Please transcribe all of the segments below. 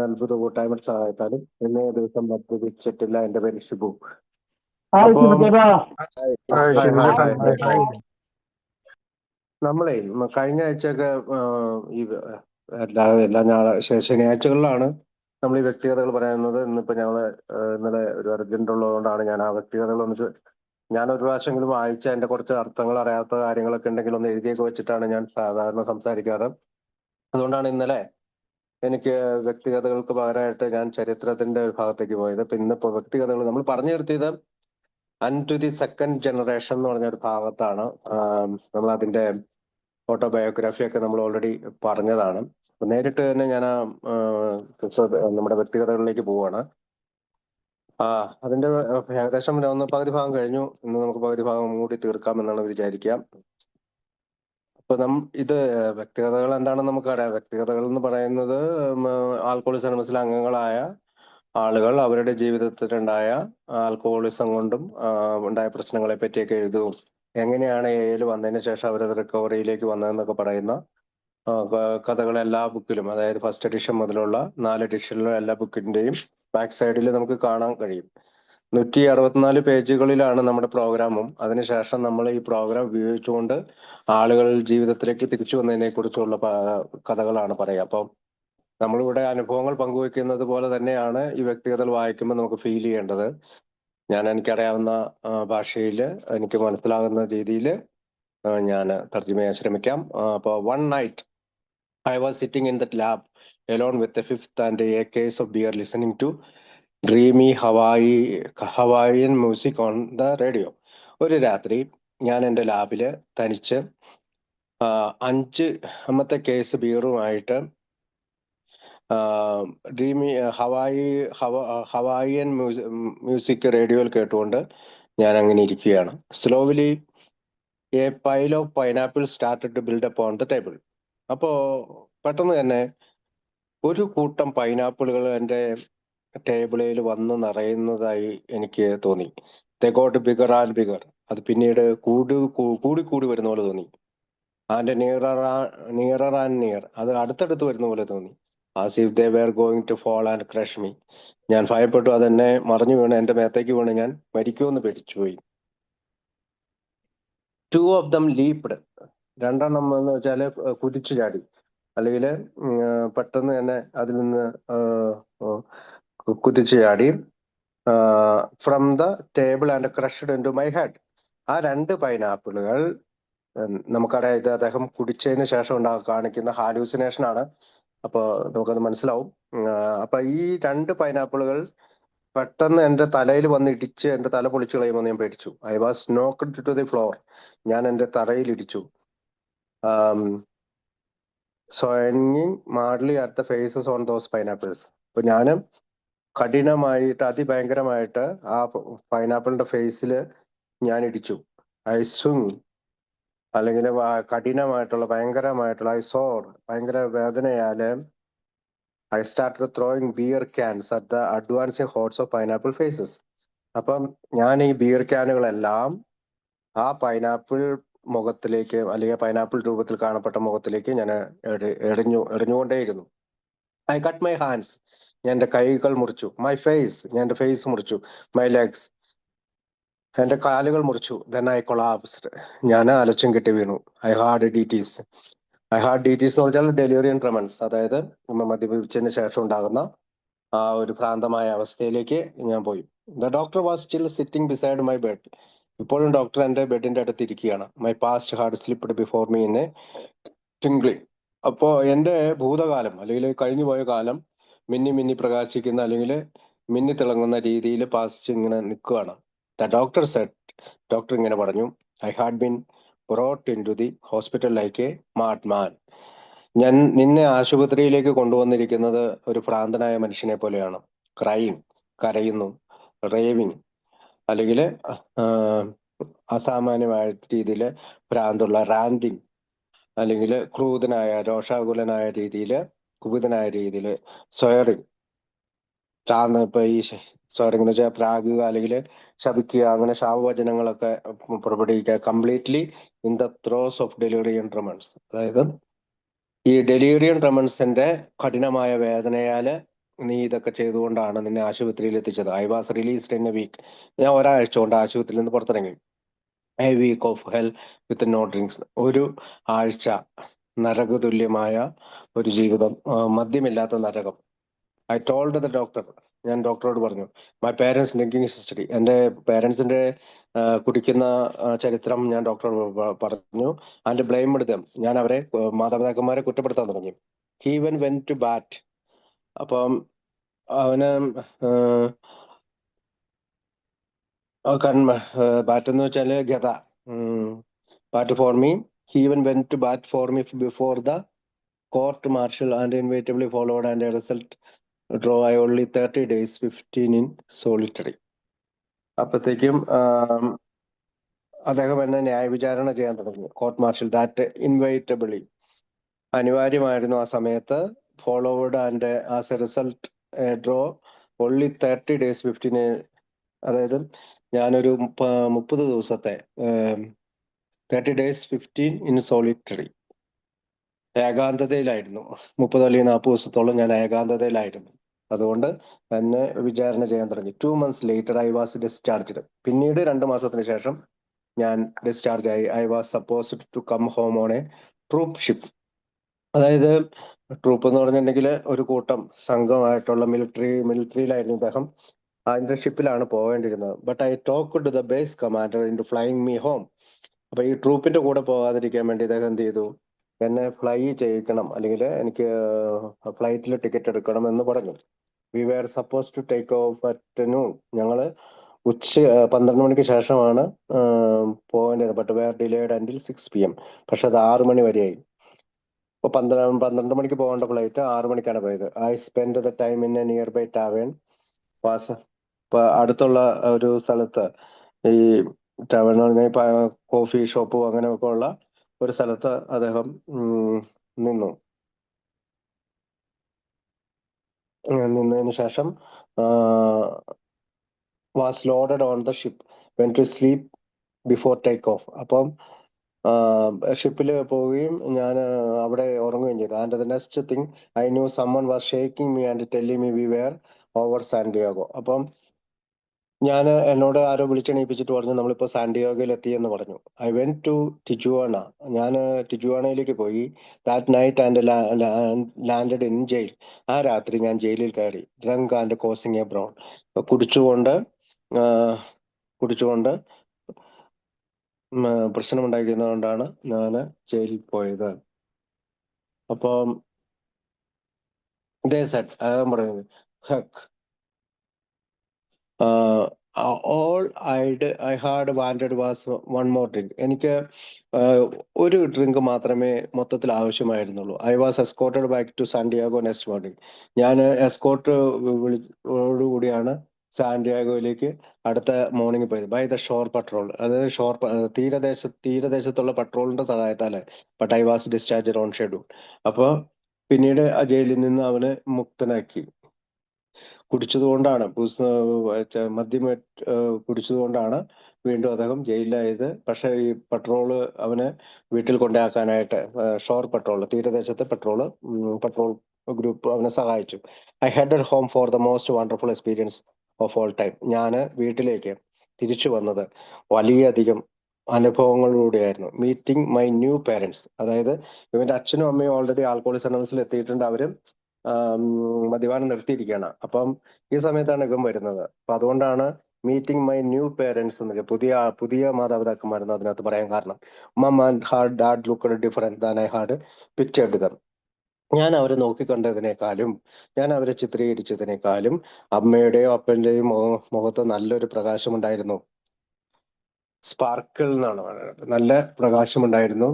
അത്ഭുത കൂട്ടായ്മയുടെ സഹായത്താലും ഇന്നേ ദിവസം മദ്യപിച്ചിട്ടില്ല. എന്റെ പേര് ഷിബു. നമ്മളെ കഴിഞ്ഞ ആഴ്ചയൊക്കെ ഈ എല്ലാ ശനിയാഴ്ചകളിലാണ് നമ്മൾ ഈ വ്യക്തിഗതകൾ പറയുന്നത്. ഇന്നിപ്പോ ഞങ്ങള് ഇന്നലെ ഒരു അർജന്റ് ഉള്ളതുകൊണ്ടാണ് ഞാൻ ആ വ്യക്തിഗതകൾ ഒന്ന് ഞാൻ ഒരു പ്രാവശ്യമെങ്കിലും വായിച്ച അതിന്റെ കുറച്ച് അർത്ഥങ്ങൾ അറിയാത്ത കാര്യങ്ങളൊക്കെ ഉണ്ടെങ്കിൽ ഒന്ന് എഴുതിയൊക്കെ വെച്ചിട്ടാണ് ഞാൻ സാധാരണ സംസാരിക്കാറ്. അതുകൊണ്ടാണ് ഇന്നലെ എനിക്ക് വ്യക്തിഗതകൾക്ക് പകരമായിട്ട് ഞാൻ ചരിത്രത്തിന്റെ ഒരു ഭാഗത്തേക്ക് പോയത്. ഇപ്പൊ ഇന്നിപ്പോ വ്യക്തിഗതകൾ നമ്മൾ പറഞ്ഞു നിർത്തിയത് ടു ദി സെക്കൻഡ് ജനറേഷൻ എന്ന് പറഞ്ഞ ഒരു ഭാഗത്താണ്. നമ്മൾ അതിന്റെ ഓട്ടോബയോഗ്രഫി ഒക്കെ നമ്മൾ ഓൾറെഡി പറഞ്ഞതാണ്. നേരിട്ട് തന്നെ ഞാൻ നമ്മുടെ വ്യക്തിഗതകളിലേക്ക് പോവാണ്. അതിന്റെ ഏകദേശം പകുതി ഭാഗം കഴിഞ്ഞു. ഇന്ന് നമുക്ക് പകുതി ഭാഗം കൂടി തീർക്കാം എന്നാണ് വിചാരിക്കാം. അപ്പൊ ഇത് വ്യക്തിഗതകൾ എന്താണെന്ന് നമുക്കറിയാം. വ്യക്തിഗതകൾ എന്ന് പറയുന്നത് ആൽക്കഹോളിസം അനോണിമസിലെ അംഗങ്ങളായ ആളുകൾ അവരുടെ ജീവിതത്തിലുണ്ടായ ആൽക്കഹോളിസം കൊണ്ടും ഉണ്ടായ പ്രശ്നങ്ങളെ പറ്റിയൊക്കെ എഴുതും. എങ്ങനെയാണ് എയിൽ വന്നതിന് ശേഷം അവരത് റിക്കവറിയിലേക്ക് വന്നതെന്നൊക്കെ പറയുന്ന കഥകൾ എല്ലാ ബുക്കിലും, അതായത് ഫസ്റ്റ് എഡിഷൻ മുതലുള്ള 4 എഡിഷനിലും എല്ലാ ബുക്കിന്റെയും ബാക്ക് സൈഡിൽ നമുക്ക് കാണാൻ കഴിയും. 164 പേജുകളിലാണ് നമ്മുടെ പ്രോഗ്രാമും. അതിനുശേഷം നമ്മൾ ഈ പ്രോഗ്രാം ഉപയോഗിച്ചുകൊണ്ട് ആളുകൾ ജീവിതത്തിലേക്ക് തിരിച്ചു വന്നതിനെ കുറിച്ചുള്ള കഥകളാണ് പറയുക. അപ്പം നമ്മളിവിടെ അനുഭവങ്ങൾ പങ്കുവെക്കുന്നത് പോലെ തന്നെയാണ് ഈ വ്യക്തിഗതകൾ വായിക്കുമ്പോൾ നമുക്ക് ഫീൽ ചെയ്യേണ്ടത്. എനിക്കറിയാവുന്ന ഭാഷയിൽ എനിക്ക് മനസ്സിലാകുന്ന രീതിയിൽ ഞാൻ തർജ്ജമ ചെയ്യാൻ ശ്രമിക്കാം. അപ്പോൾ one night I was sitting in that lab alone with a fifth and a case of beer, listening to dreamy Hawaiian music on the radio. ഒരു രാത്രി ഞാൻ എൻ്റെ ലാബില് തനിച്ച് 5ാമത്തെ കേസ് ബിയറുമായിട്ട് ഡ്രീമി ഹവായിയൻ മ്യൂസിക് റേഡിയോയിൽ കേട്ടുകൊണ്ട് ഞാൻ അങ്ങനെ ഇരിക്കുകയാണ്. Slowly a pile of pineapple started to build up on the table. അപ്പോ പെട്ടെന്ന് തന്നെ ഒരു കൂട്ടം പൈനാപ്പിളുകൾ എൻ്റെ ടേബിളിൽ വന്ന് നിറയുന്നതായി എനിക്ക് തോന്നി. They got bigger and bigger. അത് പിന്നീട് കൂടി വരുന്ന പോലെ തോന്നി. And nearer and near. അത് അടുത്തടുത്ത് വരുന്ന പോലെ തോന്നി. As if they were going to fall and crush me. ഞാൻ ഭയപ്പെട്ടു. അതെന്നെ മറിഞ്ഞു വീണ് എൻ്റെ മേത്തേക്ക് വീണ് ഞാൻ മരിക്കുമെന്ന് പേടിച്ചുപോയി. 2 of them leaped. 2 എന്ന് വെച്ചാല് കുതിച്ചു ചാടി, അല്ലെങ്കിൽ പെട്ടെന്ന് തന്നെ അതിൽ നിന്ന് കുതിച്ചു ചാടി. From the table and crushed into my head. ആ 2 പൈനാപ്പിളുകൾ നമുക്കറിയാം, ഇത് അദ്ദേഹം കുടിച്ചതിന് ശേഷം കാണിക്കുന്ന ഹാലൂസിനേഷൻ ആണ്. അപ്പൊ നമുക്കത് മനസ്സിലാവും. അപ്പൊ ഈ 2 പൈനാപ്പിളുകൾ പെട്ടെന്ന് എൻ്റെ തലയിൽ വന്ന് ഇടിച്ച് എൻ്റെ തല പൊളിച്ചു കളയുമെന്ന് ഞാൻ പേടിച്ചു. I was knocked to the floor. ഞാൻ എൻ്റെ തറയിൽ ഇടിച്ചു. സ്വൈങ്ങിങ് madly at the faces on those pineapples. അപ്പൊ ഞാനും കഠിനമായിട്ട് അതിഭയങ്കരമായിട്ട് ആ പൈനാപ്പിളിന്റെ ഫേസിൽ ഞാൻ ഇടിച്ചു. ഐ സ്വിങ്, അല്ലെങ്കിൽ കഠിനമായിട്ടുള്ള ഭയങ്കരമായിട്ടുള്ള ഐസോർ, ഭയങ്കര വേദനയാല് I started throwing beer cans at the advancing hordes of pineapple faces. അപ്പം ഞാൻ ഈ ബിയർ ക്യാനുകളെല്ലാം ആ പൈനാപ്പിൾ മുഖത്തിലേക്ക്, അല്ലെങ്കിൽ പൈനാപ്പിൾ രൂപത്തിൽ കാണപ്പെട്ട മുഖത്തിലേക്ക് ഞാൻ എറിഞ്ഞുകൊണ്ടേയിരുന്നു. I cut my hands. ഞാൻ എൻ്റെ കൈകൾ മുറിച്ചു. മൈ ഫേസ്, ഞാൻ എൻ്റെ ഫേസ് മുറിച്ചു. മൈ ലെഗ്സ്, എൻ്റെ കാലുകൾ മുറിച്ചു. Then I collapsed. ഞാൻ അലച്ചും കെട്ടി വീണു. I had deities. എന്ന് പറഞ്ഞാൽ ഡെലിറിയം ട്രെമൻസ്, അതായത് മദ്യപിച്ചതിന് ശേഷം ഉണ്ടാകുന്ന ആ ഒരു ഭ്രാന്തമായ അവസ്ഥയിലേക്ക് ഞാൻ പോയി. The doctor was still sitting beside my bed. ഇപ്പോഴും ഡോക്ടർ എൻ്റെ ബെഡിന്റെ അടുത്ത് ഇരിക്കുകയാണ്. My past had slipped before me in A tingling. അപ്പോ എൻ്റെ ഭൂതകാലം, അല്ലെങ്കിൽ കഴിഞ്ഞു പോയ കാലം മിന്നി പ്രകാശിക്കുന്ന, അല്ലെങ്കിൽ മിന്നി തിളങ്ങുന്ന രീതിയിൽ പാസ്റ്റ് ഇങ്ങനെ നിൽക്കുകയാണ്. The doctor Z. ഡോക്ടർ ഇങ്ങനെ പറഞ്ഞു, I had been brought in to the hospital like a madman. ഞാൻ നിന്നെ ആശുപത്രിയിലേക്ക് കൊണ്ടുവന്നിരിക്കുന്നത് ഒരു ഭ്രാന്തനായ മനുഷ്യനെ പോലെയാണ്. ക്രൈം, കരയുന്നു. റേവിങ്, അല്ലെങ്കിൽ അസാമാന്യമായ രീതിയിൽ ഭ്രാന്തുള്ള. റാൻഡിങ്, അല്ലെങ്കിൽ ക്രൂതനായ, രോഷാകുലനായ രീതിയിൽ, കുപിതനായ രീതിയിൽ. സ്വയറിങ്, ഇപ്പൊ ഈ സ്വയറിങ് എന്ന് വെച്ചാൽ പ്രാഗുക, അല്ലെങ്കിൽ ശപിക്കുക, അങ്ങനെ ശാപവചനങ്ങളൊക്കെ പുറപ്പെടുവിക്കുക. Completely in the throes of delirium tremens. അതായത് ഈ ഡെലിറിയം ട്രെമൻസിന്റെ കഠിനമായ വേദനയാല് നീ ഇതൊക്കെ ചെയ്തുകൊണ്ടാണ് നിന്നെ ആശുപത്രിയിൽ എത്തിച്ചത്. I was released in a week. ഞാൻ ഒരാഴ്ച കൊണ്ട് ആശുപത്രിയിൽ നിന്ന് പുറത്തിറങ്ങി. A week of hell with no drinks. ഒരു ആഴ്ച നരകതുല്യമായ ഒരു ജീവിതം, മദ്യമില്ലാത്ത നരകം. I told the doctor. ഞാൻ ഡോക്ടറോട് പറഞ്ഞു, മൈ പേരൻസ് ഡ്രിങ്കിങ് ഹിസ്റ്ററി. എൻ്റെ പേരൻസിന്റെ കുടിക്കുന്ന ചരിത്രം ഞാൻ ഡോക്ടറോട് പറഞ്ഞു. And blamed them. ഞാൻ അവരെ, മാതാപിതാക്കന്മാരെ കുറ്റപ്പെടുത്താൻ തുടങ്ങി. He even went to bat. അപ്പം അവന് ബാറ്റ് എന്ന് വെച്ചാല് ഗത, bat for me. He even went to bat for me before the court martial and inevitably followed and a result draw I only 30 days 15 in solitary. അപ്പത്തേക്കും അദ്ദേഹം എന്നെ ന്യായവിചാരണ ചെയ്യാൻ തുടങ്ങി. കോർട്ട് മാർഷൽ ദാറ്റ് ഇൻവൈറ്റബിളി, അനിവാര്യമായിരുന്നു ആ സമയത്ത്. Followed and as a result draw only 30 days 15. അതായത് ഞാനൊരു 30 ദിവസത്തെ 30 days 15 in solitary ഏകാന്തതയിലായിരുന്നു. 30 അല്ലെങ്കിൽ 40 ദിവസത്തോളം ഞാൻ ഏകാന്തതയിലായിരുന്നു. അതുകൊണ്ട് എന്നെ വിചാരണ ചെയ്യാൻ തുടങ്ങി. 2 months later I was discharged. പിന്നീട് 2 മാസത്തിന് ശേഷം ഞാൻ ഡിസ്ചാർജ് ആയി. I was supposed to come home on a troop ship. അതായത് ട്രൂപ്പ് എന്ന് പറഞ്ഞിട്ടുണ്ടെങ്കിൽ ഒരു കൂട്ടം സംഘമായിട്ടുള്ള മിലിറ്ററിയിലായിരുന്നു അദ്ദേഹം. അതിന്റെ ഷിപ്പിലാണ് പോകേണ്ടിരുന്നത്. But I talk to the base commander into flying me home. അപ്പൊ ഈ ട്രൂപ്പിന്റെ കൂടെ പോകാതിരിക്കാൻ വേണ്ടി ഇദ്ദേഹം എന്ത് ചെയ്തു, എന്നെ ഫ്ലൈ ചെയ്യിക്കണം, അല്ലെങ്കിൽ എനിക്ക് ഫ്ലൈറ്റിൽ ടിക്കറ്റ് എടുക്കണം എന്ന് പറഞ്ഞു. We were suppose to take off at noon. ഞങ്ങള് 12 മണിക്ക് ശേഷമാണ് പോകേണ്ടത്. But were delayed until 6 PM. പക്ഷെ അത് 6 മണി വരെയായി. ഇപ്പൊ 12 മണിക്ക് പോകേണ്ട ഫ്ലൈറ്റ് 6 മണിക്കാണ് പോയത്. I spend the time in a nearby tavern. ഇപ്പൊ അടുത്തുള്ള ഒരു സ്ഥലത്ത്, ഈ ടാവേൺ എന്ന് പറഞ്ഞാൽ കോഫി ഷോപ്പും അങ്ങനെയൊക്കെ ഉള്ള ഒരു സ്ഥലത്ത് അദ്ദേഹം നിന്നു. നിന്നതിന് ശേഷം was loaded on the ship, went to sleep before take off. അപ്പം ഷിപ്പിൽ പോവുകയും ഞാൻ അവിടെ ഉറങ്ങുകയും ചെയ്തു. And the next thing I knew someone was shaking me and telling me we were over Santiago. അപ്പം എന്നോട് ആരോ വിളിച്ചെണീപ്പിച്ചിട്ട് പറഞ്ഞു, നമ്മളിപ്പോ സാന്റിയാഗോയിൽ എത്തിയെന്ന് പറഞ്ഞു. I went to Tijuana. ഞാൻ ടിജുവാണയിലേക്ക് പോയി. That night and landed in jail. ആ രാത്രി ഞാൻ ജയിലിൽ കയറി. Drunk and causing A brown. കുടിച്ചുകൊണ്ട് പ്രശ്നമുണ്ടായിരിക്കുന്നതുകൊണ്ടാണ് ഞാൻ ജയിലിൽ പോയത്. അപ്പം ഇതേ സെറ്റ് അദ്ദേഹം പറയുന്നത്, heck all I had wanted was one more drink. എനിക്ക് ഒരു ഡ്രിങ്ക് മാത്രമേ മൊത്തത്തിൽ ആവശ്യമായിരുന്നുള്ളൂ. I was escorted back to Santiago next morning. ഞാൻ എസ്കോർട്ടോടുകൂടിയാണ് സാന്റിയാഗോയിലേക്ക് അടുത്ത മോർണിംഗ് പോയത്. By the shore patrol. അതായത് തീരദേശത്തുള്ള പട്രോളിന്റെ സഹായത്താല്. But I was discharge on schedule. അപ്പൊ പിന്നീട് ആ ജയിലിൽ നിന്ന് അവനെ മുക്തനാക്കി. കുടിച്ചതുകൊണ്ടാണ്, മദ്യം കുടിച്ചതുകൊണ്ടാണ് വീണ്ടും അദ്ദേഹം ജയിലിലായത്. പക്ഷെ ഈ പട്രോള് അവനെ വീട്ടിൽ കൊണ്ടാക്കാനായിട്ട്, ഷോർ പട്രോൾ, തീരദേശത്തെ പട്രോൾ ഗ്രൂപ്പ് അവനെ സഹായിച്ചു. I headed home for the most wonderful experience of all time. ഞാൻ വീട്ടിലേക്ക് തിരിച്ചു വന്നത് വലിയധികം അനുഭവങ്ങളിലൂടെയായിരുന്നു. Meeting my new parents. അതായത് ഇവന്റെ അച്ഛനും അമ്മയും ഓൾറെഡി ആൽക്കോളിക് അനോൺസിൽ എത്തിയിട്ടുണ്ട്. അവരും മദ്യപാനം നിർത്തിയിരിക്കുകയാണ്. അപ്പം ഈ സമയത്താണ് ഇവൻ വരുന്നത്. അപ്പൊ അതുകൊണ്ടാണ് മീറ്റിംഗ് മൈ ന്യൂ പേരൻസ് എന്നൊക്കെ, പുതിയ മാതാപിതാക്കന്മാരെന്ന് അതിനകത്ത് പറയാൻ കാരണം. Mom and had dad looked different than I had pictured them. ഞാൻ അവരെ നോക്കിക്കണ്ടതിനേക്കാളും, ഞാൻ അവരെ ചിത്രീകരിച്ചതിനേക്കാളും അമ്മയുടെയോ അപ്പന്റെയും മുഖത്ത് നല്ലൊരു പ്രകാശമുണ്ടായിരുന്നു. സ്പാർക്കിൾ എന്നാണ് പറയുന്നത്. നല്ല പ്രകാശമുണ്ടായിരുന്നു.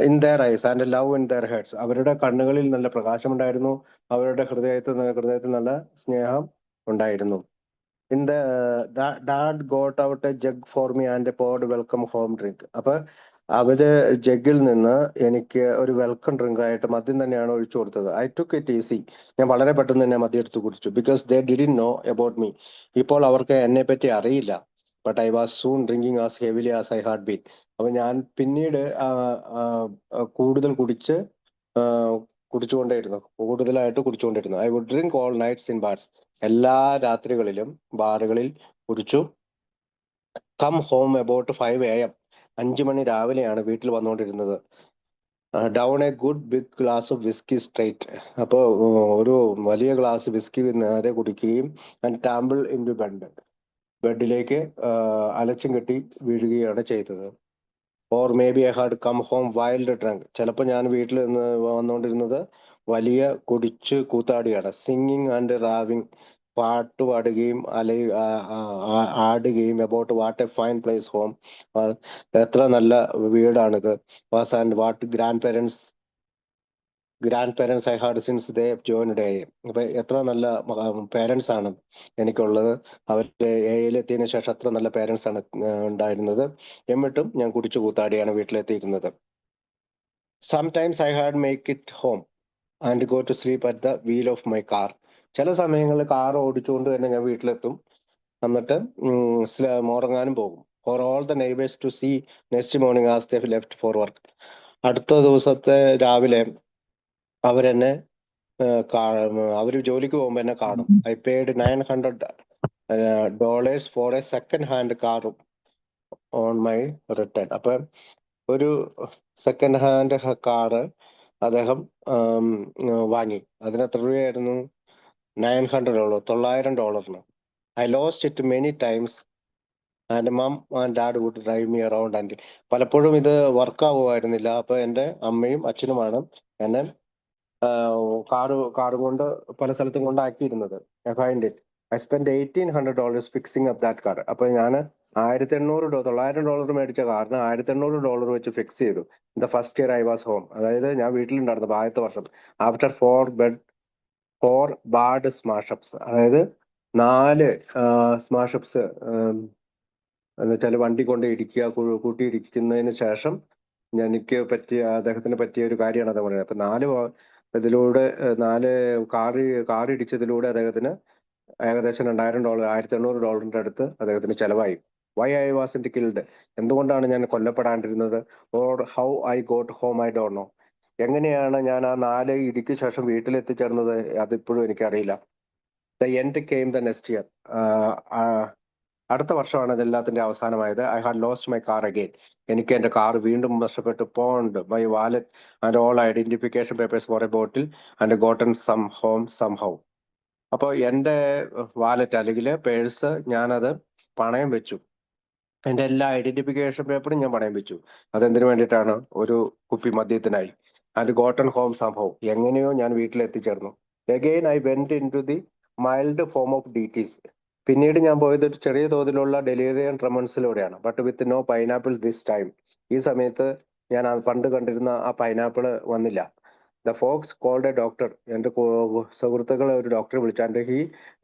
In their eyes and love in their hearts. അവരുടെ കണ്ണുകളിൽ നല്ല പ്രകാശമുണ്ടായിരുന്നു. അവരുടെ ഹൃദയത്തിൽ നല്ല സ്നേഹം ഉണ്ടായിരുന്നു. In the dad got out a jug for me and poured welcome home drink. അപ്പൊ അവര് ജഗ്ഗിൽ നിന്ന് എനിക്ക് ഒരു വെൽക്കം ഡ്രിങ്ക് ആയിട്ട് മദ്യം തന്നെയാണ് ഒഴിച്ചു കൊടുത്തത്. I took it easy. ഞാൻ വളരെ പെട്ടെന്ന് തന്നെ മദ്യം എടുത്ത് കുടിച്ചു. Because they didn't know about me. ഇപ്പോൾ അവർക്ക് എന്നെ പറ്റി അറിയില്ല. But I was soon drinking as heavily as I had been. അപ്പൊ ഞാൻ പിന്നീട് കൂടുതൽ കുടിച്ച് കുടിച്ചുകൊണ്ടേയിരുന്നു, കൂടുതലായിട്ട് കുടിച്ചുകൊണ്ടിരുന്നു. I would drink all nights in bars. എല്ലാ രാത്രികളിലും ബാറുകളിൽ കുടിച്ചു. Come home about 5 AM. 5 മണി രാവിലെയാണ് വീട്ടിൽ വന്നുകൊണ്ടിരുന്നത്. Down a good big glass of whisky straight. അപ്പോൾ ഒരു വലിയ ഗ്ലാസ് വിസ്കി നേരെ കുടിക്കുകയും ആൻഡ് ടാമ്പിൾ ഇൻ ടു ബെഡിലേക്ക് അലച്ചും കെട്ടി വീഴുകയാണ് ചെയ്തത്. Or maybe I had come home wild drunk. ചിലപ്പോൾ ഞാൻ വീട്ടിൽ നിന്ന് വന്നുകൊണ്ടിരുന്നത് വലിയ കുടിച്ച് കൂത്താടിയാണ്. സിംഗിങ് ആൻഡ് റാവിങ്, പാട്ട് പാടുകയും ആടുകയും about what a fine place home, എത്ര നല്ല വീടാണിത്. Was and what grand parents I had since they joined a. അപ്പൊ എത്ര നല്ല പേരൻസ് ആണ് എനിക്കുള്ളത്, അവരുടെ എയിലെത്തിയതിനു ശേഷം അത്ര നല്ല പേരൻസ് ആണ് ഉണ്ടായിരുന്നത്. എന്നിട്ടും ഞാൻ കുടിച്ചു കൂത്താടിയാണ് വീട്ടിലെത്തിയിരുന്നത്. Sometimes I had make it home and go to sleep at the wheel of my car. ചില സമയങ്ങളിൽ കാർ ഓടിച്ചുകൊണ്ട് തന്നെ ഞാൻ വീട്ടിലെത്തും, എന്നിട്ട് ഉറങ്ങാനും പോകും. For all the neighbours to see next morning as they left for work. അടുത്ത ദിവസത്തെ രാവിലെ അവരെന്നെ അവർ ജോലിക്ക് പോകുമ്പോൾ എന്നെ കാണും. I paid $900 for a second hand car on my return. അപ്പൊ ഒരു സെക്കൻഡ് ഹാൻഡ് കാറ് അദ്ദേഹം വാങ്ങി. അതിന് എത്ര രൂപയായിരുന്നു? $900, $900. I lost it many times and mum and dad would drive me around. And പലപ്പോഴും ഇത് വർക്ക് ആവുമായിരുന്നില്ല. അപ്പൊ എൻ്റെ അമ്മയും അച്ഛനുമാണ് എന്നെ കാറ് കൊണ്ട് പല സ്ഥലത്തും കൊണ്ടാക്കിയിരുന്നത്. I spend $1,800 fixing up that car. അപ്പൊ ഞാൻ $900 മേടിച്ച കാറിന് $1,800 വെച്ച് ഫിക്സ് ചെയ്തു. The first year I was home. അതായത് ഞാൻ വീട്ടിലുണ്ടായിരുന്നു ആദ്യത്തെ വർഷം. ആഫ്റ്റർ 4 ബാഡ് സ്മാഷപ്സ്, അതായത് 4 സ്മാഷപ്സ് എന്നുവെച്ചാൽ വണ്ടി കൊണ്ട് ഇടിക്കുക, കൂട്ടിയിടിക്കുന്നതിന് ശേഷം അദ്ദേഹത്തിന് പറ്റിയ ഒരു കാര്യമാണ് അത് പറയുന്നത്. അപ്പൊ 4 കാർ ഇടിച്ചതിലൂടെ അദ്ദേഹത്തിന് ഏകദേശം $2,000, $1,800 അടുത്ത് അദ്ദേഹത്തിന് ചെലവായി. വൈ ഐ വാസന്റ് കിൽഡ്, എന്തുകൊണ്ടാണ് ഞാൻ കൊല്ലപ്പെടാണ്ടിരുന്നത്? Or how I got home I don't know. എങ്ങനെയാണ് ഞാൻ ആ 4 ഇടിക്ക് ശേഷം വീട്ടിലെത്തിച്ചേർന്നത് അതിപ്പോഴും എനിക്കറിയില്ല. The end came the next year. അടുത്ത വർഷമാണ് ഇതെല്ലാത്തിന്റെ അവസാനമായത്. I had lost my car again. എനിക്ക് എന്റെ കാർ വീണ്ടും നഷ്ടപ്പെട്ടു. Pawned my wallet and all identification papers for a bottle and gotten some home somehow. അപ്പോൾ എൻ്റെ വാലറ്റ് അല്ലെങ്കിൽ പേഴ്സ് ഞാനത് പണയം വെച്ചു. എൻ്റെ എല്ലാ ഐഡന്റിഫിക്കേഷൻ പേപ്പറും ഞാൻ പണയം വെച്ചു. അതെന്തിനു വേണ്ടിയിട്ടാണ്? ഒരു കുപ്പി മദ്യത്തിനായി. ആൻഡ് ഗോട്ടൺ ഹോം സംഭവം, എങ്ങനെയോ ഞാൻ വീട്ടിലെത്തിച്ചേർന്നു. Again I went in to the mild form of DTs. പിന്നീട് ഞാൻ പോയത് ഒരു ചെറിയ തോതിലുള്ള ഡെലിറിയം ട്രെമൻസിലൂടെയാണ്. But with no pineapple this time. ഈ സമയത്ത് ഞാൻ പണ്ട് കണ്ടിരുന്ന ആ പൈനാപ്പിൾ വന്നില്ല. The folks called a doctor. എൻ്റെ സുഹൃത്തുക്കളെ ഒരു ഡോക്ടറെ വിളിച്ചു. And he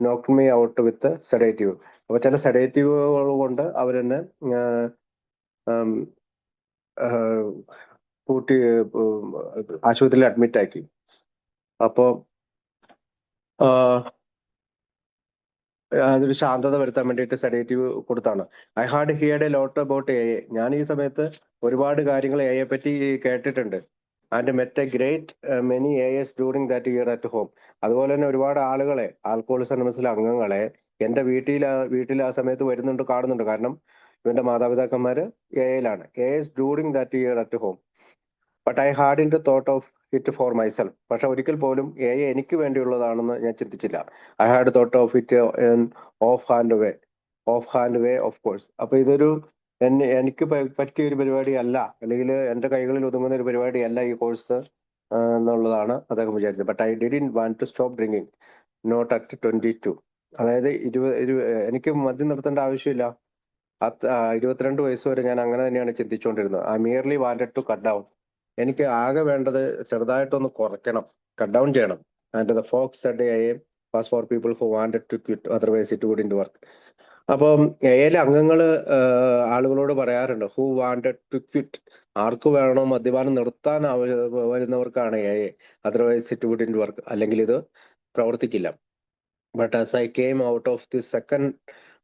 knocked me out with sedative. അപ്പൊ ചില സെഡേറ്റീവുകൾ കൊണ്ട് അവരെന്നെ കൂട്ടി ആശുപത്രിയിൽ അഡ്മിറ്റ് ആക്കി. അപ്പോ അതൊരു ശാന്തത വരുത്താൻ വേണ്ടിയിട്ട് സെഡേറ്റീവ് കൊടുത്താണ്. I had heard a lot about A. ഞാൻ ഈ സമയത്ത് ഒരുപാട് കാര്യങ്ങൾ എ പറ്റി കേട്ടിട്ടുണ്ട്. And met A great many S during that year at home. അതുപോലെ തന്നെ ഒരുപാട് ആളുകളെ, ആൽക്കഹോളിക്സ് അനോണിമസിലെ അംഗങ്ങളെ എന്റെ വീട്ടിൽ ആ സമയത്ത് വരുന്നുണ്ട്, കാണുന്നുണ്ട്. കാരണം ഇവന്റെ മാതാപിതാക്കന്മാര് എയിലാണ്. As during that year at home. But I had in to thought of it for myself. പക്ഷെ ഒരിക്കൽ പോലും എനിക്ക് വേണ്ടിയുള്ളതാണെന്ന് ഞാൻ ചിന്തിച്ചില്ല. I had thought of it offhand way of course. അപ്പൊ ഇതൊരു എനിക്ക് പറ്റിയ ഒരു പരിപാടി അല്ല, അല്ലെങ്കിൽ എന്റെ കൈകളിൽ ഒതുങ്ങുന്ന ഒരു പരിപാടി അല്ല ഈ കോഴ്സ് എന്നുള്ളതാണ് അദ്ദേഹം വിചാരിച്ചത്. But I didn't want to stop drinking not at 22. അതായത് എനിക്ക് മദ്യം നിർത്തേണ്ട ആവശ്യമില്ല. 22 വയസ്സ് വരെ ഞാൻ അങ്ങനെ തന്നെയാണ് ചിന്തിച്ചുകൊണ്ടിരുന്നത്. I merely wanted to cut down. എനിക്ക് ആകെ വേണ്ടത് ചെറുതായിട്ടൊന്ന് കുറയ്ക്കണം, കട്ട് ഡൗൺ ചെയ്യണം. And the folks said I am was for people who wanted to quit, otherwise it wouldn't work. അപ്പം എയിലെ അംഗങ്ങള് ആളുകളോട് പറയാറുണ്ട്, ഹു വാണ്ടഡ് ടു ക്വിറ്റ്. ആർക്ക് വേണോ മദ്യപാനം നിർത്താൻ വരുന്നവർക്കാണ് അതർവൈസ് ഇറ്റ് വുഡ്ന്റ് വർക്ക്, അല്ലെങ്കിൽ ഇത് പ്രവർത്തിക്കില്ല. But as I came out of the second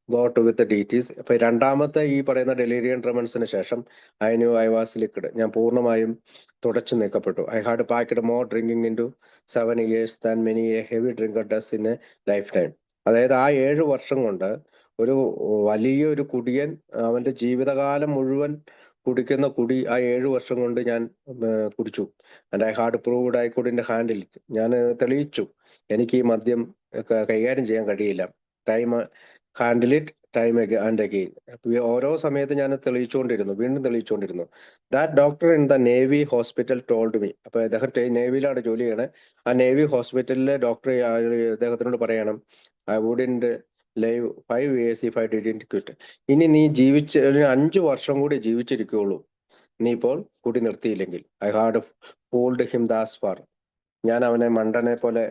got with DTs. അപ്പൊ രണ്ടാമത്തെ ഈ പറയുന്ന ഡെലീരിയം ട്രെമൻസിന് ശേഷം I knew I was liquid, ഞാൻ പൂർണ്ണമായും തുടച്ചു നീക്കപ്പെട്ടു. I had packed more drinking in to 7 years than many a heavy drinker does in a lifetime. അതായത് ആ 7 വർഷം കൊണ്ട് ഒരു വലിയൊരു കുടിയൻ അവന്റെ ജീവിതകാലം മുഴുവൻ കുടിക്കുന്ന കുടി ആ 7 വർഷം കൊണ്ട് ഞാൻ കുടിച്ചു. And I had proved I couldn't handle it. ഞാൻ തെളിയിച്ചു എനിക്ക് ഈ മദ്യം കൈകാര്യം ചെയ്യാൻ കഴിയില്ല. Time handle it time and again. ഓരോ സമയത്ത് ഞാൻ തെളിയിച്ചുകൊണ്ടിരുന്നു, വീണ്ടും തെളിയിച്ചുകൊണ്ടിരുന്നു. That doctor in the navy hospital told me. അപ്പൊ അദ്ദേഹം നേവിയിലാണ് ജോലി ചെയ്യണേ. ആ നേവി ഹോസ്പിറ്റലിലെ ഡോക്ടർ അദ്ദേഹത്തിനോട് പറയണം, I wouldn't live 5 years if I didn't quit. ഇനി നീ ഒരു 5 വർഷം കൂടി ജീവിച്ചിരിക്കുള്ളൂ നീ ഇപ്പോൾ കുടി നിർത്തിയില്ലെങ്കിൽ. I had fooled him thus far. ഞാൻ അവനെ മണ്ടനെ പോലെ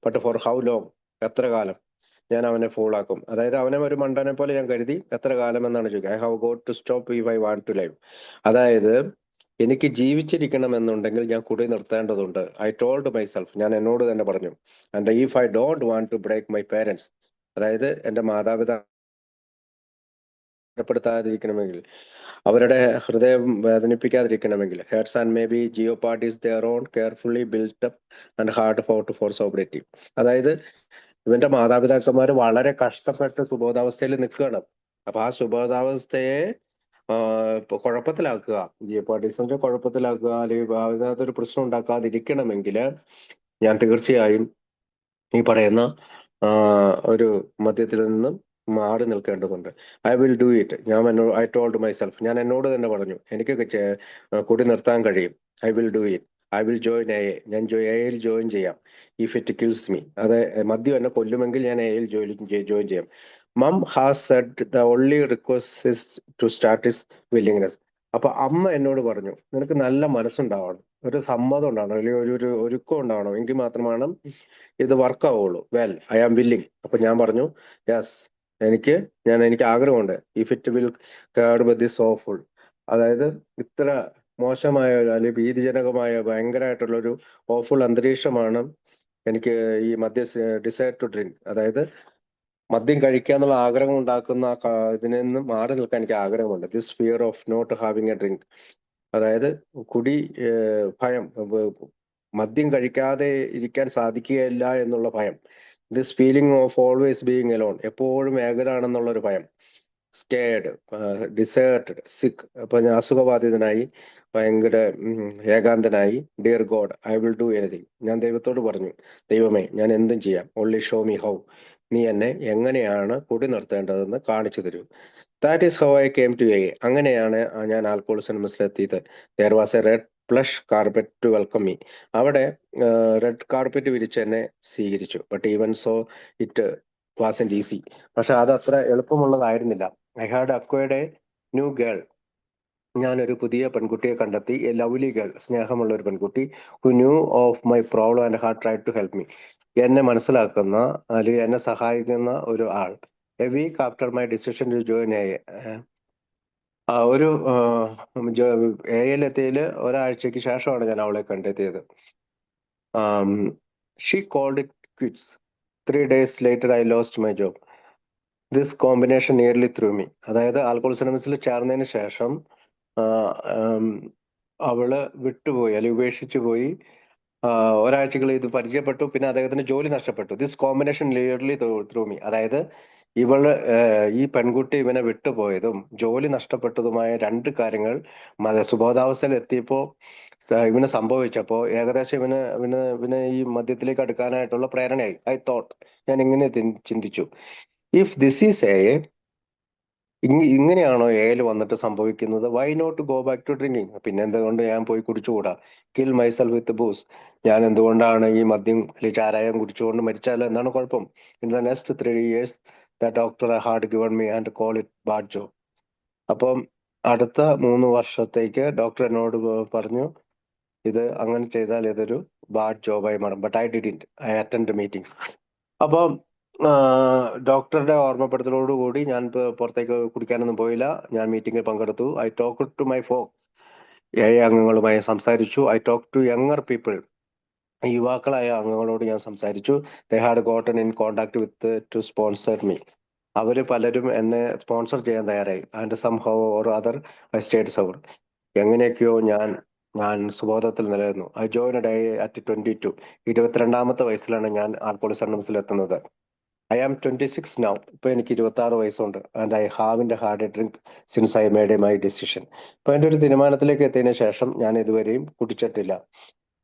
ബട്ട് ഫോർ ഹൗ ലോങ്, എത്ര കാലം ഞാൻ അവനെ ഫോളാക്കും. അതായത് അവനെ ഒരു മണ്ടനെ പോലെ ഞാൻ കരുതി, എത്ര കാലം എന്നാണ് ചോദിക്കുക. I have got to stop if I want to live. അതായത് എനിക്ക് ജീവിച്ചിരിക്കണം എന്നുണ്ടെങ്കിൽ ഞാൻ കുടി നിർത്തേണ്ടതുണ്ട്. ഐ ടോൾഡ് മൈസെൽഫ്, ഞാൻ എന്നോട് തന്നെ പറഞ്ഞു. And if I don't want to break my parents, അതായത് എന്റെ മാതാപിതാ പ്പെടുത്താതിരിക്കണമെങ്കിൽ, അവരുടെ ഹൃദയം വേദനിപ്പിക്കാതിരിക്കണമെങ്കിൽ, hearts and maybe jeopardize their own carefully built up and hard fought for sobriety. അതായത് ഇവന്റെ മാതാപിതാക്കന്മാർ വളരെ കഷ്ടപ്പെട്ട് സുബോധാവസ്ഥയിൽ നിൽക്കുകയാണ്. അപ്പൊ ആ സുബോധാവസ്ഥയെ ഇപ്പൊ കുഴപ്പത്തിലാക്കുക, ജിയോ പാർട്ടീസിന്റെ കുഴപ്പത്തിലാക്കുക, അല്ലെങ്കിൽ അതിനകത്തൊരു പ്രശ്നം ഉണ്ടാക്കാതിരിക്കണമെങ്കിൽ ഞാൻ തീർച്ചയായും ഈ പറയുന്ന ഒരു മദ്യത്തിൽ നിന്നും മാറി നിൽക്കേണ്ടതുണ്ട്. I will do it. I told myself, ഞാൻ എന്നോട് തന്നെ പറഞ്ഞു എനിക്ക് കുടി നിർത്താൻ കഴിയും. I will do it. I will join A. ഞാൻ എയിൽ ജോയിൻ ചെയ്യാം. ഇഫ് ഇറ്റ് കിൽസ് മീ, അത് മദ്യം എന്നെ കൊല്ലുമെങ്കിൽ ഞാൻ എയിൽ ജോയിൻ ചെയ്യാം. Mom has said the only request is to start is willingness. അപ്പൊ അമ്മ എന്നോട് പറഞ്ഞു, നിനക്ക് നല്ല മനസ്സുണ്ടാവണം, ഒരു സമ്മതം ഉണ്ടാവണം, അല്ലെങ്കിൽ ഒരു ഒരുക്കം ഉണ്ടാവണം, എങ്കിൽ മാത്രമാണ് ഇത് വർക്ക് ആവുള്ളൂ. Well, I am willing. അപ്പൊ ഞാൻ പറഞ്ഞു, യെസ്, എനിക്ക് ആഗ്രഹമുണ്ട്. If it will cured by this awful, അതായത് ഇത്ര മോശമായ അല്ലെങ്കിൽ ഭീതിജനകമായ ഭയങ്കരമായിട്ടുള്ള ഒരു ഓഫുൾ അന്തരീക്ഷമാണ് എനിക്ക് ഈ ഡിസയർ ടു ഡ്രിങ്ക്, അതായത് മദ്യം കഴിക്കുക എന്നുള്ള ആഗ്രഹം ഉണ്ടാക്കുന്ന ഇതിൽ നിന്ന് മാറി നിൽക്കാൻ എനിക്ക് ആഗ്രഹമുണ്ട്. This fear of not having a drink, അതായത് കുടി ഭയം, മദ്യം കഴിക്കാതെ ഇരിക്കാൻ സാധിക്കുകയില്ല എന്നുള്ള ഭയം. This feeling of always being alone, എപ്പോഴും ഏകനാണെന്നുള്ള ഒരു ഭയം. സ്കേഡ്, ഡിസേർട്ടഡ്, സിക്ക്, അപ്പൊ ഞാൻ അസുഖബാധിതനായി, ഭയങ്കര ഏകാന്തനായി. Dear God, I will do anything. ഞാൻ ദൈവത്തോട് പറഞ്ഞു, ദൈവമേ, ഞാൻ എന്തും ചെയ്യാം. ഓൺലി ഷോ മീ ഹൗ, നീ എന്നെ എങ്ങനെയാണ് കുടി നിർത്തേണ്ടതെന്ന് കാണിച്ചു തരൂ. That is how I came to A. അങ്ങനെയാണ് ഞാൻ ആൽക്കോളിസം എത്തിയത്. There was a red plush carpet to welcome me. അവിടെ റെഡ് കാർപ്പറ്റ് വിരിച്ച് എന്നെ സ്വീകരിച്ചു. But even so it wasn't easy. പക്ഷെ അത് അത്ര എളുപ്പമുള്ളതായിരുന്നില്ല. I had acquired a new girl. ഞാനൊരു പുതിയ പെൺകുട്ടിയെ കണ്ടെത്തി. എ ലവ്ലി ഗേൾ, സ്നേഹമുള്ള ഒരു പെൺകുട്ടി. Who knew of my problem and had try to help me. എന്നെ മനസ്സിലാക്കുന്ന അല്ലെങ്കിൽ എന്നെ സഹായിക്കുന്ന ഒരു ആൾ. A week after my decision to join ഒരു എയിൽ എത്തിയതിൽ ഒരാഴ്ചക്ക് ശേഷമാണ് ഞാൻ അവളെ കണ്ടെത്തിയത്. She called it quits. 3 days later I lost my job. This combination nearly threw me. അതായത് ആൽക്കോളിസിനമിസിൽ ചേർന്നതിന് ശേഷം അവള് വിട്ടുപോയി, അല്ലെങ്കിൽ ഉപേക്ഷിച്ചു പോയി. ഒരാഴ്ചകൾ ഇത് പരിചയപ്പെട്ടു, പിന്നെ അദ്ദേഹത്തിന് ജോലി നഷ്ടപ്പെട്ടു. This combination nearly threw me. അതായത് ഈ പെൺകുട്ടി ഇവനെ വിട്ടുപോയതും ജോലി നഷ്ടപ്പെട്ടതുമായ രണ്ട് കാര്യങ്ങൾ സുബോധാവസ്ഥയിൽ എത്തിയപ്പോ ഇവന് സംഭവിച്ചപ്പോ ഏകദേശം ഇവന് ഈ മദ്യത്തിലേക്ക് അടുക്കാനായിട്ടുള്ള പ്രേരണയായി. ഐ തോട്ട്, ഞാൻ ഇങ്ങനെ ചിന്തിച്ചു, ഇഫ് ദിസ് ഈസ് ഇങ്ങനെയാണോ എയിൽ വന്നിട്ട് സംഭവിക്കുന്നത്, why not go back to drinking? പിന്നെ എന്തുകൊണ്ട് ഞാൻ പോയി കുടിച്ചുകൂടാ? Kill myself with booze. ഞാൻ എന്തുകൊണ്ടാണ് ഈ മദ്യം ചാരായം കുടിച്ചുകൊണ്ട് മരിച്ചാൽ എന്താണ് കുഴപ്പം? In the next 3 years the doctor had given me and call it bad job. അപ്പം അടുത്ത 3 വർഷത്തേക്ക് ഡോക്ടർ എന്നോട് പറഞ്ഞു, ഇത് അങ്ങനെ ചെയ്താൽ ഇതൊരു ബാഡ് ജോബായി മാറും. But I didn't. I attend meetings. അപ്പം ഡോക്ടറുടെ ഓർമ്മപ്പെടുത്തലോടുകൂടി ഞാൻ പുറത്തേക്ക് കുടിക്കാനൊന്നും പോയില്ല. ഞാൻ മീറ്റിംഗിൽ പങ്കെടുത്തു. I talk to my folks. അംഗങ്ങളുമായി സംസാരിച്ചു. I talk to younger people. യുവാക്കളായ അംഗങ്ങളോട് ഞാൻ സംസാരിച്ചു. They had gotten in contact with to sponsor me. അവര് പലരും എന്നെ സ്പോൺസർ ചെയ്യാൻ തയ്യാറായി. And somehow or other I stayed sober. എങ്ങനെയൊക്കെയോ ഞാൻ സുബോധത്തിൽ നിലനിന്നു. I joined at 22. 22ാമത്തെ വയസ്സിലാണ് ഞാൻ ആൽക്കോളിക്സ് അനോണിമസിൽ എത്തുന്നത്. I am 26 now. ഇപ്പൊ എനിക്ക് 26 വയസ്സുണ്ട്. And I haven't had a drink since I made my decision. ഇപ്പൊ എൻ്റെ ഒരു തീരുമാനത്തിലേക്ക് എത്തിയതിനു ശേഷം ഞാൻ ഇതുവരെയും കുടിച്ചിട്ടില്ല.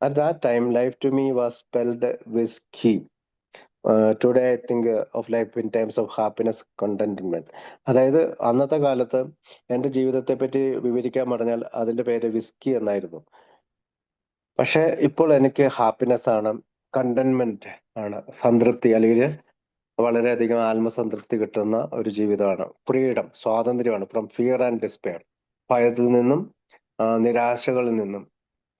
At that time life to me was spelled whisky. Today I think of life in terms of happiness contentment. അതായത് അന്നത്തെ കാലത്ത് എൻ്റെ ജീവിതത്തെ പറ്റി വിവരിക്കാൻ പറഞ്ഞാൽ അതിന്റെ പേര് വിസ്കി എന്നായിരുന്നു. പക്ഷെ ഇപ്പോൾ എനിക്ക് ഹാപ്പിനെസ് ആണ്, കണ്ടന്റ്മെന്റ് ആണ്, സംതൃപ്തി, അല്ലെങ്കിൽ വളരെയധികം ആത്മസംതൃപ്തി കിട്ടുന്ന ഒരു ജീവിതമാണ്. ഫ്രീഡം, സ്വാതന്ത്ര്യമാണ്. From fear and despair. ഭയത്തിൽ നിന്നും നിരാശകളിൽ നിന്നും,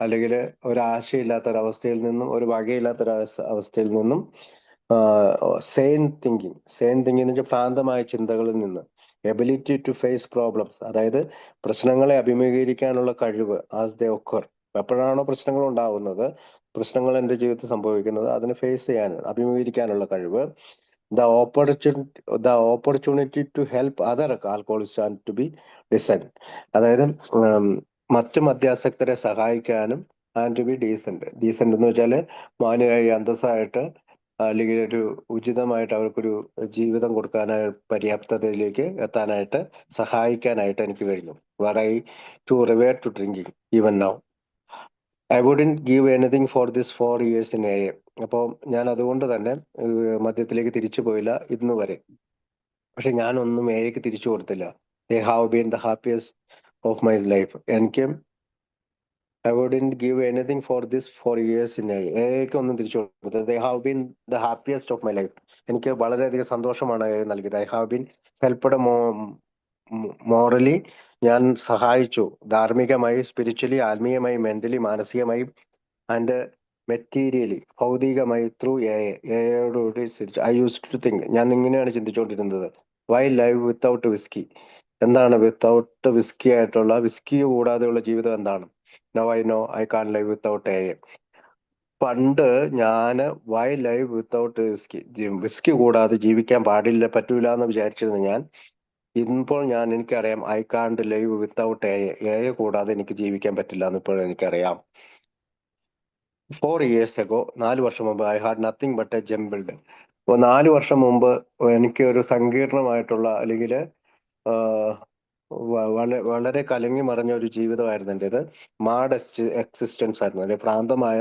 അല്ലെങ്കിൽ ഒരാശയില്ലാത്ത ഒരവസ്ഥയിൽ നിന്നും, ഒരു വകയില്ലാത്ത ഒരു അവസ്ഥയിൽ നിന്നും, സെയിൻ തിങ്കിങ് എന്ന് വെച്ചാൽ ഭ്രാന്തമായ ചിന്തകളിൽ നിന്ന്, എബിലിറ്റി ടു ഫേസ് പ്രോബ്ലംസ്, അതായത് പ്രശ്നങ്ങളെ അഭിമുഖീകരിക്കാനുള്ള കഴിവ്, ആസ് ദേ ഒക്കർ. എപ്പോഴാണോ പ്രശ്നങ്ങൾ ഉണ്ടാവുന്നത്, പ്രശ്നങ്ങൾ എൻ്റെ ജീവിതത്തിൽ സംഭവിക്കുന്നത്, അതിനെ ഫേസ് ചെയ്യാനുള്ള, അഭിമുഖീകരിക്കാനുള്ള കഴിവ്. The opportunity to help other alcoholics and to be decent. അതായത് മറ്റു മദ്യാസക്തരെ സഹായിക്കാനും, ആൻഡ് ടു ബി ഡീസെന്റ് എന്ന് വെച്ചാൽ മാന്യമായി, അന്തസ്സായിട്ട്, അല്ലെങ്കിൽ ഒരു ഉചിതമായിട്ട് അവർക്കൊരു ജീവിതം കൊടുക്കാനായി പര്യാപ്തതയിലേക്ക് എത്താനായിട്ട് സഹായിക്കാനായിട്ട് എനിക്ക് കഴിഞ്ഞു. Were I to revert to drinking even now. I wouldn't give anything for this 4 years in A. അപ്പോൾ ഞാൻ അതുകൊണ്ട് തന്നെ മദ്യത്തിലേക്ക് തിരിച്ചു പോയില്ല ഇന്ന് വരെ. പക്ഷെ ഞാനൊന്നും എക്ക് തിരിച്ചു കൊടുത്തില്ല. They have been the happiest of my life. എനിക്ക് I wouldn't give anything for this 4 years in എക്ക് ഒന്നും തിരിച്ചു കൊടുത്തത്. They have been the happiest of my life. എനിക്ക് വളരെയധികം സന്തോഷമാണ് AA നൽകിയത്. I have been helped morally. ഞാൻ സഹായിച്ചു ധാർമ്മികമായി, സ്പിരിച്വലി, ആത്മീയമായി, മെന്റലി, മാനസികമായി, ആൻഡ് മെറ്റീരിയലി, ഭൗതികമായി, ത്രൂ എയോടുകൂടി. ഐ യൂസ് ടു തിങ്ക്, ഞാൻ ഇങ്ങനെയാണ് ചിന്തിച്ചുകൊണ്ടിരുന്നത്, വൈ ലൈവ് വിത്തൗട്ട് വിസ്കി. എന്താണ് വിത്തൗട്ട് വിസ്കി ആയിട്ടുള്ള, വിസ്കി കൂടാതെയുള്ള ജീവിതം എന്താണ്? Now I know I can live without a. പണ്ട് ഞാന് വൈ ലൈവ് വിത്തൗട്ട് വിസ്കി കൂടാതെ ജീവിക്കാൻ പറ്റൂല എന്ന് വിചാരിച്ചിരുന്നു ഞാൻ. ഇപ്പോൾ എനിക്കറിയാം, I can't live without A കൂടാതെ എനിക്ക് ജീവിക്കാൻ പറ്റില്ല എന്ന് ഇപ്പോൾ എനിക്കറിയാം. 4 years ago, 4 വർഷം മുമ്പ്, I had nothing but A jumbled. അപ്പോൾ 4 വർഷം മുമ്പ് എനിക്ക് ഒരു സങ്കീർണമായിട്ടുള്ള, അല്ലെങ്കിൽ വളരെ കലങ്ങി മറിഞ്ഞ ഒരു ജീവിതമായിരുന്നു എൻ്റെത്. മാഡ് എക്സിസ്റ്റൻസ് ആയിരുന്നു, അല്ലെങ്കിൽ ഭ്രാന്തമായ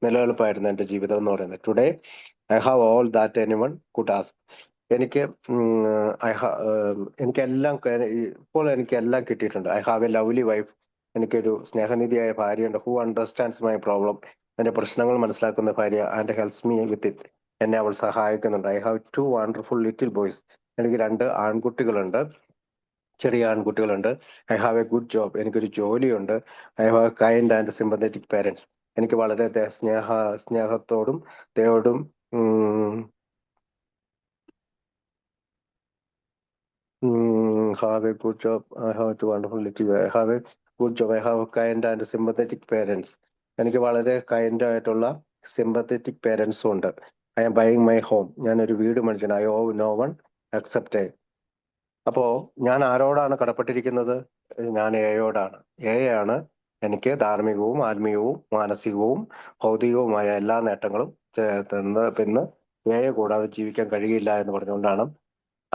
നിലനിൽപ്പായിരുന്നു എൻ്റെ ജീവിതം എന്ന് പറയുന്നത്. Today I have all that anyone could ask. എനിക്ക് എനിക്കെല്ലാം, ഇപ്പോൾ എനിക്കെല്ലാം കിട്ടിയിട്ടുണ്ട്. I have a lovely wife. എനിക്കൊരു സ്നേഹനിധിയായ ഭാര്യയുണ്ട്. Who understands my problem. എൻ്റെ പ്രശ്നങ്ങൾ മനസ്സിലാക്കുന്ന ഭാര്യ. And helps me with it. എന്നെ അവൾ സഹായിക്കുന്നുണ്ട്. I have 2 wonderful little boys. എനിക്ക് 2 ആൺകുട്ടികളുണ്ട്, ചെറിയ ആൺകുട്ടികളുണ്ട്. I have a good job. എനിക്കൊരു ജോലിയുണ്ട്. I have kind and sympathetic parents. എനിക്ക് വളരെ സ്നേഹത്തോടും ദയോടും have a good job. I have 2 wonderful little. I have a good job. I have kind and sympathetic parents. എനിക്ക് വളരെ കൈൻഡ് ആയിട്ടുള്ള sympathetic പേരൻസും ഉണ്ട്. I am buying my home. ഞാനൊരു വീട് മേടിച്ചു. I owe no one except a. അപ്പോ ഞാൻ ആരോടാണ് കടപ്പെട്ടിരിക്കുന്നത്? ഞാൻ എയോടാണ്. എ ആണ് എനിക്ക് ധാർമ്മികവും, ആത്മീയവും, മാനസികവും, ഭൗതികവുമായ എല്ലാ നേട്ടങ്ങളും പിന്നെ എ കൂടാതെ ജീവിക്കാൻ കഴിയില്ല എന്ന് പറഞ്ഞുകൊണ്ടാണ്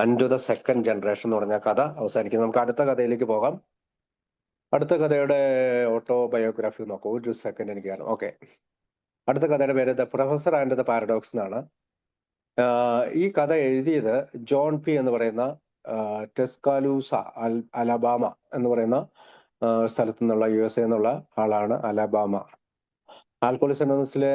അൻറ്റു ദ സെക്കൻഡ് ജനറേഷൻ എന്ന് പറഞ്ഞ കഥ അവസാനിക്കുന്നത്. നമുക്ക് അടുത്ത കഥയിലേക്ക് പോകാം. അടുത്ത കഥയുടെ ഓട്ടോബയോഗ്രാഫി നോക്കാം. ഒരു സെക്കൻഡ് എനിക്ക് കാണാം. ഓക്കെ, അടുത്ത കഥയുടെ പേര് the professor and the paradox എന്നാണ്. ഈ കഥ എഴുതിയത് ജോൺ പി എന്ന് പറയുന്ന ടെസ്കാലൂസ, അലബാമ എന്ന് പറയുന്ന സ്ഥലത്തു നിന്നുള്ള USA എന്നുള്ള ആളാണ്. അലബാമ. ആൽക്കോളിക്സ് അനോണിമസിലെ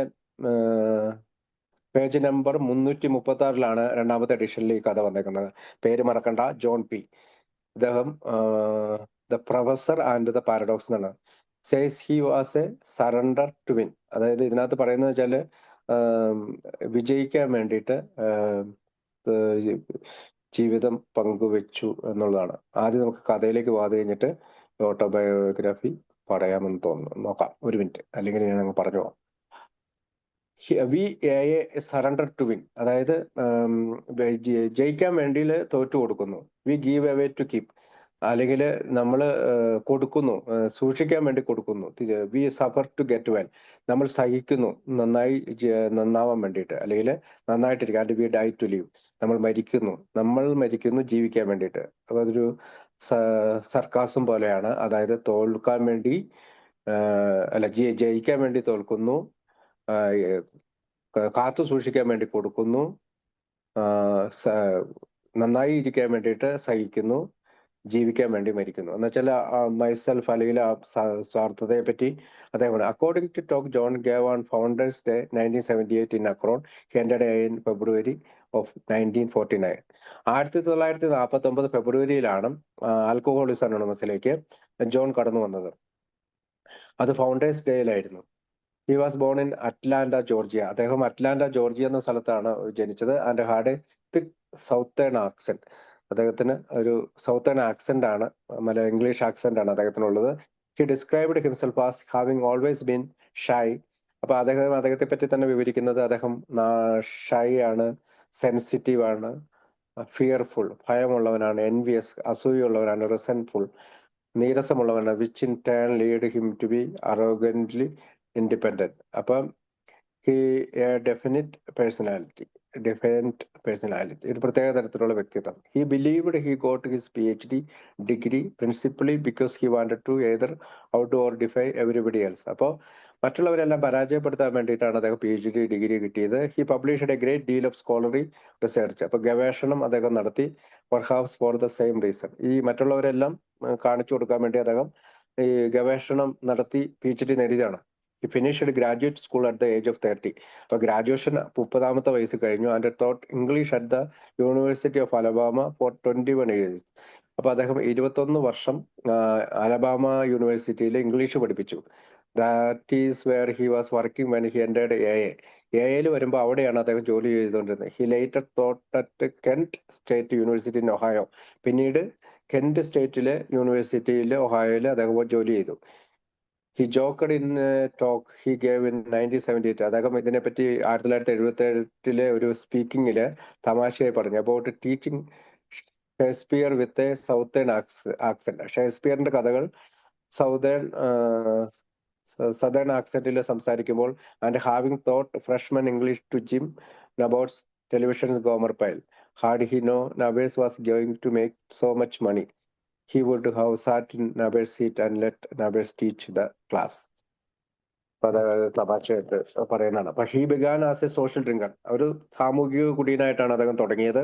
പേജ് നമ്പർ 336 രണ്ടാമത്തെ എഡിഷനിൽ ഈ കഥ വന്നേക്കുന്നത്. പേര് മറക്കണ്ട, ജോൺ പി. ഇദ്ദേഹം the professor and the paradox എന്നാണ്. Says he was a surrender to win. അതായത് ഇതിനകത്ത് പറയുന്നത് വെച്ചാല് വിജയിക്കാൻ വേണ്ടിയിട്ട് ജീവിതം പങ്കുവെച്ചു എന്നുള്ളതാണ്. ആദ്യം നമുക്ക് കഥയിലേക്ക് വാത് കഴിഞ്ഞിട്ട് ഓട്ടോബയോഗ്രാഫി പറയാമെന്ന് തോന്നുന്നു. നോക്കാം, ഒരു മിനിറ്റ്, അല്ലെങ്കിൽ ഞാൻ അങ്ങ് പറഞ്ഞു പോവാം. വി സറണ്ടർ ടു വിൻ, അതായത് ജയിക്കാൻ വേണ്ടി തോറ്റു കൊടുക്കുന്നു. We give away to keep, അല്ലെങ്കിൽ നമ്മൾ കൊടുക്കുന്നു, സൂക്ഷിക്കാൻ വേണ്ടി കൊടുക്കുന്നു. We suffer to get well, നമ്മൾ സഹിക്കുന്നു നന്നായി നന്നാവാൻ വേണ്ടിയിട്ട്, അല്ലെങ്കിൽ നന്നായിട്ടിരിക്കുക. And we die to leave, നമ്മൾ മരിക്കുന്നു ജീവിക്കാൻ വേണ്ടിയിട്ട്. അപ്പൊ അതൊരു സർക്കാസം പോലെയാണ്. അതായത് തോൽക്കാൻ വേണ്ടി അല്ല, ജയിക്കാൻ വേണ്ടി തോൽക്കുന്നു, കാത്തു സൂക്ഷിക്കാൻ വേണ്ടി കൊടുക്കുന്നു, നന്നായി ഇരിക്കാൻ വേണ്ടിയിട്ട് സഹിക്കുന്നു, ജീവിക്കാൻ വേണ്ടി മരിക്കുന്നു. എന്ന് വെച്ചാൽ മൈസെൽഫ് അല്ലെങ്കിൽ ആ സ്വാർത്ഥതയെ പറ്റി അതേപോലെ. According to talk John gave on Founders Day 1978 in Akron, ended in February of 1949. 1949 ഫെബ്രുവരിയിലാണ് ആൽക്കഹോളിക്സ് അനോണിമസിലേക്ക് ജോൺ കടന്നു വന്നത്. അത് ഫൗണ്ടേഴ്സ് ഡേയിലായിരുന്നു. He was born in Atlanta, Georgia. അദ്ദേഹം അറ്റ്ലാന്റ, ജോർജിയ എന്ന സ്ഥലത്താണ് ജനിച്ചത്. And had thick southern accent. അദ്ദേഹത്തിന് ഒരു സൗത്തേൺ ആക്സെന്റ് ആണ്, ഇംഗ്ലീഷ് ആക്സെന്റ് ആണ് അദ്ദേഹത്തിനുള്ളത്. He described himself as having always been shy. അപ്പൊ അദ്ദേഹത്തെ പറ്റി തന്നെ വിവരിക്കുന്നത് അദ്ദേഹം ഷൈ ആണ്, സെൻസിറ്റീവ് ആണ്, ഫിയർഫുൾ ഭയമുള്ളവനാണ്, എൻവിയസ് അസൂയുള്ളവനാണ്, റിസെന്റ്ഫുൾ നീരസമുള്ളവനാണ്, which in turn lead him to be arrogantly independent. അപ്പം ഡെഫിനറ്റ് പേഴ്സണാലിറ്റി, ഒരു പ്രത്യേക തരത്തിലുള്ള വ്യക്തിത്വം. He believed he got his PhD degree principally because he wanted to either out or defy everybody else. അപ്പോൾ മറ്റുള്ളവരെല്ലാം പരാജയപ്പെടുത്താൻ വേണ്ടിയിട്ടാണ് അദ്ദേഹം PhD ഡിഗ്രി കിട്ടിയത്. He published a great deal of scholarly research. അപ്പൊ ഗവേഷണം അദ്ദേഹം നടത്തി. Perhaps for the same reason, ഈ മറ്റുള്ളവരെല്ലാം കാണിച്ചു കൊടുക്കാൻ വേണ്ടി അദ്ദേഹം ഈ ഗവേഷണം നടത്തി PhD നേടിയതാണ്. He finished graduate school at the age of 30. അപ്പൊ ഗ്രാജുവേഷൻ 30-ാമത്തെ വയസ്സ് കഴിഞ്ഞു. And taught English at the university of Alabama for 21 years. അപ്പൊ അദ്ദേഹം 21 വർഷം അലബാമ യൂണിവേഴ്സിറ്റിയിൽ ഇംഗ്ലീഷ് പഠിപ്പിച്ചു. That is where he was working when he entered AA വരുമ്പോൾ അവിടെയാണ് അദ്ദേഹം ജോലി ചെയ്തുകൊണ്ടിരുന്നത്. He later taught at Kent State University in Ohio. പിന്നീട് കെന്റ് സ്റ്റേറ്റിലെ യൂണിവേഴ്സിറ്റിയിൽ ഒഹായോയിൽ അദ്ദേഹം ജോലി ചെയ്തു. He joked in talk he gave in 1978. അദ്ദേഹം ഇതിനെപ്പറ്റി 1978 ഒരു സ്പീക്കിങ്ങില് തമാശയായി പറഞ്ഞു. About teaching Shakespeare with a southern accent. ഷേക്സ്പിയറിന്റെ കഥകൾ സദേൺ ആക്സെന്റിൽ സംസാരിക്കുമ്പോൾ, and having taught freshman English to gym നബോട്ട്സ് television's Gomer Pyle. Had he know Nabors was going to make so much money, he would have sat in Naber's seat and let Nabers teach the class. തമാശയായിട്ട് പറയുന്നതാണ്. അപ്പൊ he began as a social drinker, ഒരു സാമൂഹിക കുടിയനായിട്ടാണ് അദ്ദേഹം തുടങ്ങിയത്.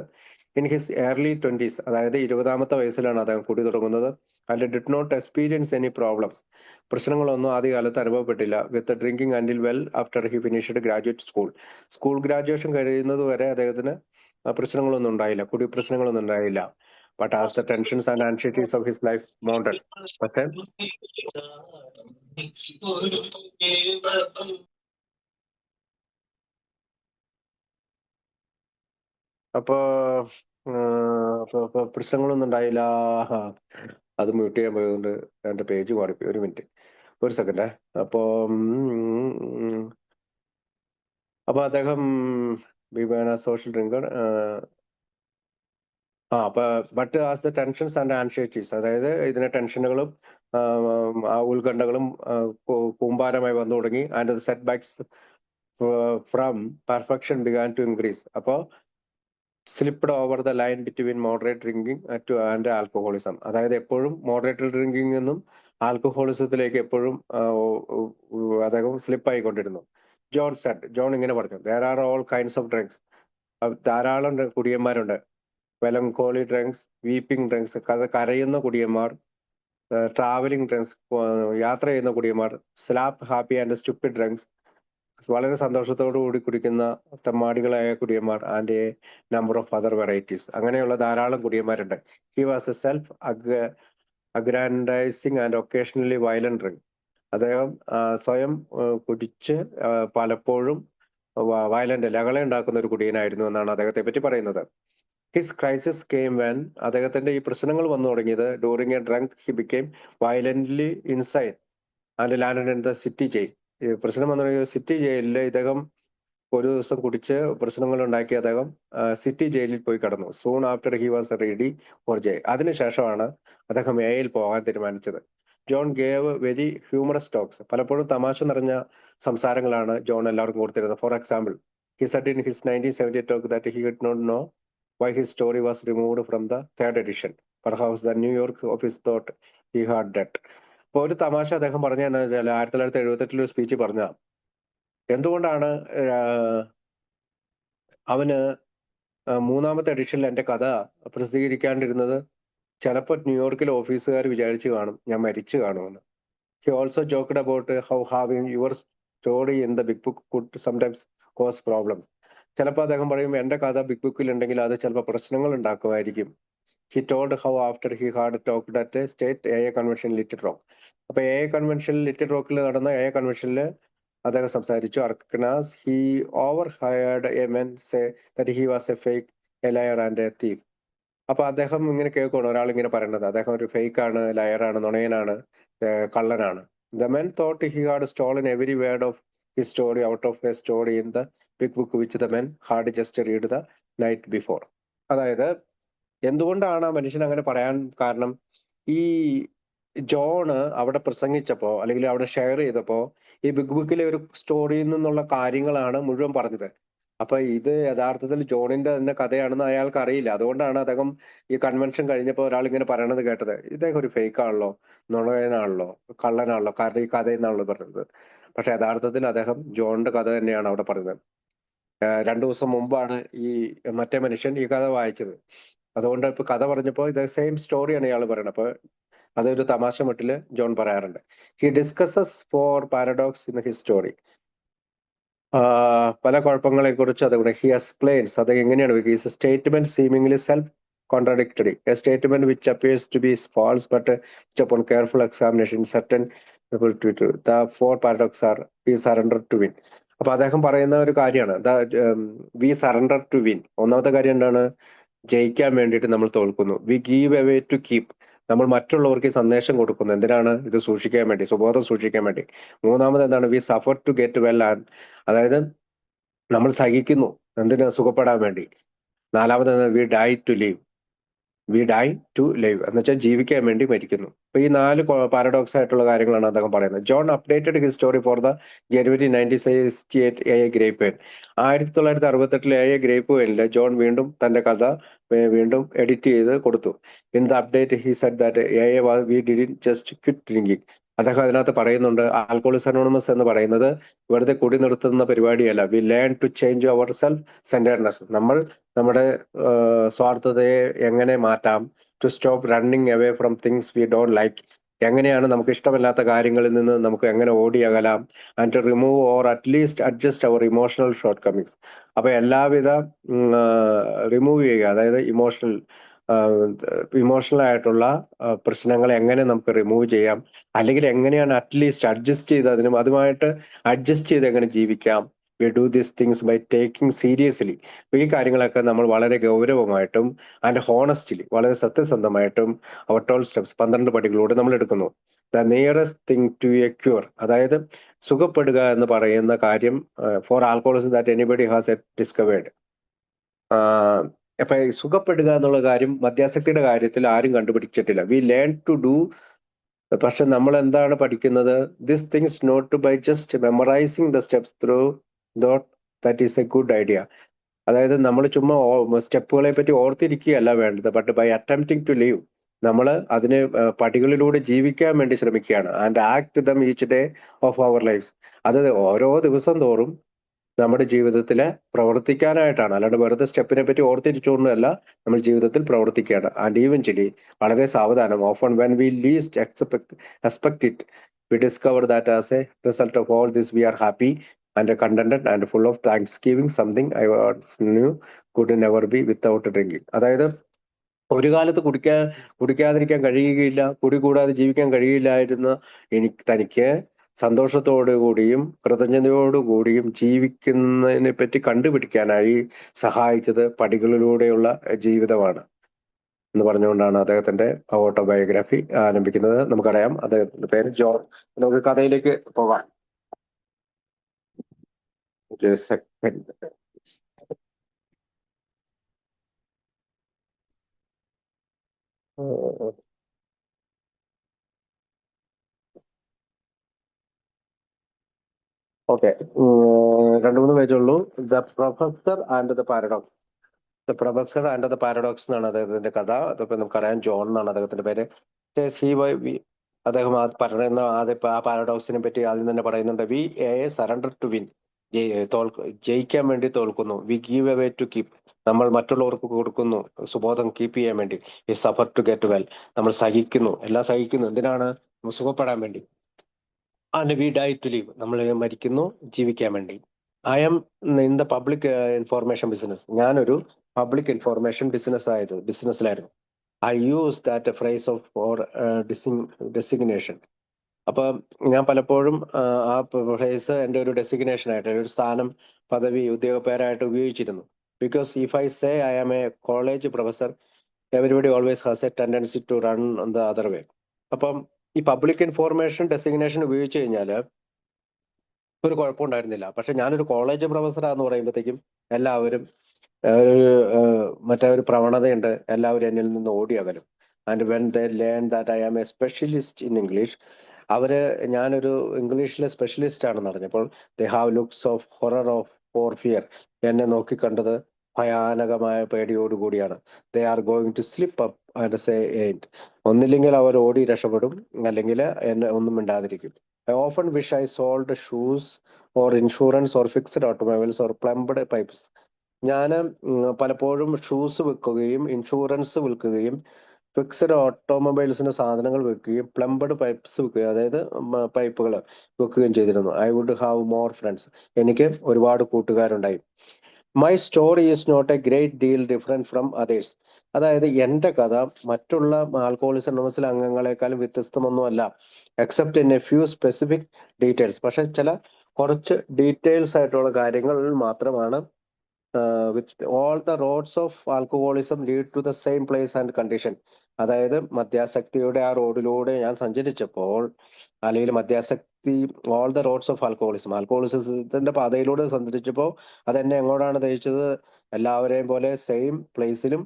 In his early 20s, അതായത് 20-ാമത്തെ വയസ്സിലാണ് അദ്ദേഹം കുടി തുടങ്ങുന്നത്. And did not experience any problems, പ്രശ്നങ്ങളൊന്നും ആദ്യകാലത്ത് അനുഭവപ്പെട്ടില്ല. With drinking until well after he finished graduate school graduation കഴിയുന്നത് വരെ അദ്ദേഹത്തിന് പ്രശ്നങ്ങളൊന്നും ഉണ്ടായില്ല, കുടി പ്രശ്നങ്ങളൊന്നും ഉണ്ടായില്ല. But as the tensions and anxieties of his life mounted, പക്ഷേ അപ്പോ പ്രശ്നങ്ങളൊന്നും ഉണ്ടായില്ല. അത് മ്യൂട്ട് ചെയ്യാൻ പോയതുകൊണ്ട് എന്റെ പേജ് മാറിപ്പോയി. ഒരു മിനിറ്റ്, ഒരു സെക്കൻഡേ. അപ്പോ അദ്ദേഹം social drinker. But as the tensions and anxieties, അതായത് ഇതിന്റെ ടെൻഷനുകളും ഉത്കണ്ഠകളും കൂമ്പാരമായി വന്നു തുടങ്ങി. And setbacks from perfection began to increase. അപ്പോൾ slipped over the line between moderate drinking and alcoholism. അതായത് എപ്പോഴും മോഡറേറ്റ് ഡ്രിങ്കിങ് നിന്നും ആൽക്കഹോളിസത്തിലേക്ക് എപ്പോഴും അദ്ദേഹം സ്ലിപ്പ് ആയിക്കൊണ്ടിരുന്നു. ജോൺ ഇങ്ങനെ പറഞ്ഞു, there are all kinds of drinks. ധാരാളം കുടിയന്മാരുണ്ട്. മെലങ്കോളി ഡ്രിങ്ക്സ്, വീപ്പിംഗ് ഡ്രിങ്ക്സ്, കരയുന്ന കുടിയന്മാർ, ട്രാവലിംഗ് ഡ്രിങ്ക്സ്, യാത്ര ചെയ്യുന്ന കുടിയന്മാർ, slap happy and stupid drinks, വളരെ സന്തോഷത്തോടു കൂടി കുടിക്കുന്ന തെമ്മാടികളായ കുടിയന്മാർ, and a number of other varieties. അങ്ങനെയുള്ള ധാരാളം കുടിയന്മാരുണ്ട്. He was a self aggrandizing and occasionally violent drink. അദ്ദേഹം സ്വയം കുടിച്ച് പലപ്പോഴും വയലന്റ് ലഹള ഉണ്ടാക്കുന്ന ഒരു കുടിയനായിരുന്നു എന്നാണ് അദ്ദേഹത്തെ പറ്റി പറയുന്നത്. ഹിസ് ക്രൈസിസ് കെയിം വെൻ, അദ്ദേഹത്തിന്റെ ഈ പ്രശ്നങ്ങൾ വന്നു തുടങ്ങിയത് during a drunk he became violently inside and landed in the city jail. ഈ പ്രശ്നം വന്നു തുടങ്ങിയത് സിറ്റി ജയിലിൽ ഇദ്ദേഹം ഒരു ദിവസം കുടിച്ച് പ്രശ്നങ്ങൾ ഉണ്ടാക്കി അദ്ദേഹം സിറ്റി ജയിലിൽ പോയി കിടന്നു. Soon after he was ready for jail. അതിനുശേഷമാണ് അദ്ദേഹം എയിൽ പോകാൻ തീരുമാനിച്ചത്. John gave very humorous talks. പലപ്പോഴും തമാശ നിറഞ്ഞ സംസാരങ്ങളാണ് ജോൺ എല്ലാവർക്കും കൊടുത്തിരുന്നത്. For example, he said in his 1970 talk that he did not know why his story was removed from the third edition. Perhaps the New York office thought he had dead. അപ്പോൾ ഒരു തമാശ അദ്ദേഹം പറഞ്ഞതെന്നു വെച്ചാൽ 1978 ഒരു speech പറഞ്ഞ എന്തുകൊണ്ടാണ് അവന് മൂന്നാമത്തെ എഡിഷനിൽ എന്റെ കഥ പ്രസിദ്ധീകരിക്കാണ്ടിരുന്നത്? ചിലപ്പോൾ ന്യൂയോർക്കിലെ ഓഫീസുകാർ വിചാരിച്ചു കാണും ഞാൻ മരിച്ചു കാണുമെന്ന്. He also joked about how having your story in the big book could sometimes cause problems. ചിലപ്പോൾ അദ്ദേഹം പറയും എന്റെ കഥ ബിഗ് ബുക്കിൽ ഉണ്ടെങ്കിൽ അത് ചിലപ്പോൾ പ്രശ്നങ്ങൾ ഉണ്ടാക്കുമായിരിക്കും. He told how after he had talked at state a convention Little Rock. അപ്പൊ എ കൺവെൻഷനിൽ ലിറ്റിൽ റോക്കിൽ നടന്ന എ കൺവെൻഷനിൽ അദ്ദേഹം സംസാരിച്ചു. Arkansas he overheard a men say that he was a fake, a liar and a thief. അപ്പൊ അദ്ദേഹം ഇങ്ങനെ കേൾക്കണം ഒരാൾ ഇങ്ങനെ പറയണത് അദ്ദേഹം ഒരു ഫേക്ക് ആണ്, ലയറാണ്, നുണയനാണ്, കള്ളനാണ്. The men thought he had stolen every word of his story out of a story in the big book which the men had just read the night before. അതായത് എന്തുകൊണ്ടാണ് ആ മനുഷ്യൻ അങ്ങനെ പറയാൻ കാരണം, ഈ ജോണ് അവിടെ പ്രസംഗിച്ചപ്പോ അല്ലെങ്കിൽ അവിടെ ഷെയർ ചെയ്തപ്പോ ഈ ബിഗ് ബുക്കിലെ ഒരു സ്റ്റോറിയിൽ നിന്നുള്ള കാര്യങ്ങളാണ് മുഴുവൻ പറഞ്ഞത്. അപ്പൊ ഇത് യഥാർത്ഥത്തിൽ ജോണിന്റെ തന്നെ കഥയാണെന്ന് അയാൾക്ക് അറിയില്ല. അതുകൊണ്ടാണ് അദ്ദേഹം ഈ കൺവെൻഷൻ കഴിഞ്ഞപ്പോ ഒരാൾ ഇങ്ങനെ പറയണത് കേട്ടത്, ഇദ്ദേഹം ഒരു ഫേക്ക് ആണല്ലോ, നുണയനാണല്ലോ, കള്ളനാണല്ലോ, കാരണം ഈ കഥ എന്നാണല്ലോ പറഞ്ഞത്. പക്ഷെ യഥാർത്ഥത്തിൽ അദ്ദേഹം ജോണിന്റെ കഥ തന്നെയാണ് അവിടെ പറഞ്ഞത്. 2 ദിവസം മുമ്പാണ് ഈ മറ്റേ മനുഷ്യൻ ഈ കഥ വായിച്ചത്. അതുകൊണ്ട് ഇപ്പൊ കഥ പറഞ്ഞപ്പോ ഇത് സെയിം സ്റ്റോറിയാണ് ഇയാൾ പറയുന്നത്. അപ്പൊ അതൊരു തമാശ മട്ടില് ജോൺ പറയാറുണ്ട്. He discusses four paradox in his story. പല കുഴപ്പങ്ങളെ കുറിച്ച് അതുകൊണ്ട് ഹി എക്സ്പ്ലെയിൻസ് അത് എങ്ങനെയാണ്. His statement seemingly self contradictory, a statement which appears to be false but which upon careful examination certain the four paradox are we surrender to win. അപ്പൊ അദ്ദേഹം പറയുന്ന ഒരു കാര്യമാണ് വി സറണ്ടർ ടു വിൻ. ഒന്നാമത്തെ കാര്യം എന്താണ്? ജയിക്കാൻ വേണ്ടിയിട്ട് നമ്മൾ തോൽക്കുന്നു. We give away to keep. നമ്മൾ മറ്റുള്ളവർക്ക് സന്ദേശം കൊടുക്കുന്നു. എന്തിനാണ്? ഇത് സൂക്ഷിക്കാൻ വേണ്ടി, സുബോധം സൂക്ഷിക്കാൻ വേണ്ടി. മൂന്നാമത് എന്താണ്? We suffer to get well and, അതായത് നമ്മൾ സഹിക്കുന്നു എന്തിന്? സുഖപ്പെടാൻ വേണ്ടി. നാലാമത് we die to leave. We die to live എന്ന് വെച്ചാൽ ജീവിക്കാൻ വേണ്ടി മരിക്കുന്നു. അപ്പൊ ഈ 4 പാരഡോക്സ് ആയിട്ടുള്ള കാര്യങ്ങളാണ് അദ്ദേഹം പറയുന്നത്. John updated his story for the January 1968 a grapevine. 1968 a ഗ്രേപ്പ് വെയിനില് ജോൺ വീണ്ടും തന്റെ കഥ വീണ്ടും എഡിറ്റ് ചെയ്ത് കൊടുത്തു. In the update he said that we didn't just quit drinking. അദ്ദേഹം അതിനകത്ത് പറയുന്നുണ്ട്, ആൽക്കോളിക്സ് അനോണിമസ് എന്ന് പറയുന്നത് വെറുതെ കുടി നിർത്തുന്ന പരിപാടിയല്ല. We learn to change our self centredness. നമ്മൾ നമ്മുടെ സ്വാർത്ഥതയെ എങ്ങനെ മാറ്റാം? To stop running away from things we don't like. എങ്ങനെയാണ് നമുക്ക് ഇഷ്ടമല്ലാത്ത കാര്യങ്ങളിൽ നിന്ന് നമുക്ക് എങ്ങനെ ഓടി അകലാം? And to remove or at least adjust our emotional shortcomings. അപ്പൊ എല്ലാവിധ റിമൂവ് ചെയ്യുക, അതായത് ഇമോഷണൽ ആയിട്ടുള്ള പ്രശ്നങ്ങൾ എങ്ങനെ നമുക്ക് റിമൂവ് ചെയ്യാം, അല്ലെങ്കിൽ എങ്ങനെയാണ് അറ്റ്ലീസ്റ്റ് അഡ്ജസ്റ്റ് ചെയ്ത് അതുമായിട്ട് അഡ്ജസ്റ്റ് ചെയ്ത് എങ്ങനെ ജീവിക്കാം. We do these things by taking seriously. ഈ കാര്യങ്ങളൊക്കെ നമ്മൾ വളരെ ഗൗരവമായിട്ടും ആൻഡ് ഹോണസ്റ്റ്ലി, വളരെ സത്യസന്ധമായിട്ടും അവർ 12 സ്റ്റെപ്സ് 12 പടികളിലൂടെ നമ്മൾ എടുക്കുന്നു. The nearest thing to a cure, അതായത് സുഖപ്പെടുക എന്ന് പറയുന്ന കാര്യം for alcoholism that anybody has a discovered. അപ്പൊ സുഖപ്പെടുക എന്നുള്ള കാര്യം മദ്യാസക്തിയുടെ കാര്യത്തിൽ ആരും കണ്ടുപിടിച്ചിട്ടില്ല. We learn to do. പക്ഷെ നമ്മൾ എന്താണ് പഠിക്കുന്നത്? This things not to by just memorising the steps through thought that is a good idea. അതായത് നമ്മൾ ചുമ്മാ സ്റ്റെപ്പുകളെ പറ്റി ഓർത്തിരിക്കുകയല്ല വേണ്ടത്, but by attempting to leave. നമ്മൾ അതിന് പടികളിലൂടെ ജീവിക്കാൻ വേണ്ടി ശ്രമിക്കുകയാണ്. And act them each day of our lives. അത് ഓരോ ദിവസം തോറും നമ്മുടെ ജീവിതത്തില് പ്രവർത്തിക്കാനായിട്ടാണ്, അല്ലാണ്ട് വെറുതെ സ്റ്റെപ്പിനെ പറ്റി ഓർത്തിരിച്ചുകൊണ്ടല്ല നമ്മൾ ജീവിതത്തിൽ പ്രവർത്തിക്കുകയാണ്. ആൻഡ് ഈവൻച്വലി, വളരെ സാവധാനം, often when we least expect it, we discover that as a result of all this we are happy and contented and full of thanksgiving, something I was knew could never be without drinking. അതായത് ഒരു കാലത്ത് കുടിക്കാതിരിക്കാൻ കഴിയുകയില്ല, കുടി കൂടാതെ ജീവിക്കാൻ കഴിയില്ലായിരുന്ന തനിക്ക് സന്തോഷത്തോടു കൂടിയും കൃതജ്ഞതയോടുകൂടിയും ജീവിക്കുന്നതിനെ പറ്റി കണ്ടുപിടിക്കാനായി സഹായിച്ചത് പടികളിലൂടെയുള്ള ജീവിതമാണ് എന്ന് പറഞ്ഞുകൊണ്ടാണ് അദ്ദേഹത്തിന്റെ ഓട്ടോബയോഗ്രാഫി ആരംഭിക്കുന്നത്. നമുക്കറിയാം അദ്ദേഹത്തിന്റെ പേര് ജോൺ. നമുക്ക് കഥയിലേക്ക് പോകാം. ഒരു സെക്കൻഡ്. ഓക്കെ, രണ്ടു മൂന്ന് പേജുള്ളൂ. The professor and the paradox. The professor and the paradox എന്നാണ് അദ്ദേഹത്തിന്റെ കഥ. അതിപ്പോ നമുക്കറിയാം, ജോൺ എന്നാണ് അദ്ദേഹത്തിന്റെ പേര്. അദ്ദേഹം പറയുന്ന ആ പാരഡോക്സിനെ പറ്റി ആദ്യം തന്നെ പറയുന്നുണ്ട്. We a surrender to win. ജയിക്കാൻ വേണ്ടി തോൽക്കുന്നു. We give away to keep. നമ്മൾ മറ്റുള്ളവർക്ക് കൊടുക്കുന്നു സുബോധം കീപ്പ് ചെയ്യാൻ വേണ്ടി. We suffer to get well. നമ്മൾ സഹിക്കുന്നു, എല്ലാം സഹിക്കുന്നു. എന്തിനാണ്? സുഖപ്പെടാൻ വേണ്ടി. And we die to leave. നമ്മൾ മരിക്കുന്നു ജീവിക്കാൻ വേണ്ടി. I am in the public information business. ഞാനൊരു പബ്ലിക് ഇൻഫോർമേഷൻ ബിസിനസ്സിലായിരുന്നു. I use that phrase of for designation. അപ്പൊ ഞാൻ പലപ്പോഴും ആ ഫ്രേസ് എൻ്റെ ഒരു ഡെസിഗ്നേഷൻ ആയിട്ട്, ഒരു സ്ഥാനം, പദവി, ഉദ്യോഗപ്പേരായിട്ട് ഉപയോഗിച്ചിരുന്നു. Because if I say I am a college professor, everybody always has a tendency to run on the other way. അപ്പം ഈ പബ്ലിക് ഇൻഫോർമേഷൻ ഡെസിഗ്നേഷൻ ഉപയോഗിച്ച് കഴിഞ്ഞാൽ ഒരു കുഴപ്പമുണ്ടായിരുന്നില്ല. പക്ഷെ ഞാനൊരു കോളേജ് പ്രൊഫസറാന്ന് പറയുമ്പോഴത്തേക്കും എല്ലാവരും മറ്റേ ഒരു പ്രവണതയുണ്ട്, എല്ലാവരും എന്നിൽ നിന്ന് ഓടി അകലും. And when they learn that I am a specialist in English, ഞാനൊരു ഇംഗ്ലീഷിലെ സ്പെഷ്യലിസ്റ്റ് ആണെന്ന് അറിഞ്ഞപ്പോൾ they have looks of horror of for fear. എന്നെ നോക്കിക്കണ്ടത് ഭയാനകമായ പേടിയോടുകൂടിയാണ്. They are going to slip up and say ain't. ഒന്നില്ലെങ്കിൽ അവർ ഓടി രക്ഷപ്പെടും, അല്ലെങ്കിൽ എന്നെ ഒന്നും മിണ്ടാതിരിക്കും. I often wish I sold shoes or insurance or fixed automobiles or plumbed pipes. ഞാൻ പലപ്പോഴും ഷൂസ് വിൽക്കുകയും ഇൻഷുറൻസ് വിൽക്കുകയും ഫിക്സഡ് ഓട്ടോമൊബൈൽസിന്റെ സാധനങ്ങൾ വെക്കുകയും പ്ലംബഡ് പൈപ്സ് വെക്കുകയും, അതായത് പൈപ്പുകൾ വെക്കുകയും ചെയ്തിരുന്നു. I would have more friends. എനിക്ക് ഒരുപാട് കൂട്ടുകാരുണ്ടായി. My story is not a great deal different from others. അതായത് എൻ്റെ കഥ മറ്റുള്ള ആൽക്കഹോളിസം അനോണിമസിലെ അംഗങ്ങളെക്കാളും വ്യത്യസ്തമൊന്നുമല്ല, except in a few specific details. പക്ഷെ ചില കുറച്ച് ഡീറ്റെയിൽസ് ആയിട്ടുള്ള കാര്യങ്ങൾ മാത്രമാണ്. With all the roads of alcoholism lead to the same place and condition. അതായത് മദ്യാസക്തിയുടെ ആ റോഡിലൂടെ ഞാൻ സഞ്ചരിച്ചപ്പോൾ, അല്ലെങ്കിൽ ഓൾ ദ റോഡ്സ് ഓഫ് ആൽക്കഹോളിസത്തിന്റെ പാതയിലൂടെ സഞ്ചരിച്ചപ്പോൾ അതെന്നെ എങ്ങോട്ടാണ് നയിച്ചത്? എല്ലാവരെയും പോലെ സെയിം പ്ലേസിലും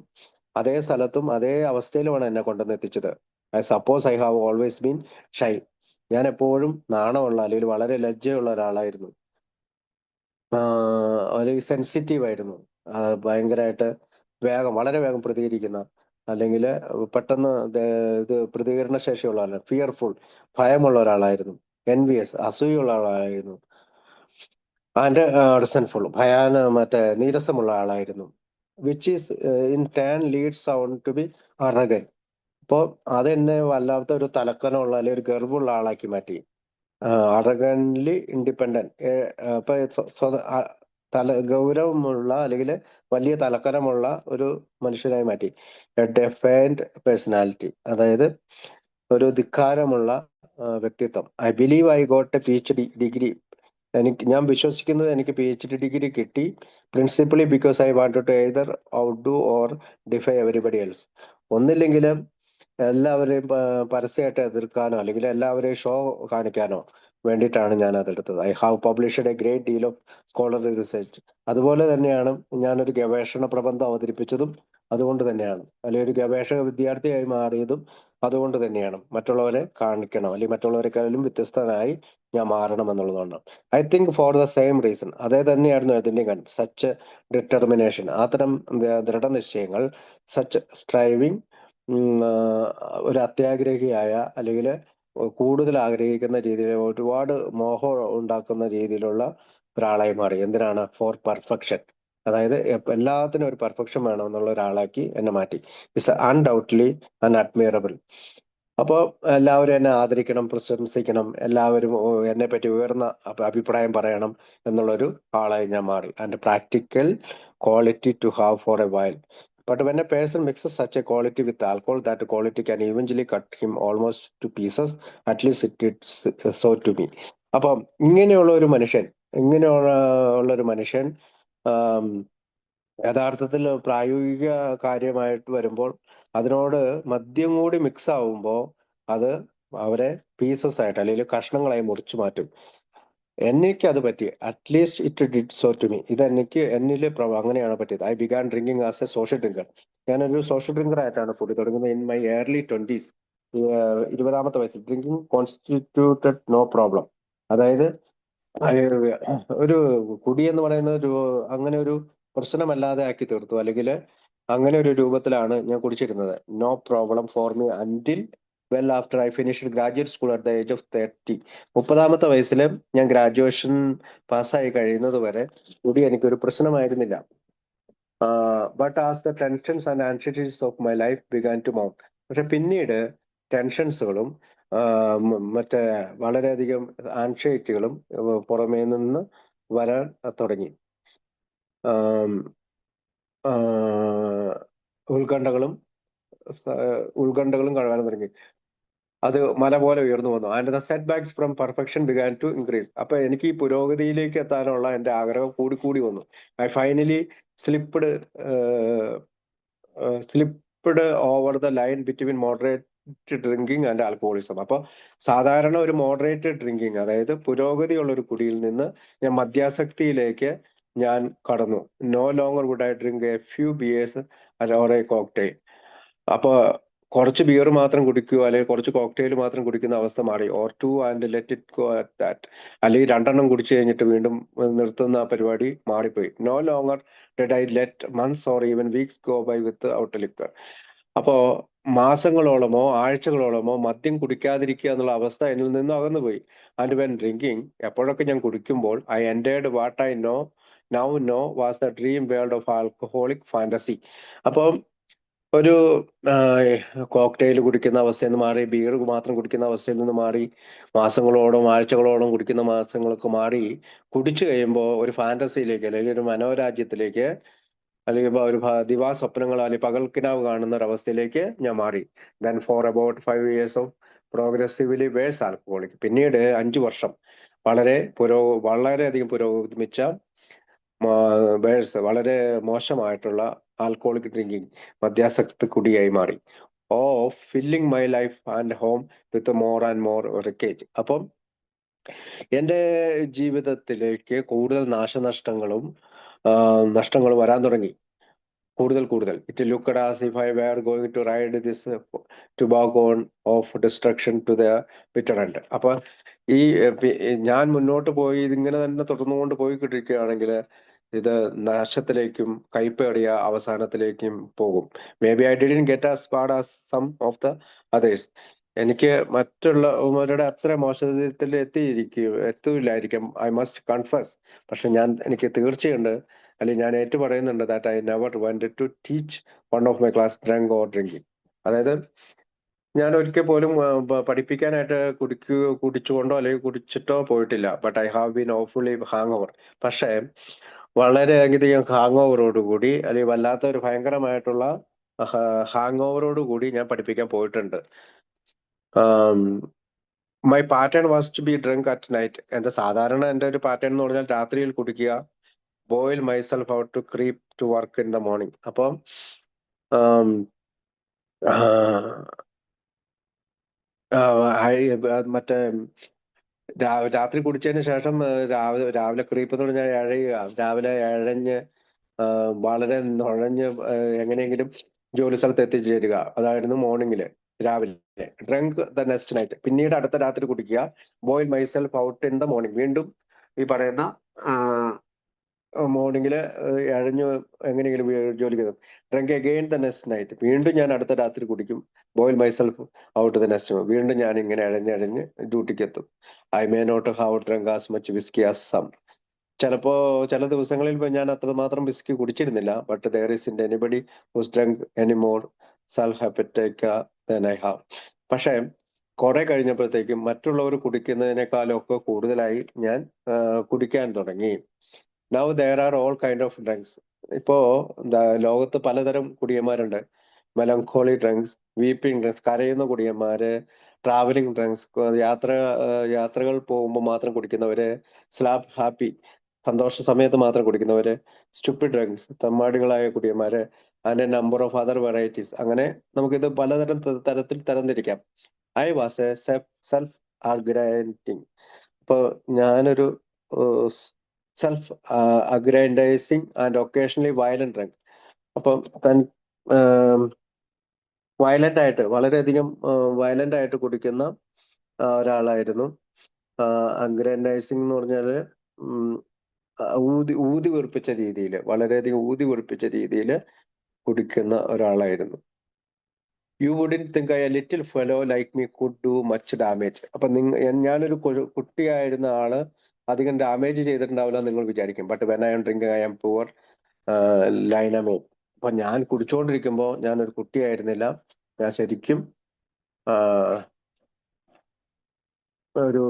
അതേ സ്ഥലത്തും അതേ അവസ്ഥയിലുമാണ് എന്നെ കൊണ്ടുവന്ന് എത്തിച്ചത്. I suppose I have always been shy. ഞാൻ എപ്പോഴും നാണമുള്ള അല്ലെങ്കിൽ വളരെ ലജ്ജയുള്ള ഒരാളായിരുന്നു. ഒരു സെൻസിറ്റീവ് ആയിരുന്നു. ഭയങ്കരമായിട്ട് വളരെ വേഗം പ്രതികരിക്കുന്ന, അല്ലെങ്കിൽ പെട്ടെന്ന് ഇത് പ്രതികരണ ശേഷിയുള്ള ആളാണ്. ഫിയർഫുൾ, ഭയമുള്ള ഒരാളായിരുന്നു. എൻവിയസ്, അസൂയുള്ള ആളായിരുന്നു. ആൻഡ് റിസൻഫുൾ, നീരസമുള്ള ആളായിരുന്നു. Which is in turn leads sound to be arrogant. അപ്പോൾ അതെന്നെ വല്ലാത്ത ഒരു തലക്കനമുള്ള അല്ലെങ്കിൽ ഒരു ഗർവുള്ള ആളാക്കി മാറ്റി. അറഗൻലി ഇൻഡിപെൻഡന്റ്. ഇപ്പൊ ഗൗരവമുള്ള അല്ലെങ്കിൽ വലിയ തലക്കനമുള്ള ഒരു മനുഷ്യനായി മാറ്റി. ഡെഫൈൻഡ് പേഴ്സണാലിറ്റി, അതായത് ഒരു ധിക്കാരമുള്ള വ്യക്തിത്വം. I believe I got a PhD degree. ഞാൻ വിശ്വസിക്കുന്നത് എനിക്ക് PhD ഡിഗ്രി കിട്ടി principally because I wanted to either outdo or defy everybody else. ഒന്നില്ലെങ്കിലും എല്ലാവരെയും പരസ്യമായിട്ട് എതിർക്കാനോ അല്ലെങ്കിൽ എല്ലാവരെയും ഷോ കാണിക്കാനോ വേണ്ടിയിട്ടാണ് ഞാൻ അതെടുത്തത്. I have published a great deal of scholarly research. അതുപോലെ തന്നെയാണ് ഞാനൊരു ഗവേഷണ പ്രബന്ധം അവതരിപ്പിച്ചതും അതുകൊണ്ട് തന്നെയാണ്. അല്ലെങ്കിൽ ഒരു ഗവേഷക വിദ്യാർത്ഥിയായി മാറിയതും അതുകൊണ്ട് തന്നെയാണ്. മറ്റുള്ളവരെ കാണിക്കണം, അല്ലെങ്കിൽ മറ്റുള്ളവരെക്കാളും വ്യത്യസ്തനായി ഞാൻ മാറണം എന്നുള്ളതുകൊണ്ട്. I think four the same reason. അതേ തന്നെയായിരുന്നു അതിൻ്റെ സച്ച് ഡിറ്റർമിനേഷൻ, അത്തരം ദൃഢനിശ്ചയങ്ങൾ, സച്ച് സ്ട്രൈവിങ്, ഒരു അത്യാഗ്രഹിയായ അല്ലെങ്കിൽ കൂടുതൽ ആഗ്രഹിക്കുന്ന രീതിയിൽ ഒരുപാട് മോഹം ഉണ്ടാക്കുന്ന രീതിയിലുള്ള ഒരാളായി മാറി. എന്തിനാണ്? For perfection. അതായത് എല്ലാത്തിനും ഒരു പെർഫെക്ഷൻ വേണം എന്നുള്ള ഒരാളാക്കി എന്നെ മാറ്റി. It's undoubtedly unadmirable. അപ്പോൾ എല്ലാവരും എന്നെ ആദരിക്കണം, പ്രശംസിക്കണം, എല്ലാവരും എന്നെ പറ്റി ഉയർന്ന അഭിപ്രായം പറയണം എന്നുള്ളൊരു ആളായി ഞാൻ മാറി. And practical quality to have for a while. But when a person mixes such a quality with alcohol, that quality can eventually cut him almost to pieces. At least it so to me. അപ്പം ഇങ്ങനെയുള്ള ഒരു മനുഷ്യൻ, ആം, യഥാർത്ഥത്തിൽ പ്രായോഗിക കാര്യമായിട്ട് വരുമ്പോൾ അതിനോട് മദ്യം കൂടി മിക്സ് ആവുമ്പോൾ അത് അവരെ പീസസ് ആയിട്ട് അല്ലെങ്കിൽ കഷ്ണങ്ങളായി മുറിച്ചു മാറ്റും. എനിക്ക് അത് പറ്റി. At least it did so to me. ഇത് എന്നിൽ അങ്ങനെയാണ് പറ്റിയത്. I began drinking as a social drinker. ഞാനൊരു സോഷ്യൽ ഡ്രിങ്കർ ആയിട്ടാണ് ഫുഡ് തുടങ്ങുന്നത് ഇൻ മൈ ഏർലി 20s. 20-ാമത്തെ വയസ്സിൽ ഡ്രിങ്കിങ് കോൺസ്റ്റിറ്റ്യൂട്ടഡ് നോ പ്രോബ്ലം. അതായത് ഒരു കുടി എന്ന് പറയുന്ന ഒരു അങ്ങനെ ഒരു പ്രശ്നമല്ലാതെ ആക്കി തീർത്തു, അല്ലെങ്കിൽ അങ്ങനെ ഒരു രൂപത്തിലാണ് ഞാൻ കുടിച്ചിരുന്നത്. No problem for me until well after I finished graduate school at the age of 30. 30-ാമത്തെ വയസ്സിൽ ഞാൻ ഗ്രാജുവേഷൻ പാസ്സായി കഴിയുന്നത് വരെ കുടി എനിക്കൊരു പ്രശ്നമായിരുന്നില്ല. But as the tensions and anxieties of my life began to mount. പക്ഷെ പിന്നീട് ടെൻഷൻസുകളും മറ്റേ വളരെയധികം ആൻസൈറ്റികളും പുറമേ നിന്ന് വരാൻ തുടങ്ങി. ആം, ആ, ഉത്കണ്ഠകളും കാണാൻ തുടങ്ങി. അത് മല പോലെ ഉയർന്നു വന്നു. And the setbacks from perfection began to increase. അപ്പൊ എനിക്ക് ഈ പുരോഗതിയിലേക്ക് എത്താനുള്ള എന്റെ ആഗ്രഹം കൂടി വന്നു. I finally slipped slipped over the line between moderate drinking and alcoholism. അപ്പൊ സാധാരണ ഒരു മോഡറേറ്റ് ഡ്രിങ്കിങ്, അതായത് പുരോഗതിയുള്ള ഒരു കുടിയിൽ നിന്ന് ഞാൻ മദ്യാസക്തിയിലേക്ക് ഞാൻ കടന്നു. No longer would I drink a few beers or a cocktail. അപ്പൊ കുറച്ച് ബിയർ മാത്രം കുടിക്കുക, അല്ലെങ്കിൽ കുറച്ച് കോക്ടെയിൽ മാത്രം കുടിക്കുന്ന അവസ്ഥ മാറി. Or two and let it go at that. അല്ലെങ്കിൽ 2 കുടിച്ചു കഴിഞ്ഞിട്ട് വീണ്ടും നിർത്തുന്ന പരിപാടി മാറിപ്പോയി. No longer did I let months or even weeks go by without liquor. അപ്പോ മാസങ്ങളോളമോ ആഴ്ചകളോളമോ മദ്യം കുടിക്കാതിരിക്കുക എന്നുള്ള അവസ്ഥ എന്നിൽ നിന്ന് അകന്നുപോയി. ആൻഡ് വെൻ ഡ്രിങ്കിങ്, എപ്പോഴൊക്കെ ഞാൻ കുടിക്കുമ്പോൾ, I entered what I now know was the dream world of alcoholic fantasy. അപ്പം ഒരു കോക്ടെയിൽ കുടിക്കുന്ന അവസ്ഥയിൽ നിന്ന് മാറി, ബിയർ മാത്രം കുടിക്കുന്ന അവസ്ഥയിൽ നിന്ന് മാറി, മാസങ്ങളോളം ആഴ്ചകളോളം കുടിക്കുന്ന മാസങ്ങളൊക്കെ മാറി, കുടിച്ചു കഴിയുമ്പോൾ ഒരു ഫാന്റസിയിലേക്ക്, അല്ലെങ്കിൽ ഒരു മനോരാജ്യത്തിലേക്ക്, അല്ലെങ്കിൽ ഒരു ദിവാസ്വപ്നങ്ങൾ അല്ലെങ്കിൽ പകൽക്കിനാവ് കാണുന്ന ഒരു അവസ്ഥയിലേക്ക് ഞാൻ മാറി. Then for about 5 years of progressively worse alcoholic. പിന്നീട് 5 വർഷം വളരെയധികം പുരോഗമിച്ച വളരെ മോശമായിട്ടുള്ള ആൽക്കഹോളിക് ഡ്രിങ്കിങ്, മദ്യാസക്തി കുടിയായി മാറി. Filling my life and home with more and more wreckage. അപ്പം എൻ്റെ ജീവിതത്തിലേക്ക് കൂടുതൽ നാശനഷ്ടങ്ങളും നഷ്ടങ്ങളും വരാൻ തുടങ്ങി. കൂടുതൽ. It looked as if I were going to ride this toboggan of destruction to the bitter end. അപ്പൊ ഈ ഞാൻ മുന്നോട്ട് പോയി ഇതിങ്ങനെ തന്നെ തുടർന്നുകൊണ്ട് പോയിക്കൊണ്ടിരിക്കുകയാണെങ്കിൽ ഇത് നാശത്തിലേക്കും കൈപ്പേറിയ അവസാനത്തിലേക്കും പോകും. Maybe I didn't get as bad as some of the others. എനിക്ക് മറ്റുള്ളവരുടെ അത്ര മോശത്തിൽ എത്തൂല്ലായിരിക്കും, ഐ മസ്റ്റ് കൺഫസ്. പക്ഷെ എനിക്ക് തീർച്ചയുണ്ട്, അല്ലെങ്കിൽ ഞാൻ ഏറ്റു പറയുന്നുണ്ട്, that I never wanted to teach one of my class drunk or drinking. അതായത് ഞാൻ ഒരിക്കൽ പോലും പഠിപ്പിക്കാനായിട്ട് കുടിച്ചുകൊണ്ടോ അല്ലെങ്കിൽ കുടിച്ചിട്ടോ പോയിട്ടില്ല. But I have been awfully hung over. പക്ഷേ വളരെയധികം ഹാങ് ഓവറോടുകൂടി, അല്ലെങ്കിൽ വല്ലാത്ത ഒരു ഭയങ്കരമായിട്ടുള്ള ഹാങ് ഓവറോടുകൂടി ഞാൻ പഠിപ്പിക്കാൻ പോയിട്ടുണ്ട്. My pattern was to be drunk at night. എൻ്റെ ഒരു പാറ്റേൺ എന്ന് പറഞ്ഞാൽ രാത്രിയിൽ കുടിക്കുക, boil myself out to creep to work in the morning. അപ്പം മറ്റേ രാത്രി കുടിച്ചതിന് ശേഷം രാവിലെ ക്രീപ്പ് എന്ന് പറഞ്ഞാൽ രാവിലെ ഇഴഞ്ഞ് വളരെ നുഴഞ്ഞ് എങ്ങനെയെങ്കിലും ജോലി സ്ഥലത്ത് എത്തിച്ചേരുക. അതായിരുന്നു മോർണിംഗില്, രാവിലെ. ഡ്രങ്ക് ദ നെക്സ്റ്റ് നൈറ്റ്, പിന്നീട് അടുത്ത രാത്രി കുടിക്കുക. Boil myself out in the morning, വീണ്ടും ഈ പറയുന്ന മോർണിംഗില് ഇഴഞ്ഞു എങ്ങനെയെങ്കിലും ജോലിക്ക്. Drunk again the next night, വീണ്ടും ഞാൻ അടുത്ത രാത്രി കുടിക്കും. Boil myself out the next, വീണ്ടും ഞാൻ ഇങ്ങനെ ഇഴഞ്ഞ് ഡ്യൂട്ടിക്ക് എത്തും. I may not have drunk as much whisky as some. ചില ദിവസങ്ങളിൽ ഞാൻ അത്രമാത്രം വിസ്കി കുടിച്ചിരുന്നില്ല. But there is in anybody who's drunk any more self hepatica than I have. പക്ഷേ കുറെ കഴിഞ്ഞപ്പോഴത്തേക്കും മറ്റുള്ളവർ കുടിക്കുന്നതിനേക്കാളും ഒക്കെ കൂടുതലായി ഞാൻ കുടിക്കാൻ തുടങ്ങി. Now there are all kind of drunks. ഇപ്പോ ലോകത്ത് പലതരം കുടിയന്മാരുണ്ട്. മെലങ്കോളി ഡ്രങ്ക്സ്, വീപ്പിംഗ് ഡ്രങ്ക്സ്, കരയുന്ന കുടിയന്മാര്, ട്രാവലിംഗ് ഡ്രങ്ക്സ്, യാത്രകൾ പോകുമ്പോൾ മാത്രം കുടിക്കുന്നവര്, സ്ലാപ്പ് ഹാപ്പി, സന്തോഷ സമയത്ത് മാത്രം കുടിക്കുന്നവര്, സ്റ്റുപ്പിഡ് ഡ്രങ്ക്സ്, തെമ്മാടികളായ കുടിയന്മാര്, and a number of other varieties. അങ്ങനെ നമുക്കിത് പലതരം തരത്തിൽ തരംതിരിക്കാം. I was a self argumenting. ഇപ്പൊ ഞാനൊരു self aggrandizing and occasionally violent drunk. അപ്പം വയലന്റ് ആയിട്ട്, വളരെയധികം വയലന്റ് ആയിട്ട് കുടിക്കുന്ന ഒരാളായിരുന്നു. അഗ്രൻഡൈസിങ് എന്ന് പറഞ്ഞാല് ഊതി ഊതി വെറുപ്പിച്ച രീതിയിൽ, വളരെയധികം ഊതി വെറുപ്പിച്ച രീതിയിൽ കുടിക്കുന്ന ഒരാളായിരുന്നു. You wouldn't think I little fellow like me could do much damage. അപ്പൊ ഞാനൊരു കുട്ടിയായിരുന്ന ആള് അധികം ഡാമേജ് ചെയ്തിട്ടുണ്ടാവില്ല നിങ്ങൾ വിചാരിക്കും. But when I am drinking I am poor linemate. അപ്പൊ ഞാൻ കുടിച്ചുകൊണ്ടിരിക്കുമ്പോൾ ഞാനൊരു കുട്ടിയായിരുന്നില്ല, ഞാൻ ശരിക്കും ഒരു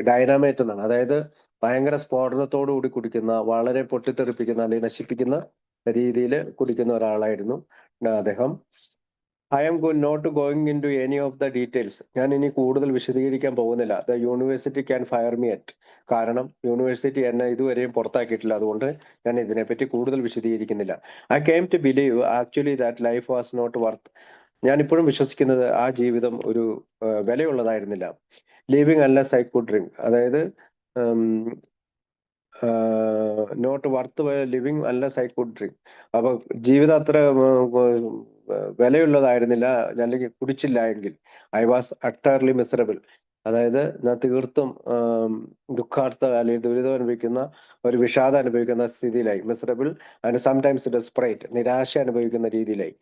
ഡൈനാമേറ്റ് എന്നാണ്. അതായത് ഭയങ്കര സ്ഫോടനത്തോടു കൂടി കുടിക്കുന്ന, വളരെ പൊട്ടിത്തെറിപ്പിക്കുന്ന അല്ലെങ്കിൽ നശിപ്പിക്കുന്ന രീതിയിൽ കുടിക്കുന്ന ഒരാളായിരുന്നു അദ്ദേഹം. I am not going into any of the details. ഞാൻ ഇനി കൂടുതൽ വിശദീകരിക്കാൻ പോകുന്നില്ല. The university can fire me at. കാരണം യൂണിവേഴ്സിറ്റി എന്നെ ഇതുവരെയും പുറത്താക്കിയിട്ടില്ല, അതുകൊണ്ട് ഞാൻ ഇതിനെപ്പറ്റി കൂടുതൽ വിശദീകരിക്കുന്നില്ല. I came to believe actually that life was not worth. ഞാൻ ഇപ്പോഴും വിശ്വസിക്കുന്നത് ആ ജീവിതം ഒരു വിലയുള്ളതായിരുന്നില്ല. Living unless I could drink. അതായത് not worth living unless I could drink. അപ്പൊ ജീവിതം അത്ര വിലയുള്ളതായിരുന്നില്ല അല്ലെങ്കിൽ കുടിച്ചില്ല എങ്കിൽ. I was utterly miserable. അതായത് ഞാൻ തീർത്തും ദുഃഖാർത്ഥ അല്ലെങ്കിൽ ദുരിതം അനുഭവിക്കുന്ന, ഒരു വിഷാദം അനുഭവിക്കുന്ന സ്ഥിതിയിലായി. Miserable and sometimes desperate. നിരാശ അനുഭവിക്കുന്ന രീതിയിലായി.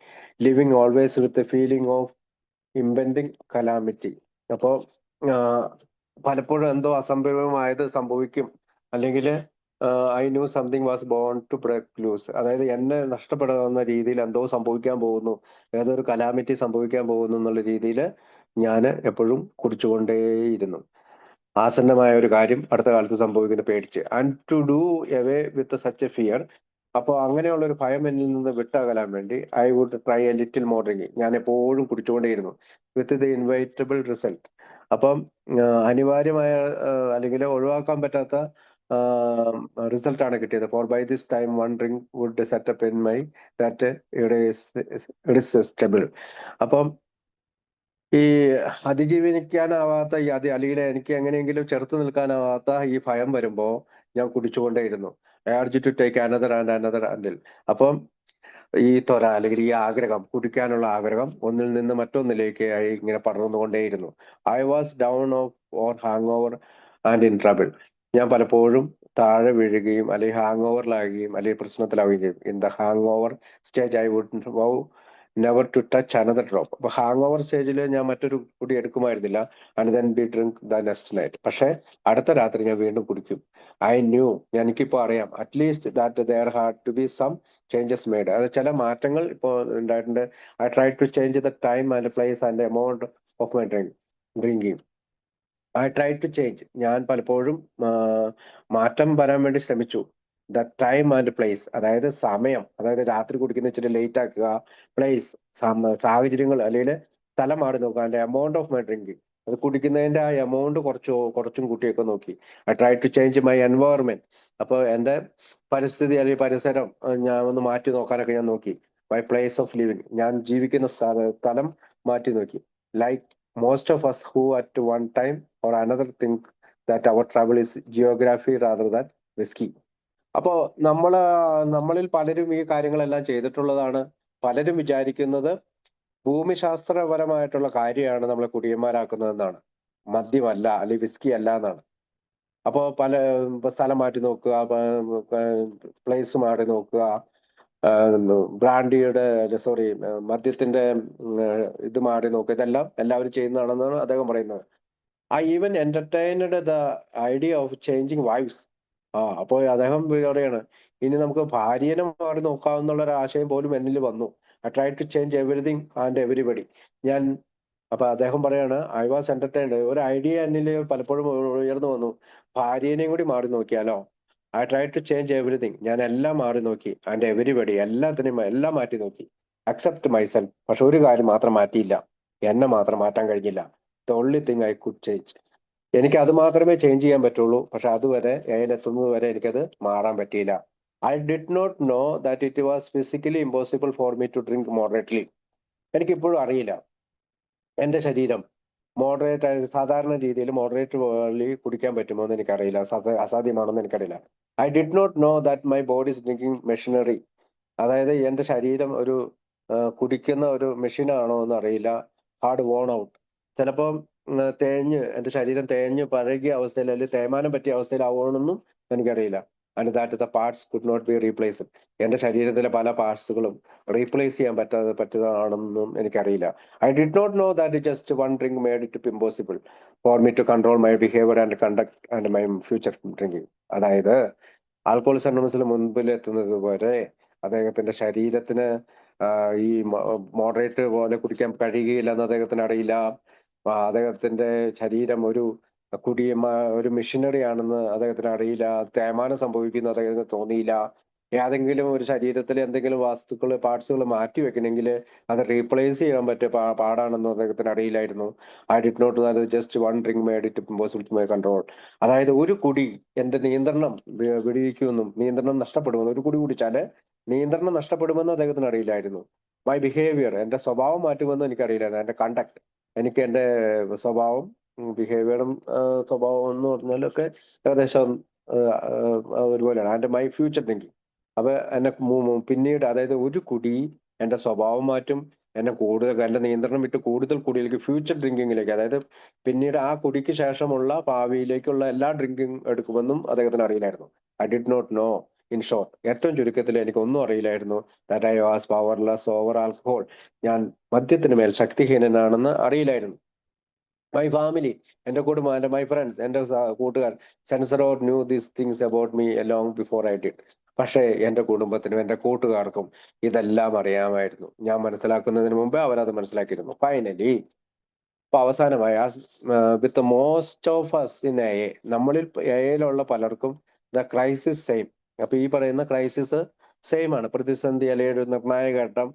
Living always with feeling of impending calamity. അപ്പോൾ പലപ്പോഴും എന്തോ അസംഭവമായത് സംഭവിക്കും, അല്ലെങ്കിൽ I knew something was bound to break loose. അതായത് എന്നെ നഷ്ടപ്പെടുന്ന രീതിയിൽ എന്തോ സംഭവിക്കാൻ പോകുന്നു, ഏതൊരു കലാമിറ്റി സംഭവിക്കാൻ പോകുന്നു എന്നുള്ള രീതിയിൽ ഞാൻ എപ്പോഴും കുടിച്ചുകൊണ്ടേയിരുന്നു. ആസന്നമായ ഒരു കാര്യം അടുത്ത കാലത്ത് സംഭവിക്കുന്ന പേടിച്ച്. And to do away with such a fear. അപ്പോൾ അങ്ങനെയുള്ള ഒരു ഭയം എന്നിൽ നിന്ന് വിട്ടകലാൻ വേണ്ടി I would try a little more drinking. ഞാൻ എപ്പോഴും കുടിച്ചുകൊണ്ടേയിരുന്നു. With the ഇൻവൈറ്റബിൾ result. അപ്പം അനിവാര്യമായ അല്ലെങ്കിൽ ഒഴിവാക്കാൻ പറ്റാത്ത റിസൾട്ട് ആണ് കിട്ടിയത്. For by this time one drink would set up in my that irresistible. അപ്പം ഈ അതിജീവിക്കാനാവാത്ത ഈ അല്ലെങ്കിൽ എനിക്ക് എങ്ങനെയെങ്കിലും ചെറുത്ത് നിൽക്കാനാവാത്ത ഈ ഭയം വരുമ്പോ ഞാൻ കുടിച്ചുകൊണ്ടേയിരുന്നു. Urge to take another and another ആൻഡിൽ. അപ്പം ഈ ത്വര അല്ലെങ്കിൽ ഈ ആഗ്രഹം, കുടിക്കാനുള്ള ആഗ്രഹം ഒന്നിൽ നിന്ന് മറ്റൊന്നിലേക്ക് ഇങ്ങനെ പടർന്നുകൊണ്ടേയിരുന്നു. I was down off or hangover and in trouble. ഞാൻ പലപ്പോഴും താഴെ വീഴുകയും അല്ലെങ്കിൽ ഹാങ് ഓവറിലാകുകയും അല്ലെങ്കിൽ പ്രശ്നത്തിലാവുകയും ചെയ്യും. In the hangover stage I would vow never to touch another drop. അപ്പൊ ഹാങ് ഓവർ സ്റ്റേജിൽ ഞാൻ മറ്റൊരു കുടി എടുക്കുമായിരുന്നില്ല. And then be drink the next night. പക്ഷെ അടുത്ത രാത്രി ഞാൻ വീണ്ടും കുടിക്കും. ഐ ന്യൂ, എനിക്കിപ്പോ അറിയാം, at least that there had to be some changes made. അത് ചില മാറ്റങ്ങൾ ഇപ്പോൾ ഉണ്ടായിട്ടുണ്ട്. I try to change the time and place and amount of my drinking. I try to change. ഞാൻ പലപ്പോഴും മാറ്റം വരാൻ വേണ്ടി ശ്രമിച്ചു. ദ ടൈം ആൻഡ് പ്ലേസ്, അതായത് സമയം, അതായത് രാത്രി കുടിക്കുന്ന ഇച്ചിരി ലേറ്റ് ആക്കുക. പ്ലേസ്, സാഹചര്യങ്ങൾ അല്ലെങ്കിൽ സ്ഥലം മാറി നോക്കുക. അതിന്റെ എമൗണ്ട് ഓഫ് മൈ ഡ്രിങ്കിങ്, അത് കുടിക്കുന്നതിന്റെ ആ എമൗണ്ട് കുറച്ചും കൂട്ടിയൊക്കെ നോക്കി. I try to change my environment. അപ്പോൾ എന്റെ പരിസ്ഥിതി അല്ലെങ്കിൽ പരിസരം ഞാൻ ഒന്ന് മാറ്റി നോക്കാനൊക്കെ ഞാൻ നോക്കി. മൈ പ്ലേസ് ഓഫ് ലിവിങ്, ഞാൻ ജീവിക്കുന്ന സ്ഥലം മാറ്റി നോക്കി. Like most of us who at one time or another think that our travel is geography rather than whiskey. അപ്പോ നമ്മളിൽ പലരും ഈ കാര്യങ്ങളെല്ലാം ചെയ്തിട്ടുള്ളതാണ്. പലരും വിചാരിക്കുന്നത് ഭൂമിശാസ്ത്രപരമായിട്ടുള്ള കാര്യമാണ് നമ്മളെ കുടിയന്മാരാക്കുന്നതെന്നാണ്, മദ്യമല്ല അല്ലെങ്കിൽ വിസ്കി അല്ല എന്നാണ്. അപ്പോ സ്ഥലം മാറ്റി നോക്കുക, പ്ലേസ് മാറി നോക്കുക, ബ്രാൻഡിയുടെ മദ്യത്തിന്റെ ഇത് മാറി നോക്കുക, ഇതെല്ലാം എല്ലാവരും ചെയ്യുന്നതാണെന്നാണ് അദ്ദേഹം പറയുന്നത്. I even entertained the idea of changing wives. അപ്പോൾ അദ്ദേഹം പറയാണ്, ഇനി നമുക്ക് ഭാര്യനെ മാറി നോക്കാവുന്നുള്ള ഒരു ആശയം പോലും എന്നിൽ വന്നു. I try to change everything and everybody. അപ്പൊ അദ്ദേഹം പറയാണ്, ഐ വാസ് എന്റർടൈൻഡ്, ഒരു ഐഡിയ എന്നിൽ പലപ്പോഴും ഉയർന്നു വന്നു, ഭാര്യനെയും കൂടി മാറി നോക്കിയാലോ. I try to change everything, ഞാൻ എല്ലാം മാറി നോക്കി. ആൻഡ് എവരിബഡി, എല്ലാം മാറ്റി നോക്കി. അക്സെപ്റ്റ് മൈസെൽഫ്, പക്ഷെ ഒരു കാര്യം മാത്രം മാറ്റിയില്ല, എന്നെ മാത്രം മാറ്റാൻ കഴിഞ്ഞില്ല. The only thing I could change, എനിക്ക് അത് മാത്രമേ ചേഞ്ച് ചെയ്യാൻ പറ്റുള്ളൂ. പക്ഷെ അതുവരെ എത്തുന്നത് വരെ എനിക്കത് മാറാൻ പറ്റിയില്ല. I did not know that it was physically impossible for me to drink moderately. എനിക്കിപ്പോഴും അറിയില്ല, എന്റെ ശരീരം മോഡറേറ്റ് സാധാരണ രീതിയിൽ മോഡറേറ്റ് വോളി കുടിക്കാൻ പറ്റുമോ എന്ന് എനിക്കറിയില്ല, അസാധ്യമാണെന്ന് എനിക്കറിയില്ല. I did not know that my body is drinking machinery. അതായത് എന്റെ ശരീരം ഒരു കുടിക്കുന്ന ഒരു മെഷീനാണോ എന്ന് അറിയില്ല. Hard worn out. ചിലപ്പം എന്റെ ശരീരം തേഞ്ഞ് പഴകിയ അവസ്ഥയിൽ അല്ലെങ്കിൽ തേയ്മാനം പറ്റിയ അവസ്ഥയിലാവുമെന്നൊന്നും എനിക്കറിയില്ല. And that the parts could not be replaced. എന്റെ ശരീരത്തിലെ പല പാർട്സുകളും റീപ്ലേസ് ചെയ്യാൻ പറ്റുന്നതാണെന്നും എനിക്കറിയില്ല. I did not know that just one drink made it impossible for me to control my behaviour and conduct and my future drinking. അതായത് alcoholic അനോണിമസിന് മുൻപിൽ എത്തുന്നത് പോലെ അദ്ദേഹത്തിന്റെ ശരീരത്തിന് ഈ മോഡറേറ്റ് പോലെ കുടിക്കാൻ കഴിയുകയില്ല എന്ന് അദ്ദേഹത്തിന് അറിയില്ല. അദ്ദേഹത്തിന്റെ ശരീരം ഒരു ഒരു മെഷീനറി ആണെന്ന് അദ്ദേഹത്തിന് അറിയില്ല. തേയ്മാനം സംഭവിക്കുന്നു അദ്ദേഹത്തിന് തോന്നിയില്ല. ഏതെങ്കിലും ഒരു ശരീരത്തിൽ എന്തെങ്കിലും വസ്തുക്കൾ പാർട്സുകൾ മാറ്റി വെക്കണമെങ്കിൽ അത് റീപ്ലേസ് ചെയ്യാൻ പറ്റിയ പാടാണെന്ന് അദ്ദേഹത്തിന് അറിയില്ലായിരുന്നു. I did not just one drink made it impossible to my control. അതായത് ഒരു കുടി എന്റെ നിയന്ത്രണം വിടുവിക്കുമെന്നും നിയന്ത്രണം നഷ്ടപ്പെടുമെന്നും, ഒരു കുടി കുടിച്ചാല് നിയന്ത്രണം നഷ്ടപ്പെടുമെന്ന് അദ്ദേഹത്തിന് അറിയില്ലായിരുന്നു. മൈ ബിഹേവിയർ, എന്റെ സ്വഭാവം മാറ്റുമെന്ന് എനിക്കറിയില്ലായിരുന്നു. എന്റെ കണ്ടക്ട്, എനിക്ക് എന്റെ സ്വഭാവം, ബിഹേവിയറും സ്വഭാവം എന്ന് പറഞ്ഞാലൊക്കെ ഏകദേശം ഒരുപോലെയാണ്. And my future thinking. അപ്പൊ എന്നെ പിന്നീട്, അതായത് ഒരു കുടി എന്റെ സ്വഭാവം മാറ്റും, എന്നെ കൂടുതൽ എന്റെ നിയന്ത്രണം വിട്ട് കൂടുതൽ കുടിയിലേക്ക്, ഫ്യൂച്ചർ ഡ്രിങ്കിങ്ങിലേക്ക്, അതായത് പിന്നീട് ആ കുടിക്ക് ശേഷമുള്ള ഭാവിയിലേക്കുള്ള എല്ലാ ഡ്രിങ്കിങ് എടുക്കുമെന്നും അദ്ദേഹത്തിന് അറിയില്ലായിരുന്നു. I did not know. In short, ഏറ്റവും ചുരുക്കത്തിൽ എനിക്ക് ഒന്നും അറിയില്ലായിരുന്നു. That I was powerless over alcohol. ഞാൻ മദ്യത്തിന് മേൽ ശക്തിഹീനനാണെന്ന് അറിയില്ലായിരുന്നു. മൈ ഫാമിലി, എന്റെ കുടുംബം, മൈ ഫ്രണ്ട്സ്, എന്റെ കൂട്ടുകാർ, sensor out new these things about me long before I did. പക്ഷേ എന്റെ കുടുംബത്തിനും എന്റെ കൂട്ടുകാർക്കും ഇതെല്ലാം അറിയാമായിരുന്നു. ഞാൻ മനസ്സിലാക്കുന്നതിന് മുമ്പേ അവരത് മനസ്സിലാക്കിയിരുന്നു. ഫൈനലി, ഇപ്പൊ അവസാനമായി, with most of us in A, നമ്മളിൽ എയിലുള്ള പലർക്കും ദ ക്രൈസിസ് സെയിം. അപ്പൊ ഈ പറയുന്ന ക്രൈസിസ് സെയിം ആണ്. പ്രതിസന്ധി അല്ലെങ്കിൽ ഒരു നിർണായക ഘട്ടം,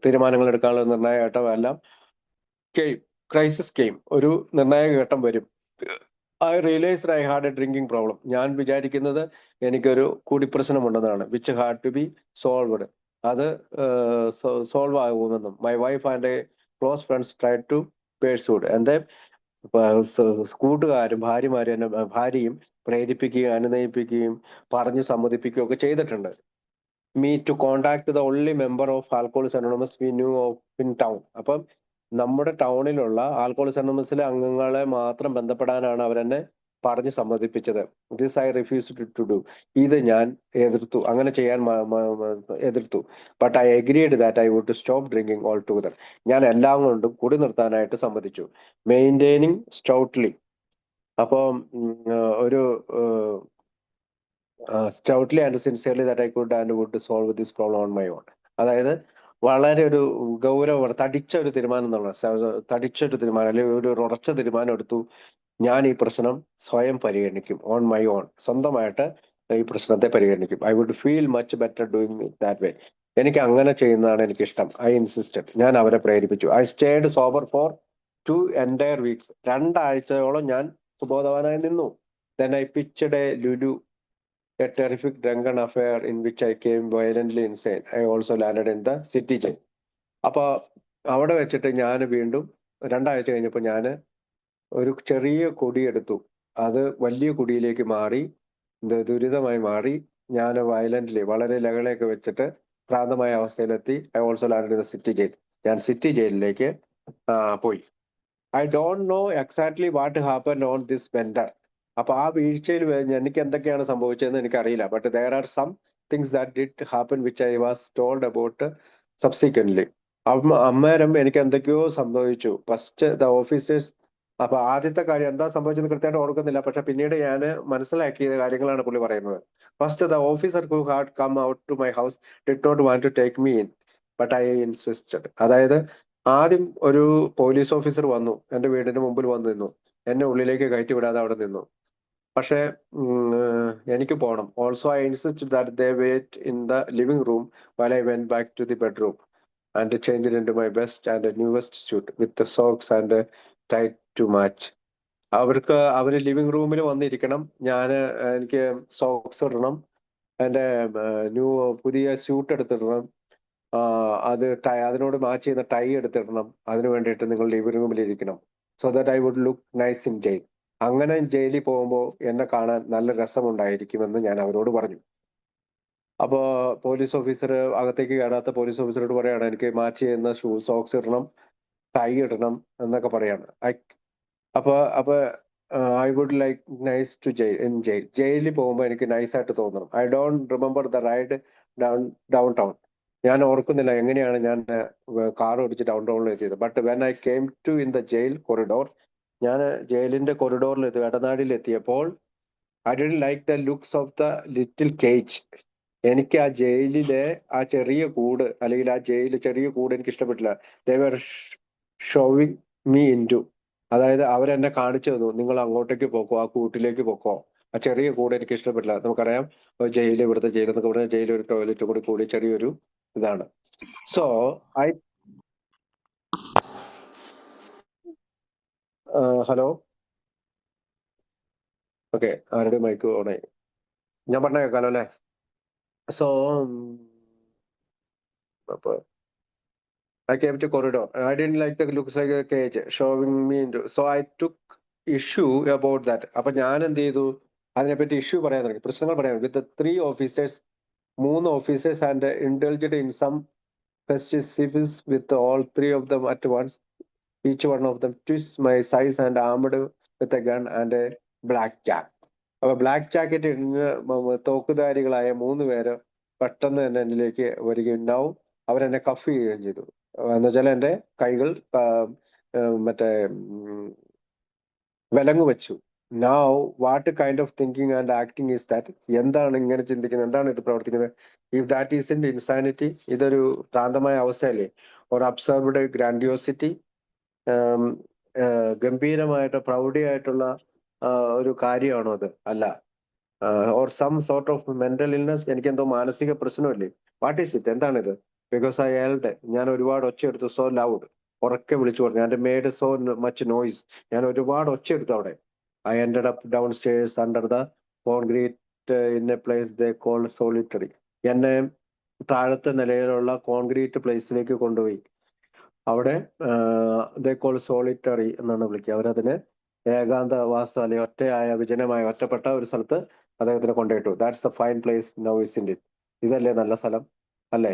തീരുമാനങ്ങൾ എടുക്കാനുള്ള നിർണായക ഘട്ടം എല്ലാം ക്രൈസിസ് കെയിം, ഒരു നിർണായക ഘട്ടം വരും. I realised I had a drinking problem. ഞാൻ വിചാരിക്കുന്നത് എനിക്കൊരു കുടിപ്രശ്നമുണ്ടെന്നാണ്. Which had to be solved. അത് സോൾവ് ആകുമെന്നും my wife and close friends try to persuade. എന്റെ കൂട്ടുകാരും ഭാര്യമാരും എന്നെ, ഭാര്യയും പ്രേരിപ്പിക്കുകയും അനുനയിപ്പിക്കുകയും പറഞ്ഞ് സമ്മതിപ്പിക്കുകയും ഒക്കെ ചെയ്തിട്ടുണ്ട്. Me to contact the only member of Alcoholics Anonymous we knew of in town. അപ്പം നമ്മുടെ ടൗണിലുള്ള ആൽക്കോളിക്സ് അനോണിമസിലെ അംഗങ്ങളെ മാത്രം ബന്ധപ്പെടാനാണ് അവരെന്നെ പറഞ്ഞ് സമ്മതിപ്പിച്ചത്. This I refuse to do. ഇത് ഞാൻ എതിർത്തു, അങ്ങനെ ചെയ്യാൻ എതിർത്തു. But I agreed that I would stop drinking altogether. ഞാൻ എല്ലാം കൊണ്ടും കുടി നിർത്താനായിട്ട് സമ്മതിച്ചു. Maintaining stoutly. അപ്പം ഒരു stoutly and sincerely that I could and would solve this problem on my own. അതായത് വളരെ ഒരു ഗൗരവമാണ്, തടിച്ചൊരു തീരുമാനം അല്ലെങ്കിൽ ഒരു ഉറച്ച തീരുമാനം എടുത്തു. ഞാൻ ഈ പ്രശ്നം സ്വയം പരിഗണിക്കും, ഓൺ മൈ ഓൺ, സ്വന്തമായിട്ട് ഈ പ്രശ്നത്തെ പരിഗണിക്കും. I would feel much better doing it that way. എനിക്ക് അങ്ങനെ ചെയ്യുന്നതാണ് എനിക്ക് ഇഷ്ടം. I insisted. ഞാൻ അവരെ പ്രേരിപ്പിച്ചു. I stayed sober for 2 entire weeks. 2 ആഴ്ചയോളം ഞാൻ സുബോധവാനായി നിന്നു. Then I pitched a lulu, a terrific drunken affair in which I came violently insane. I also landed in the city jail. അപ്പൊ അവിടെ വെച്ചിട്ട് ഞാൻ വീണ്ടും 2 ആഴ്ച കഴിഞ്ഞപ്പോൾ ഞാൻ ഒരു ചെറിയ കൊടിയെടുത്തു. അത് വലിയ കുടിയിലേക്ക് മാറി, ദുരിതമായി മാറി. ഞാൻ വയലന്റ്ലി, വളരെ ലഹളയൊക്കെ വെച്ചിട്ട് ഭ്രാന്തമായ അവസ്ഥയിലെത്തി. I also landed in the city jail. ഞാൻ സിറ്റി ജയിലിലേക്ക് പോയി. I don't know exactly what happen on this bender. അപ്പൊ ആ വീഴ്ചയിൽ എനിക്ക് എന്തൊക്കെയാണ് സംഭവിച്ചതെന്ന് എനിക്കറിയില്ല. But there are some things that did happen which I was told about subsequently. അന്നേരം എനിക്ക് എന്തൊക്കെയോ സംഭവിച്ചു. ഫസ്റ്റ് ദ ഓഫീസേഴ്സ്, അപ്പൊ ആദ്യത്തെ കാര്യം എന്താ സംഭവിച്ചെന്ന് കൃത്യമായിട്ട് ഓർക്കുന്നില്ല. പക്ഷെ പിന്നീട് ഞാൻ മനസ്സിലാക്കിയ കാര്യങ്ങളാണ് പുള്ളി പറയുന്നത്. First, the officer who had come out to my house did not want to take me in but I insisted. അതായത് ആദ്യം ഒരു പോലീസ് ഓഫീസർ വന്നു, എന്റെ വീടിന്റെ മുമ്പിൽ വന്നു നിന്നു. എന്നെ ഉള്ളിലേക്ക് കയറ്റി വിടാതെ അവിടെ നിന്നു. പക്ഷെ എനിക്ക് പോകണം. Also I insisted that they wait in the living room while I went back to the bedroom and change into my best and newest suit with socks and tight to match. അവര് living റൂമിൽ വന്നിരിക്കണം. എനിക്ക് socks ഇടണം, എന്റെ പുതിയ suit എടുത്തിടണം, അത് അതിനോട് match ചെയ്യുന്ന ടൈ എടുത്തിടണം, അതിന് വേണ്ടിയിട്ട് നിങ്ങൾ ലിവിംഗ് റൂമിൽ ഇരിക്കണം, so that I would look nice in jail. അങ്ങനെ ജയിലിൽ പോകുമ്പോൾ എന്നെ കാണാൻ നല്ല രസമുണ്ടായിരിക്കുമെന്ന് ഞാൻ അവരോട് പറഞ്ഞു. അപ്പോ പോലീസ് ഓഫീസർ, അകത്തേക്ക് കയറാത്ത പോലീസ് ഓഫീസറോട് പറയാണ്, എനിക്ക് മാച്ച് ചെയ്യുന്ന സോക്സ് ഇടണം, ടൈ ഇടണം എന്നൊക്കെ പറയാണ്. അപ്പൊ അപ്പൊ I would like nice to ജയിലിൽ പോകുമ്പോൾ എനിക്ക് നൈസായിട്ട് തോന്നണം. I don't remember the ride downtown. ഞാൻ ഓർക്കുന്നില്ല എങ്ങനെയാണ് ഞാൻ കാർ ഓടിച്ച് ഡൗൺ ടൗണിൽ എത്തിയത്. ബട്ട് വെൻ ഐ കെയിം ടു ഇൻ ദ ജയിൽ കൊറിഡോർ, ഞാൻ ജയിലിന്റെ കൊറിഡോറിൽ ഇടനാഴിയിൽ എത്തിയപ്പോൾ I didn't like the looks of the little cage. എനിക്ക് ആ ജയിലിലെ ആ ചെറിയ കൂട്, അല്ലെങ്കിൽ ആ ചെറിയ കൂട് എനിക്ക് ഇഷ്ടപ്പെട്ടില്ല. ദേ വർ ഷോവിങ് മീ ഇൻ ടു, അതായത് അവരെന്നെ കാണിച്ചു തന്നു, നിങ്ങൾ അങ്ങോട്ടേക്ക് പോക്കോ, ആ കൂട്ടിലേക്ക് പോക്കോ. ആ ചെറിയ കൂട് എനിക്ക് ഇഷ്ടപ്പെട്ടില്ല. നമുക്കറിയാം ജയിൽ, ഇവിടുത്തെ ജയിൽ എന്നൊക്കെ പറഞ്ഞാൽ ജയിൽ ഒരു ടോയ്ലറ്റ് കൂടി കൂടി ചെറിയൊരു ഇതാണ്. സോ ഐ ഹലോ, ഓക്കെ, ആരുടെ മൈക്ക് ഓണായി? ഞാൻ പറഞ്ഞ കേൾക്കാലോ അല്ലേ? സോ അപ്പൊ I came to corridor. I didn't like the looks like a cage showing me into. So I took issue about that. അപ്പൊ ഞാൻ എന്ത് ചെയ്തു, അതിനെപ്പറ്റി ഇഷ്യൂ പറയാൻ തുടങ്ങി, പ്രശ്നങ്ങൾ പറയാൻ. വിത്ത് 3 officers, 3 officers, and indulged in some festivals with all 3 of them at once. Each one of them twists my size and armed with a gun and a black jack. അപ്പൊ ബ്ലാക്ക് ജാക്കറ്റ് തോക്കുധാരികളായ 3 പേര് പെട്ടെന്ന് തന്നെ എന്നിലേക്ക് വരികയും now അവരെന്നെ cough ചെയ്യുകയും ചെയ്തു. എന്നുവെച്ചാൽ എന്റെ കൈകൾ മറ്റേ വിലങ്ങു വെച്ചു. Now what kind of thinking and acting is that? എന്താണ് ഇങ്ങനെ ചിന്തിക്കുന്നത്, എന്താണ് ഇത് പ്രവർത്തിക്കുന്നത്? If that is in insanity, ഇതൊരു ഭ്രാന്തമായ അവസ്ഥയല്ലേ? ഓർ അബ്സർവ്ഡ് ഗ്രാൻഡിയോസിറ്റി, ഗംഭീരമായിട്ട് പ്രൗഢിയായിട്ടുള്ള ഒരു കാര്യമാണോ അത്? അല്ല. Or some sort of mental illness, എനിക്ക് എന്തോ മാനസിക പ്രശ്നമല്ലേ? What is it? എന്താണിത്? ബിക്കോസ് ഐ ഹെൽഡ്, ഞാൻ ഒരുപാട് ഒച്ചയെടുത്തു. സോ ലൗഡ്, ഉറക്കെ വിളിച്ചു പറഞ്ഞു. And made so much noise, ഞാൻ ഒരുപാട് ഒച്ചയെടുത്തു അവിടെ. I ended up downstairs under the concrete in a place they call solitary. എന്നെ താഴത്തെ നിലയിലുള്ള കോൺക്രീറ്റ് പ്ലേസിലേക്ക് കൊണ്ടുപോയി. അവിടെ ദേ കോൾ സോളിറ്ററി എന്നാണ് വിളിക്കുക അവരതിനെ. ഏകാന്തവാസം, അല്ലെങ്കിൽ ഒറ്റയായ വിജനമായ ഒറ്റപ്പെട്ട ഒരു സ്ഥലത്ത് അദ്ദേഹത്തിനെ കൊണ്ടുപോയിട്ടു. That's the fine place now is in it. ഇതല്ലേ നല്ല സ്ഥലം അല്ലേ?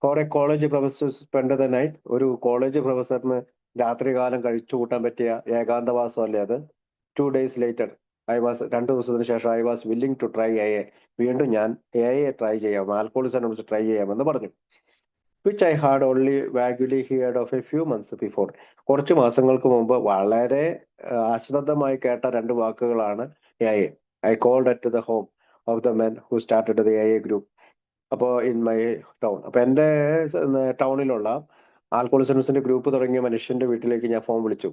For a college professor spend the night, ഒരു കോളേജ് പ്രൊഫസറിന് രാത്രികാലം കഴിച്ചു കൂട്ടാൻ പറ്റിയ ഏകാന്തവാസം അല്ലേ അത്? 2 days later, 2 ദിവസത്തിന് ശേഷം I was willing to try A. വീണ്ടും ഞാൻ എ ട്രൈ ചെയ്യാം, ആൽക്കോളിസം അനോണിമസ് ട്രൈ ചെയ്യാമെന്ന് പറഞ്ഞു. Which I had only vaguely heard of a few months before. കുറച്ച് മാസങ്ങൾക്ക് മുമ്പ് വളരെ അശ്രദ്ധമായി കേട്ട 2 വാക്കുകളാണ് A. I called at the home of the men who started the A group. അപ്പോൾ ഇൻ മൈ ടൗൺ, അപ്പൊ എന്റെ ടൗണിലുള്ള ആൽക്കോളിസംസിന്റെ ഗ്രൂപ്പ് തുടങ്ങിയ മനുഷ്യന്റെ വീട്ടിലേക്ക് ഞാൻ ഫോൺ വിളിച്ചു.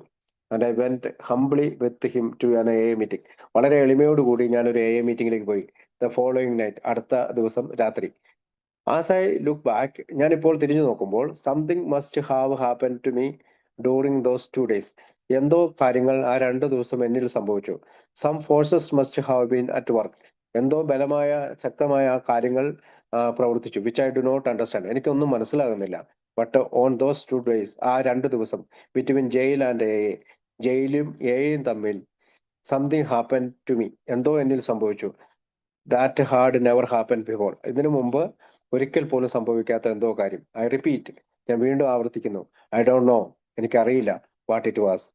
And I went humbly with him to an A meeting. വളരെ എളിമയോടുകൂടി ഞാൻ ഒരു എ മീറ്റിംഗിലേക്ക് പോയി. ദ ഫോളോയിങ് നൈറ്റ്, അടുത്ത ദിവസം രാത്രി. ആസ് ഐ ലുക്ക് ബാക്ക്, ഞാനിപ്പോൾ തിരിഞ്ഞു നോക്കുമ്പോൾ, something must have happen to me during those 2 days. എന്തോ കാര്യങ്ങൾ ആ 2 ദിവസം എന്നിൽ സംഭവിച്ചു. Some forces must have been at work. എന്തോ ബലമായ ശക്തമായ ആ കാര്യങ്ങൾ പ്രവർത്തിച്ചു. Which I do not understand, എനിക്കൊന്നും മനസ്സിലാകുന്നില്ല. ബട്ട് ഓൺ ദോസ് 2 days, ആ 2 ദിവസം, ബിറ്റ്വീൻ ജയിൽ ആൻഡ് എ, ജയിലും എയും തമ്മിൽ, സംതിങ് ഹാപ്പൻ ടു മീ, എന്തോ എന്നിൽ സംഭവിച്ചു. That had never happen before, ഇതിനു മുമ്പ് ഒരിക്കൽ പോലും സംഭവിക്കാത്ത എന്തോ കാര്യം. ഐ റിപ്പീറ്റ്, ഞാൻ വീണ്ടും ആവർത്തിക്കുന്നു. ഐ ഡോണ്ട് നോ, എനിക്കറിയില്ല. വാട്ട് ഇറ്റ് വാസ്,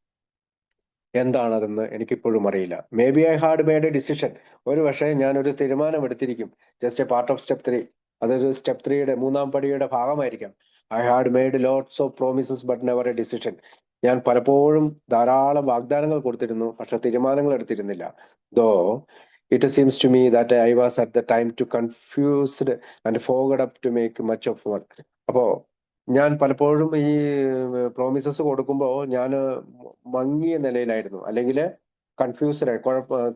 എന്താണതെന്ന് എനിക്കിപ്പോഴും അറിയില്ല. Maybe I had made a decision, ഒരു പക്ഷേ ഞാൻ ഒരു തീരുമാനം എടുത്തിരിക്കും. Just a part of step 3, അതൊരു സ്റ്റെപ്പ് 3യുടെ 3-ാം പടിയുടെ ഭാഗമായിരിക്കാം. I had made lots of promises but never a decision. ഞാൻ പലപ്പോഴും ധാരാളം വാഗ്ദാനങ്ങൾ കൊടുത്തിരുന്നു, പക്ഷെ തീരുമാനങ്ങൾ എടുത്തിരുന്നില്ല. Though it seems to me that I was at the time too confused and forgot up to make much of work. അപ്പോ ഞാൻ പലപ്പോഴും ഈ പ്രോമിസസ് കൊടുക്കുമ്പോൾ ഞാൻ മങ്ങിയ നിലയിലായിരുന്നു, അല്ലെങ്കിൽ കൺഫ്യൂസ്ഡ് ആയി,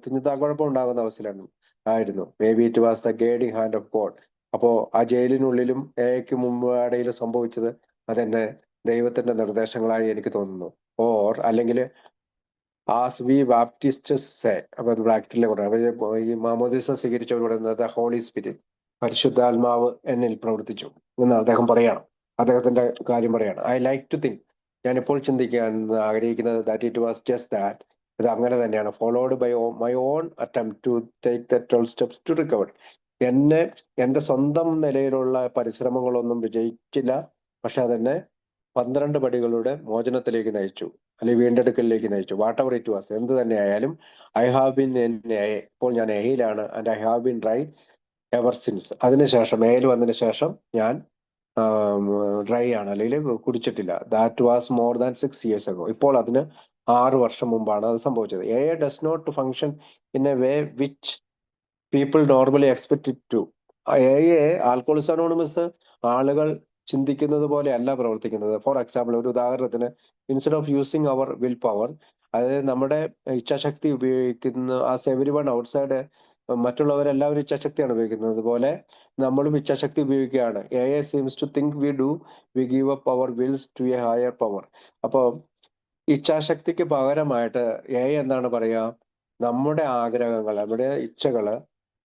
ചിന്താക്കുഴപ്പം ഉണ്ടാകുന്ന അവസ്ഥയിലായിരുന്നു ആയിരുന്നു. May be it was the guiding hand of God. അപ്പോ ആ ജയിലിനുള്ളിലും എക്ക് മുമ്പാടയിലും സംഭവിച്ചത് അതെന്നെ ദൈവത്തിന്റെ നിർദ്ദേശങ്ങളായി എനിക്ക് തോന്നുന്നു. ഓർ അല്ലെങ്കിൽ ആസ് വി ബാപ്റ്റിസ്റ്റസ് സേ, അപ്പൊ ബ്രാക്കറ്റിലെ കൂടെ ഈ മാമോദിസ സ്വീകരിച്ചവർ പറയുന്നത് ഹോളി സ്പിരിറ്റ്. പരിശുദ്ധാത്മാവ് എന്നിൽ പ്രവർത്തിച്ചു എന്ന് അദ്ദേഹം പറയാണ്. അദ്ദേഹത്തിന്റെ കാര്യം പറയാണ്. ഐ ലൈക്ക് ടു തിങ്ക്, ഞാൻ ഇപ്പോൾ ചിന്തിക്കാൻ ആഗ്രഹിക്കുന്നത് that it was just that, ഇത് അങ്ങനെ തന്നെയാണ്. Followed by my own attempt to take the 12 steps to recover. എന്റെ സ്വന്തം നിലയിലുള്ള പരിശ്രമങ്ങളൊന്നും വിജയിച്ചില്ല, പക്ഷെ അതെന്നെ 12 പടികളുടെ മോചനത്തിലേക്ക് നയിച്ചു, അല്ലെങ്കിൽ വീണ്ടെടുക്കലിലേക്ക് നയിച്ചു. വാട്ട് എവർ ഇറ്റ് വാസ്, എന്ത് തന്നെ ആയാലും. I have been in A, ഇപ്പോൾ ഞാൻ എയിലാണ്. And I have been dry ever since. അതിനുശേഷം എയിൽ വന്നതിന് ശേഷം ഞാൻ ഡ്രൈ ആണ്, അല്ലെങ്കിൽ കുടിച്ചിട്ടില്ല. That was more than 6 years ago. ഇപ്പോൾ അതിന് 6 വർഷം മുമ്പാണ് അത് സംഭവിച്ചത്. A does not function in a way which people normally expect it to. Alcoholics anonymous ആളുകൾ ചിന്തിക്കുന്നത് പോലെ അല്ല പ്രവർത്തിക്കുന്നത്. ഫോർ എക്സാമ്പിൾ, ഒരു ഉദാഹരണത്തിന്, instead of using our will power, അതായത് നമ്മുടെ ഇച്ഛാശക്തി ഉപയോഗിക്കുന്ന ആസ് എവരി വൺ ഔട്ട്സൈഡ്, മറ്റുള്ളവരെല്ലാവരും ഇച്ഛാശക്തിയാണ് ഉപയോഗിക്കുന്നത്, അതുപോലെ നമ്മളും ഇച്ഛാശക്തി ഉപയോഗിക്കുകയാണ്. A seems to think we give up our wills to a higher power. അപ്പോൾ ഇച്ഛാശക്തിക്ക് പകരമായിട്ട് എന്താണ് പറയാ, നമ്മുടെ ആഗ്രഹങ്ങൾ, നമ്മുടെ ഇച്ഛകള്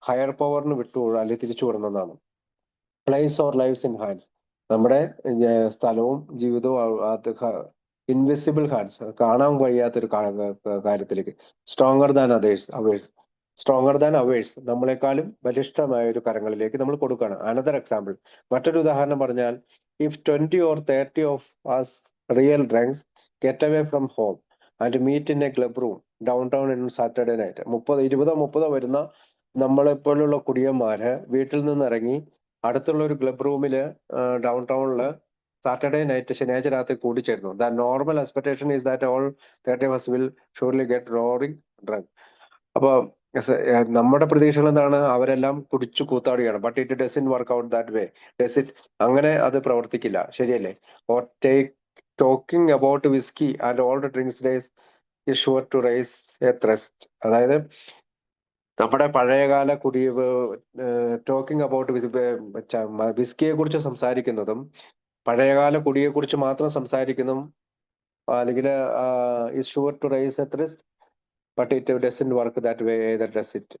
ഹയർ പവറിന് വിട്ടുകൊടുക്കുക, അല്ലെങ്കിൽ തിരിച്ചു വിടണമെന്നാണ്. Place or lives in hands, നമ്മുടെ സ്ഥലവും ജീവിതവും അത് ഇൻവിസിബിൾ ഹാൻഡ്സ്, കാണാൻ കഴിയാത്തൊരു കാര്യത്തിലേക്ക്. Stronger than ours, stronger than ours, നമ്മളെക്കാളും ബലിഷ്ഠമായ ഒരു കരങ്ങളിലേക്ക് നമ്മൾ കൊടുക്കുകയാണ്. അനദർ എക്സാമ്പിൾ, മറ്റൊരു ഉദാഹരണം പറഞ്ഞാൽ, if 20 or 30 of us real drunks get away from home and meet in a club room downtown in Saturday night. 20 വരുന്ന നമ്മളെപ്പോലുള്ള കുടിയന്മാര് വീട്ടിൽ നിന്ന് ഇറങ്ങി അടുത്തുള്ള ഒരു ക്ലബ് റൂമില് ഡൗൺ ടൗണില് സാറ്റർഡേ നൈറ്റ്, ശനിയാഴ്ച രാത്രി കൂടിച്ചേരുന്നു. The normal expectation is that all 30 of us will surely get roaring drunk. അപ്പൊ നമ്മുടെ പ്രതീക്ഷകൾ എന്താണ്? അവരെല്ലാം കുടിച്ചു കൂത്താടുകയാണ്. But it doesn't work out that way. Does it? അങ്ങനെ അത് പ്രവർത്തിക്കില്ല, ശരിയല്ലേ? Or talking about whisky and all the drinks days is sure to raise a thirst. അതായത് നമ്മുടെ പഴയകാല ടോക്കിംഗ് അബൌട്ട് വിസ്കിയെ കുറിച്ച് സംസാരിക്കുന്നതും പഴയകാല കുടിയെ കുറിച്ച് മാത്രം സംസാരിക്കുന്നതും, അല്ലെങ്കിൽ is sure to raise a thrust but it doesn't work that way does it.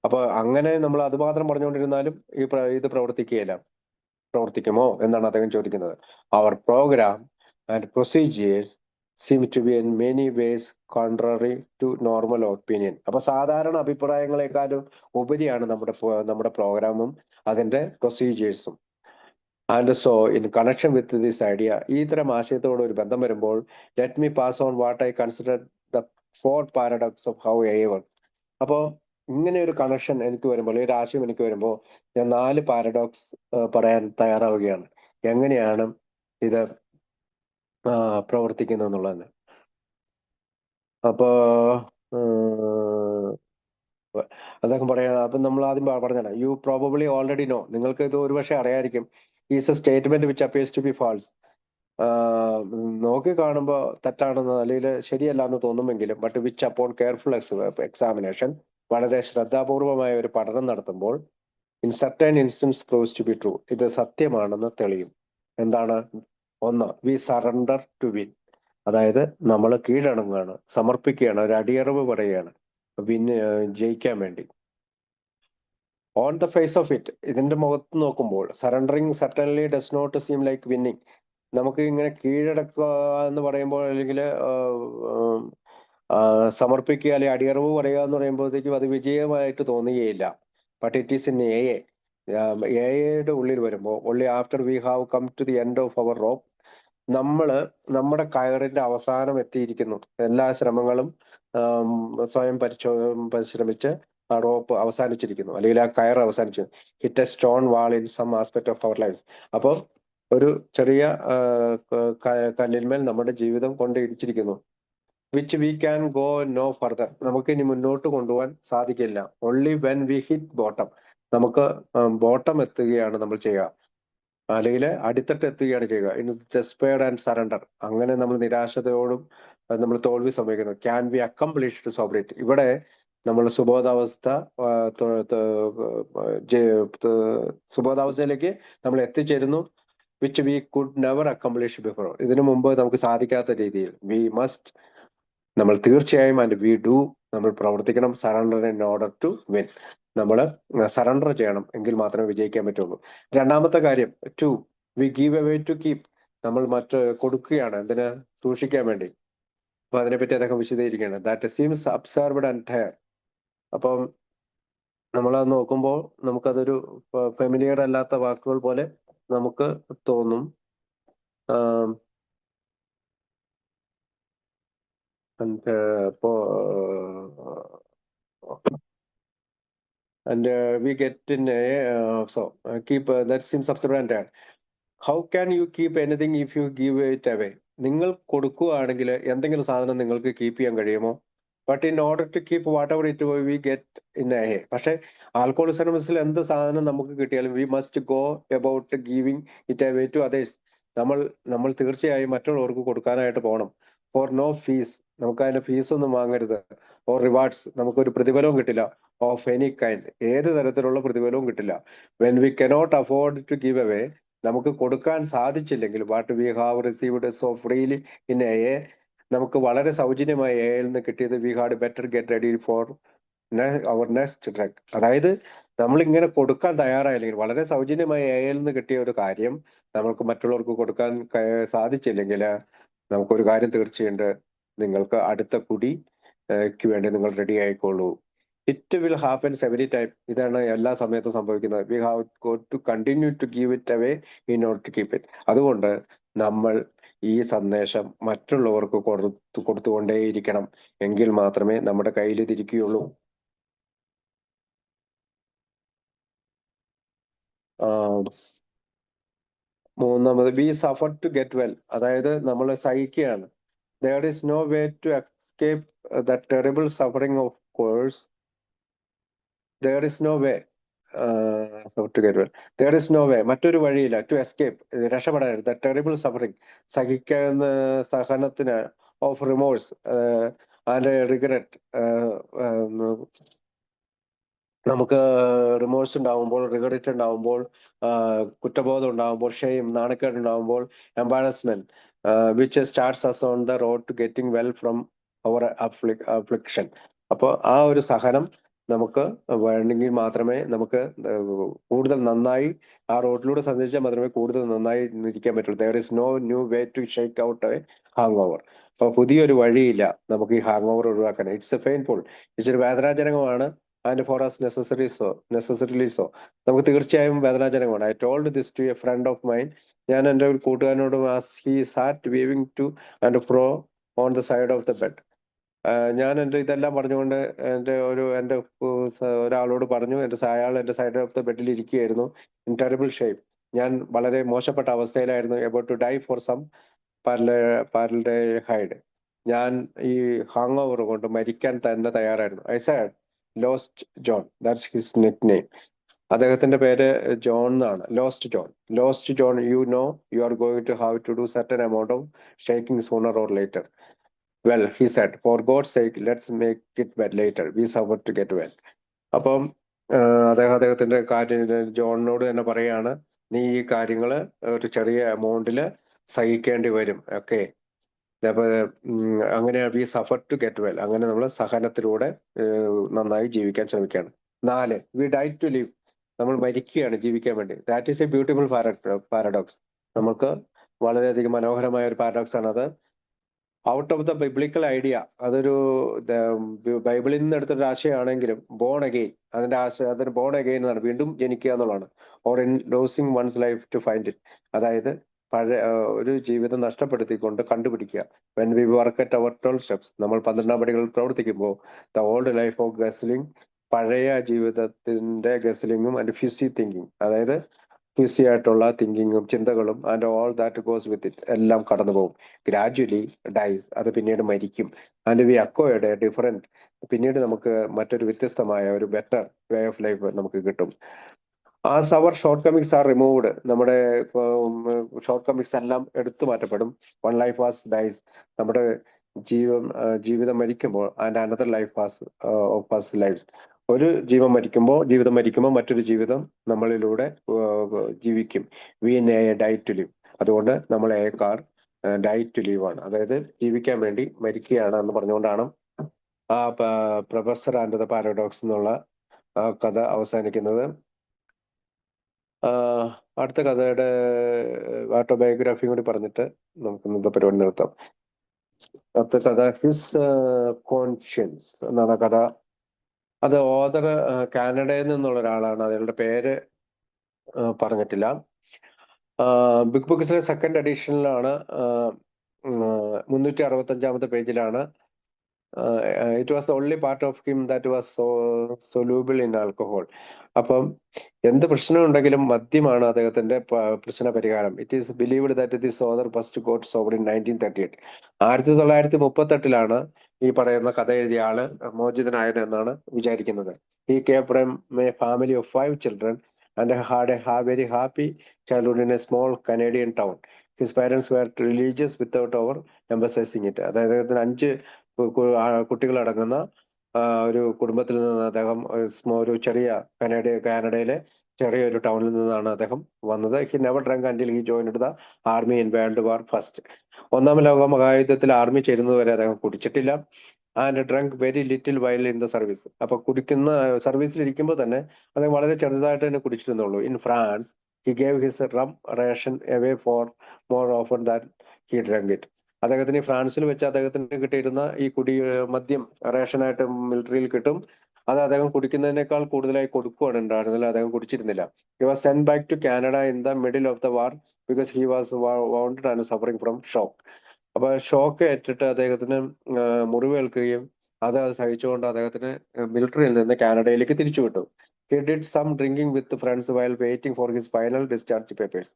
അപ്പൊ അങ്ങനെ നമ്മൾ അത് മാത്രം പറഞ്ഞുകൊണ്ടിരുന്നാലും ഇത് പ്രവർത്തിക്കുമോ എന്നാണ് അദ്ദേഹം ചോദിക്കുന്നത്. Our programme and procedures seem to be in many ways contrary to normal opinion. അപ്പൊ സാധാരണ അഭിപ്രായങ്ങളെക്കാളും ഉപരിയാണ് നമ്മുടെ പ്രോഗ്രാമും അതിന്റെ പ്രൊസീജിയേഴ്സും. And so in connection with this idea, ഈ തരം ആശയത്തോട് ഒരു ബന്ധം വരുമ്പോൾ, let me pass on what I consider the 4 paradox of how A work. അപ്പോൾ ഇങ്ങനെ ഒരു കണക്ഷൻ എനിക്ക് വരുമ്പോൾ, ഒരു ആശയം എനിക്ക് വരുമ്പോൾ, ഞാൻ 4 പാരഡോക്സ് പറയാൻ തയ്യാറാവുകയാണ്. എങ്ങനെയാണ് ഇത് പ്രവർത്തിക്കുന്നത് എന്നുള്ളതാണ്. അപ്പോ അദ്ദേഹം പറയാണ്, അപ്പൊ നമ്മൾ ആദ്യം പറഞ്ഞാണ്, യു പ്രോബബ്ലി ഓൾറെഡി നോ, നിങ്ങൾക്ക് ഇത് ഒരുപക്ഷെ അറിയായിരിക്കും, is a statement which appears to be false. നോക്കി കാണുമ്പോൾ തെറ്റാണെന്ന്, അല്ലെങ്കിൽ ശരിയല്ല എന്ന് തോന്നുമെങ്കിലും, but which upon careful examination, വളരെ ശ്രദ്ധാപൂർവമായ ഒരു പഠനം നടത്തുമ്പോൾ, in certain instance proves to be true, ഇത് സത്യമാണെന്ന് തെളിയും. എന്താണ്? ഒന്ന്, വി സറണ്ടർ ടു വിൻ, അതായത് നമ്മൾ കീഴടങ്ങുകയാണ്, സമർപ്പിക്കുകയാണ്, ഒരു അടിയറവ് പറയുകയാണ് ജയിക്കാൻ വേണ്ടി. On the face of it, ഇതിന്റെ മുഖത്ത് നോക്കുമ്പോൾ, surrendering certainly does not seem like winning. നമുക്ക് ഇങ്ങനെ കീഴടക്കുക എന്ന് പറയുമ്പോൾ, അല്ലെങ്കിൽ സമർപ്പിക്കുക, അല്ലെങ്കിൽ അടിയറവ് പറയുക എന്ന് പറയുമ്പോഴത്തേക്കും അത് വിജയമായിട്ട് തോന്നുകയില്ല. ബട്ട് ഇറ്റ് ഈസ് ഇൻ എയുടെ ഉള്ളിൽ വരുമ്പോൾ, only after we have come to the end of our rope, നമ്മുടെ കയറിന്റെ അവസാനം എത്തിയിരിക്കുന്നു. എല്ലാ ശ്രമങ്ങളും സ്വയം പരിശ്രമിച്ച് ആ റോപ്പ് അവസാനിച്ചിരിക്കുന്നു, അല്ലെങ്കിൽ ആ കയർ അവസാനിച്ചു. Hit a stone wall in some aspect of our life. അപ്പോൾ ഒരു ചെറിയ കല്ലിന്മേൽ നമ്മുടെ ജീവിതം കൊണ്ട് ഇടിച്ചിരിക്കുന്നു. Which we can go no further, നമുക്ക് ഇനി മുന്നോട്ട് കൊണ്ടുപോകാൻ സാധിക്കില്ല. Only when we hit bottom, നമുക്ക് ബോട്ടം എത്തുകയാണ് നമ്മൾ ചെയ്യുക, അല്ലെങ്കിൽ അടിത്തട്ട് എത്തുകയാണ് ചെയ്യുക. ഇൻ ഡെസ്പെയർഡ് ആൻഡ് സറണ്ടർ, അങ്ങനെ നമ്മൾ നിരാശയോടും നമ്മൾ തോൽവി സംഭവിക്കുന്നു. ക്യാൻ ബി അക്കംപ്ലിഷ്ഡ് സോബറിറ്റി, ഇവിടെ നമ്മൾ സുബോധാവസ്ഥയിലേക്ക് നമ്മൾ എത്തിച്ചേരുന്നു. Which we could never accomplish before, ഇതിനു മുമ്പ് നമുക്ക് സാധിക്കാത്ത രീതിയിൽ. വി മസ്റ്റ്, നമ്മൾ തീർച്ചയായും, ആൻഡ് വി ഡു, നമ്മൾ പ്രവർത്തിക്കണം. Surrender in order to win. നമ്മൾ സറണ്ടർ ചെയ്യണം, എങ്കിൽ മാത്രമേ വിജയിക്കാൻ പറ്റുള്ളൂ. രണ്ടാമത്തെ കാര്യം, two we give away to keep. നമ്മൾ മറ്റ് കൊടുക്കുകയാണ്, എന്തിന്? സൂക്ഷിക്കാൻ വേണ്ടി. അപ്പൊ അതിനെപ്പറ്റി അദ്ദേഹം വിശദീകരിക്കുകയാണ്. That seems absurd and here. അപ്പം നമ്മളത് നോക്കുമ്പോൾ നമുക്കതൊരു ഫെമിലിയർ അല്ലാത്ത വാക്കുകൾ പോലെ നമുക്ക് തോന്നും. And we get in keep that seems absurd. How can you keep anything if you give it away? നിങ്ങൾ കൊടുക്കുകയാണെങ്കിൽ എന്തെങ്കിലും സാധനം നിങ്ങൾക്ക് കീപ്പ് ചെയ്യാൻ കഴിയുമോ? But in order to keep whatever it we get in A. പക്ഷെ ആൽക്കഹോളിസമിൽ എന്ത് സാധനം നമുക്ക് കിട്ടിയാലും we must go about giving it away to others. നമ്മൾ തീർച്ചയായും മറ്റുള്ളവർക്ക് കൊടുക്കാനായിട്ട് പോകണം. ഫോർ നോ ഫീസ്, നമുക്ക് അതിന്റെ ഫീസ് ഒന്നും വാങ്ങരുത്. ഓർ റിവാർഡ്സ്, നമുക്കൊരു പ്രതിഫലവും കിട്ടില്ല. ഓഫ് എനി കൈൻഡ്, ഏത് തരത്തിലുള്ള പ്രതിഫലവും കിട്ടില്ല. When we cannot afford to give away, നമുക്ക് കൊടുക്കാൻ സാധിച്ചില്ലെങ്കിൽ, what we have received so freely in A, നമുക്ക് വളരെ സൗജന്യമായി എയിൽ നിന്ന് കിട്ടിയത്, we had better get ready for our next drug. അതായത് നമ്മൾ ഇങ്ങനെ കൊടുക്കാൻ തയ്യാറായില്ലെങ്കിൽ, വളരെ സൗജന്യമായി എയിൽ നിന്ന് കിട്ടിയ ഒരു കാര്യം നമുക്ക് മറ്റുള്ളവർക്ക് കൊടുക്കാൻ സാധിച്ചില്ലെങ്കിൽ, നമുക്കൊരു കാര്യം തീർച്ചയുണ്ട്, നിങ്ങൾക്ക് അടുത്ത കുടിക്ക് വേണ്ടി നിങ്ങൾ റെഡി ആയിക്കോളൂ. It will happens every time. ഇതാണ് എല്ലാ സമയത്തും സംഭവിക്കുന്നത്. We have got to continue to give it away in order to keep it. അതുകൊണ്ട് നമ്മൾ ഈ സന്ദേശം മറ്റുള്ളവർക്ക് കൊടുത്തുകൊണ്ടേയിരിക്കണം, എങ്കിൽ മാത്രമേ നമ്മുടെ കയ്യിൽ ഇതിരിക്കുകയുള്ളൂ. മൂന്നാമത്, we suffer to get well. അതായത് നമ്മൾ സഹിക്കുകയാണ്. there is no way to escape the terrible suffering of course. there is no way to get well. there is no way, മറ്റൊരു വഴിയില്ല, to escape, രക്ഷപ്പെടാൻ, the terrible suffering, സഹിക്കുന്ന സഹനത്തിന്, of remorse and regret. നമുക്ക് remorse ഉണ്ടാവുമ്പോൾ, regret ഉണ്ടാവുമ്പോൾ, കുറ്റബോധം ഉണ്ടാവുമ്പോൾ, ഷെയിം, നാണക്കേട് ഉണ്ടാവുമ്പോൾ, embarrassment, which starts us on the road to getting well from our affliction. അപ്പോൾ ആ ഒരു സഹനം നമുക്ക് വേണമെങ്കിൽ മാത്രമേ നമുക്ക് കൂടുതൽ നന്നായി ആ റോഡിലൂടെ സഞ്ചരിച്ചാൽ മാത്രമേ കൂടുതൽ നന്നായി ഇരിക്കാൻ പറ്റുള്ളൂ. There is no new way to shake out a hangover. അപ്പൊ പുതിയൊരു വഴിയില്ല നമുക്ക് ഈ ഹാങ് ഓവർ ഒഴിവാക്കാൻ. ഇറ്റ്സ് എ പെയിൻഫുൾ, ഇച്ചിരി വേദനാജനകമാണ്. And for us necessarily so, നമുക്ക് തീർച്ചയായും വേദനാജനകമാണ്. I told this to a friend of mine. ഞാൻ എൻ്റെ ഒരു കൂട്ടുകാരനോട്, he sat weaving to and fro on the side of the bed. ഞാൻ ഇതെല്ലാം പറഞ്ഞുകൊണ്ട് എൻ്റെ ഒരാളോട് പറഞ്ഞു. അയാൾ എൻ്റെ സൈഡ് ഓഫ് ദ ബെഡിൽ ഇരിക്കുകയായിരുന്നു. ഇൻ ടെറിബിൾ ഷേപ്പ്, ഞാൻ വളരെ മോശപ്പെട്ട അവസ്ഥയിലായിരുന്നു. About to die for some paraldehyde. ഞാൻ ഈ ഹാങ് ഓവർ കൊണ്ട് മരിക്കാൻ തന്നെ തയ്യാറായിരുന്നു. I said lost John, that's his net name. അദ്ദേഹത്തിന്റെ പേര് ജോൺ എന്നാണ്. Lost John, you know you are going to have to do certain amount of shaking sooner or later. Well, he said, for God sake let's make it well later, we suffer to get well. അപ്പം അദ്ദേഹത്തിന്റെ കാര്യം ജോണിനോട് തന്നെ പറയാണ്, നീ ഈ കാര്യങ്ങള് ഒരു ചെറിയ എമൗണ്ടില് സഹിക്കേണ്ടി വരും. ഓക്കെ, അപ്പൊ അങ്ങനെ we suffer to get well. അങ്ങനെ നമ്മൾ സഹനത്തിലൂടെ നന്നായി ജീവിക്കാൻ ശ്രമിക്കുകയാണ്. 4, വി ഡൈ ടു ലിവ്. നമ്മൾ മരിക്കുകയാണ് ജീവിക്കാൻ വേണ്ടി. That is a beautiful paradox. നമുക്ക് വളരെയധികം മനോഹരമായ ഒരു പാരഡോക്സ് ആണ് അത്. Out of the biblical idea, അതൊരു ബൈബിളിൽ നിന്ന് എടുത്തൊരു ആശയമാണെങ്കിലും, ബോൺ അഗെയിൻ, അതിന് ബോൺ അഗെയിൻ എന്നാണ്, വീണ്ടും ജനിക്കുക എന്നുള്ളതാണ്. Or in losing one's life to find it. അതായത് ഒരു ജീവിതം നഷ്ടപ്പെടുത്തിക്കൊണ്ട് കണ്ടുപിടിക്കുക. When we work at our 12 steps, നമ്മൾ 12 പടികൾ പ്രവർത്തിക്കുമ്പോൾ, the old life of guzzling, പഴയ ജീവിതത്തിന്റെ ഗസ്ലിംഗും ആൻഡ് ഫ്യൂസി തിങ്കിങ്, അതായത് ഫ്യൂസി ആയിട്ടുള്ള തിങ്കിങ്ങും ചിന്തകളും and all that goes with it, എല്ലാം കടന്നു പോകും. ഗ്രാജുവലി ഡൈസ്, അത് പിന്നീട് മരിക്കും. And we acquired A different, പിന്നീട് നമുക്ക് മറ്റൊരു വ്യത്യസ്തമായ ഒരു ബെറ്റർ വേ ഓഫ് ലൈഫ് നമുക്ക് കിട്ടും. As our shortcomings are removed, നമ്മുടെ ഷോർട്ട് കമ്മിങ്സ് എല്ലാം എടുത്തു മാറ്റപ്പെടും. വൺ ലൈഫ് വാസ് ഡൈസ്, നമ്മുടെ ജീവിതം മരിക്കുമ്പോൾ, and another life was off us lives, ഒരു ജീവിതം മരിക്കുമ്പോൾ മറ്റൊരു ജീവിതം നമ്മളിലൂടെ ജീവിക്കും. We die to live. അതുകൊണ്ട് നമ്മൾ ഡൈ ടു ലിവ് ആണ്, അതായത് ജീവിക്കാൻ വേണ്ടി മരിക്കുകയാണ് എന്ന് പറഞ്ഞുകൊണ്ടാണ് ആ പ്രൊഫസർ ആൻഡ് ദ പാരഡോക്സ് എന്നുള്ള കഥ അവസാനിക്കുന്നത്. അടുത്ത കഥയുടെ ഓട്ടോബയോഗ്രാഫി കൂടി പറഞ്ഞിട്ട് നമുക്ക് ഇന്നത്തെ പരിപാടി നിർത്താം. അടുത്ത കഥ ഹിസ് കോൺഷ്യൻസ് എന്നാണ് കഥ. അത് ഓതർ കാനഡയിൽ നിന്നുള്ള ഒരാളാണ്. അയാളുടെ പേര് പറഞ്ഞിട്ടില്ല. ബിഗ് ബുക്സിലെ സെക്കൻഡ് എഡിഷനിലാണ്, 365 പേജിലാണ്. It was the only part of him that was soluble in alcohol. അപ്പം എന്ത് പ്രശ്നം ഉണ്ടെങ്കിലും മദ്യമാണ് അദ്ദേഹത്തിന്റെ പ്രശ്ന പരിഹാരം. It is believed that this author first got sober in 1938. 1938 ഈ പറയുന്ന കഥ എഴുതിയ ആള് മോചിതനായത് എന്നാണ് വിചാരിക്കുന്നത്. He care from a family of 5 children and had a very happy childhood in a small Canadian town. His parents were religious without overemphasising it. അതായത് അദ്ദേഹത്തിന് 5 കുട്ടികളടങ്ങുന്ന ഒരു കുടുംബത്തിൽ നിന്ന് അദ്ദേഹം ഒരു ചെറിയ കാനഡയിലെ ചെറിയൊരു ടൗണിൽ നിന്നാണ് അദ്ദേഹം വന്നത്. He never drank until he joined the army in World War First. 1-ാം ലോക മഹായുദ്ധത്തിൽ ആർമി ചേരുന്നത് വരെ അദ്ദേഹം കുടിച്ചിട്ടില്ല. And drank very little while in the service. അപ്പൊ കുടിക്കുന്ന സർവീസിൽ ഇരിക്കുമ്പോൾ തന്നെ അദ്ദേഹം വളരെ ചെറുതായിട്ട് തന്നെ കുടിച്ചിരുന്നുള്ളൂ. In France he gave his rum ration away for more often than he drank it. അദ്ദേഹത്തിന് ഫ്രാൻസിൽ വെച്ച് അദ്ദേഹത്തിന് കിട്ടിയിരുന്ന ഈ മദ്യം റേഷനായിട്ട് മിലിറ്ററിയിൽ കിട്ടും. അത് അദ്ദേഹം കുടിക്കുന്നതിനേക്കാൾ കൂടുതലായി കൊടുക്കുകയാണ് ഉണ്ടായിരുന്നില്ല. അദ്ദേഹം കുടിച്ചിരുന്നില്ല. He was send back to Canada in the middle of the war because he was wounded and suffering from shock. അപ്പൊ ഷോക്ക് ഏറ്റിട്ട് അദ്ദേഹത്തിന് മുറിവേൽക്കുകയും അത് സഹിച്ചുകൊണ്ട് അദ്ദേഹത്തിന് മിലിറ്ററിയിൽ നിന്ന് കാനഡയിലേക്ക് തിരിച്ചു വിട്ടു. He did some drinking with friends while waiting for his final discharge papers.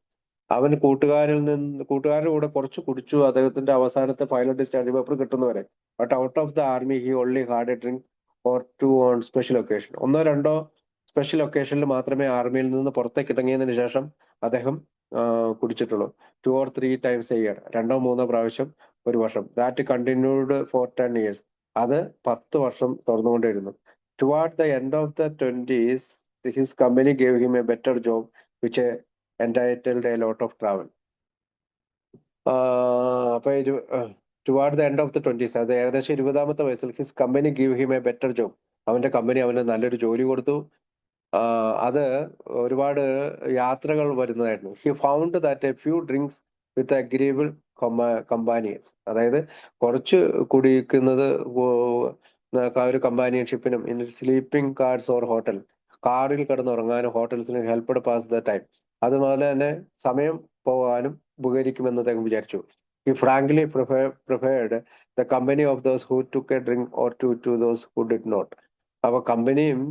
അവൻ കൂട്ടുകാരുടെ കൂടെ കുറച്ച് കുടിച്ചു അദ്ദേഹത്തിന്റെ അവസാനത്തെ ഫൈനൽ ഡിസ്ചാർജ് പേപ്പർ കിട്ടുന്നവരെ. But out of the army he only had a drink or two on special occasion. 1-2 special ഒക്കേഷനിൽ മാത്രമേ ആർമിയിൽ നിന്ന് പുറത്തേക്ക് ഇറങ്ങിയതിനു ശേഷം അദ്ദേഹം കുടിച്ചിട്ടുള്ളൂ. 2 or 3 ടൈംസ് എ ഇയർ. 2-3 പ്രാവശ്യം ഒരു വർഷം. That continued for 10 years. അത് 10 വർഷം തുറന്നുകൊണ്ടിരുന്നു. Toward the end of the 20s his company gave him a better job which entitled a lot of travel. അപ്പൊ toward the end of the 20s, അത് ഏകദേശം 20-ാമത്തെ വയസ്സിൽ his company give him a better job. അവന്റെ company അവന് നല്ലൊരു ജോലി കൊടുത്തു. അത് ഒരുപാട് യാത്രകൾ വരുന്നതായിരുന്നു. He found that a few drinks with agreeable companions. അതായത് കുറച്ച് കുടിക്കുന്നത് ഒരു കമ്പാനിയൻഷിപ്പിനും in sleeping cars or hotel, കാറിൽ കിടന്നുറങ്ങാനും ഹോട്ടൽസിനും ഹെൽപ്ഡ് പാസ് ദ ടൈം. അതുപോലെ തന്നെ സമയം പോകാനും ഉപകരിക്കുമെന്ന് അദ്ദേഹം വിചാരിച്ചു. He frankly preferred the company of those who took a drink or those ദോസ് ഹു ഡിഡ് നോട്ട്. അപ്പൊ കമ്പനിയും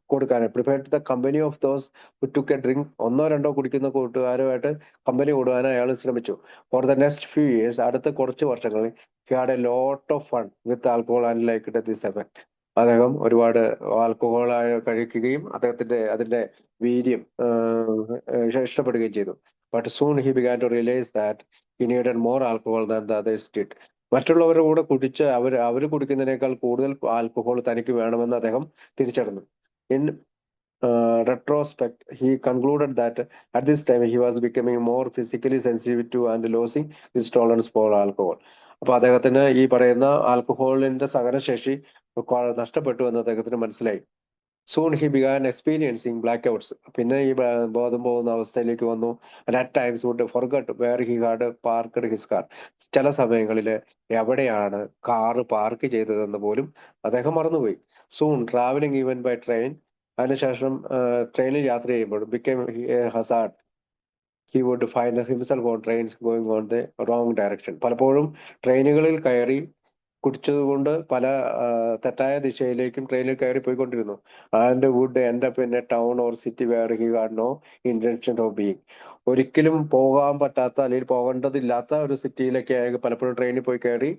കൊടുക്കാൻ preferred the company of those who took a drink, 1-2 കുടിക്കുന്ന കൂട്ടുകാരുമായിട്ട് കമ്പനി കൂടുവാൻ അയാൾ ശ്രമിച്ചു. For the next few years, അടുത്ത കുറച്ച് വർഷങ്ങളിൽ he had a lot of fun with alcohol and like this effect. അദ്ദേഹം ഒരുപാട് ആൽക്കഹോൾ കഴിക്കുകയും അതിന്റെ വീര്യം ഇഷ്ടപ്പെടുകയും ചെയ്തു. But soon he began to realise that he needed more alcohol than the others did. മറ്റുള്ളവരുടെ കൂടെ കുടിച്ച് അവർ കുടിക്കുന്നതിനേക്കാൾ കൂടുതൽ ആൽക്കഹോൾ തനിക്ക് വേണമെന്ന് അദ്ദേഹം തിരിച്ചറിഞ്ഞു. In retrospect, he concluded that at this time he was becoming more physically sensitive to and losing his tolerance for alcohol. അപ്പൊ അദ്ദേഹത്തിന് ഈ പറയുന്ന ആൽക്കഹോളിന്റെ സഹനശേഷി നഷ്ടപ്പെട്ടു എന്ന് അദ്ദേഹത്തിന് മനസ്സിലായി. Soon he began experiencing blackouts. പിന്നെ ഈ ബോധം പോകുന്ന അവസ്ഥയിലേക്ക് വന്നു. At times would forgot where he had parked his car. ചില സമയങ്ങളിൽ എവിടെയാണ് കാറ് പാർക്ക് ചെയ്തതെന്ന് പോലും അദ്ദേഹം മറന്നുപോയി. Soon travelling even by train, അതിനുശേഷം ട്രെയിനിൽ യാത്ര ചെയ്യുമ്പോൾ became hazard. He would find himself on trains going on the wrong direction. പലപ്പോഴും ട്രെയിനുകളിൽ കയറി കുടിച്ചതുകൊണ്ട് പല തെറ്റായ ദിശയിലേക്കും ട്രെയിനിൽ കയറി പോയിക്കൊണ്ടിരുന്നു. And would end up in a town or city where he had no intention of being. ഒരിക്കലും പോകാൻ പറ്റാത്ത അല്ലെങ്കിൽ പോകേണ്ടതില്ലാത്ത ഒരു സിറ്റിയിലേക്ക് പലപ്പോഴും ട്രെയിനിൽ പോയി കയറി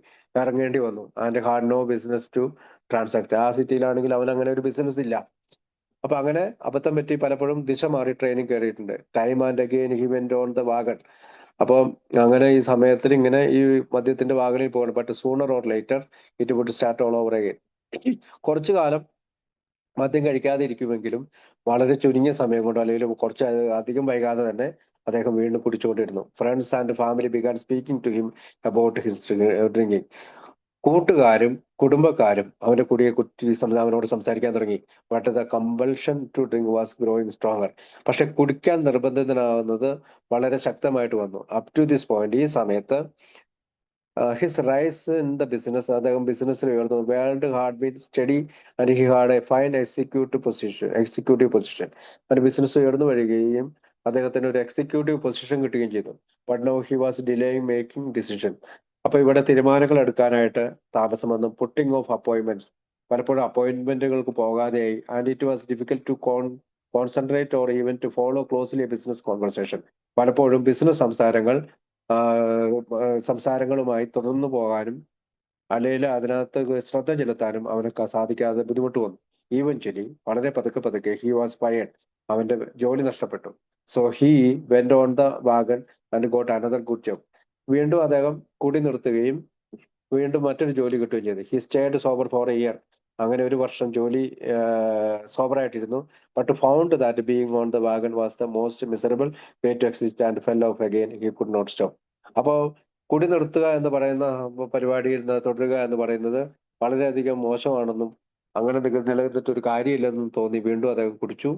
ഇറങ്ങേണ്ടി വന്നു. And had no business to transact. ആ സിറ്റിയിലാണെങ്കിൽ അവൻ അങ്ങനെ ഒരു ബിസിനസ് ഇല്ല. അപ്പൊ അങ്ങനെ അബദ്ധം പറ്റി പലപ്പോഴും ദിശ മാറി ട്രെയിനിൽ കയറിയിട്ടുണ്ട്. Time and again he went on the wagon. അപ്പം അങ്ങനെ ഈ സമയത്തിൽ ഇങ്ങനെ ഈ മദ്യത്തിന്റെ വാഗണിൽ പോകണം. But sooner or later it would start all over again. കുറച്ചു കാലം മദ്യം കഴിക്കാതെ ഇരിക്കുമെങ്കിലും വളരെ ചുരുങ്ങിയ സമയം കൊണ്ട് അല്ലെങ്കിൽ കുറച്ച് അധികം വൈകാതെ തന്നെ അദ്ദേഹം വീണ്ടും കുടിച്ചുകൊണ്ടിരുന്നു. Friends and family began speaking to him about his drinking. കൂട്ടുകാരും കുടുംബക്കാരും അവന്റെ കുടിയെ കുറ്റി അവനോട് സംസാരിക്കാൻ തുടങ്ങി. But the compulsion to drink was growing stronger. പക്ഷെ കുടിക്കാൻ നിർബന്ധിതനാവുന്നത് വളരെ ശക്തമായിട്ട് വന്നു. അപ് ടു ദിസ് പോയിന്റ്, ഈ സമയത്ത് his rice in the business, അദ്ദേഹം ബിസിനസ്സിൽ ഉയർന്നു. World had been study and he had A fine executive position. അതിന്റെ ബിസിനസ് ഉയർന്നു വരികയും അദ്ദേഹത്തിന് ഒരു എക്സിക്യൂട്ടീവ് പൊസിഷൻ കിട്ടുകയും ചെയ്തു. But now he was delaying making decision. അപ്പൊ ഇവിടെ തീരുമാനങ്ങൾ എടുക്കാനായിട്ട് താമസം വന്നു. പുട്ടിംഗ് ഓഫ് അപ്പോയിന്റ്മെന്റ്സ്, പലപ്പോഴും അപ്പോയിന്റ്മെന്റുകൾക്ക് പോകാതെയായി. And it was difficult to concentrate or even to follow closely business conversation. പലപ്പോഴും ബിസിനസ് സംസാരങ്ങളുമായി തുടർന്നു പോകാനും അല്ലെങ്കിൽ അതിനകത്ത് ശ്രദ്ധ ചെലുത്താനും അവന് സാധിക്കാതെ ബുദ്ധിമുട്ട് വന്നു. ഈവൻച്വലി വളരെ പതുക്കെ പതുക്കെ ഹി വാസ് ഫയർഡ്, അവന്റെ ജോലി നഷ്ടപ്പെട്ടു. So he went on the wagon and got another good job. വീണ്ടും അദ്ദേഹം കുടി നിർത്തുകയും വീണ്ടും മറ്റൊരു ജോലി കിട്ടുകയും ചെയ്തു. He stayed sober for a year. അങ്ങനെ ഒരു വർഷം ജോലി സോബറായിട്ടിരുന്നു. But found that being on the wagon was the most miserable way to exist and fell off again. He could not stop. അപ്പോ കുടി നിർത്തുക എന്ന് പറയുന്ന പരിപാടിയിൽ തുടരുക എന്ന് പറയുന്നത് വളരെയധികം മോശമാണെന്നും അങ്ങനെ നിലനിന്നിട്ട് ഒരു കാര്യമില്ലെന്നും തോന്നി വീണ്ടും അദ്ദേഹം കുടിച്ചു.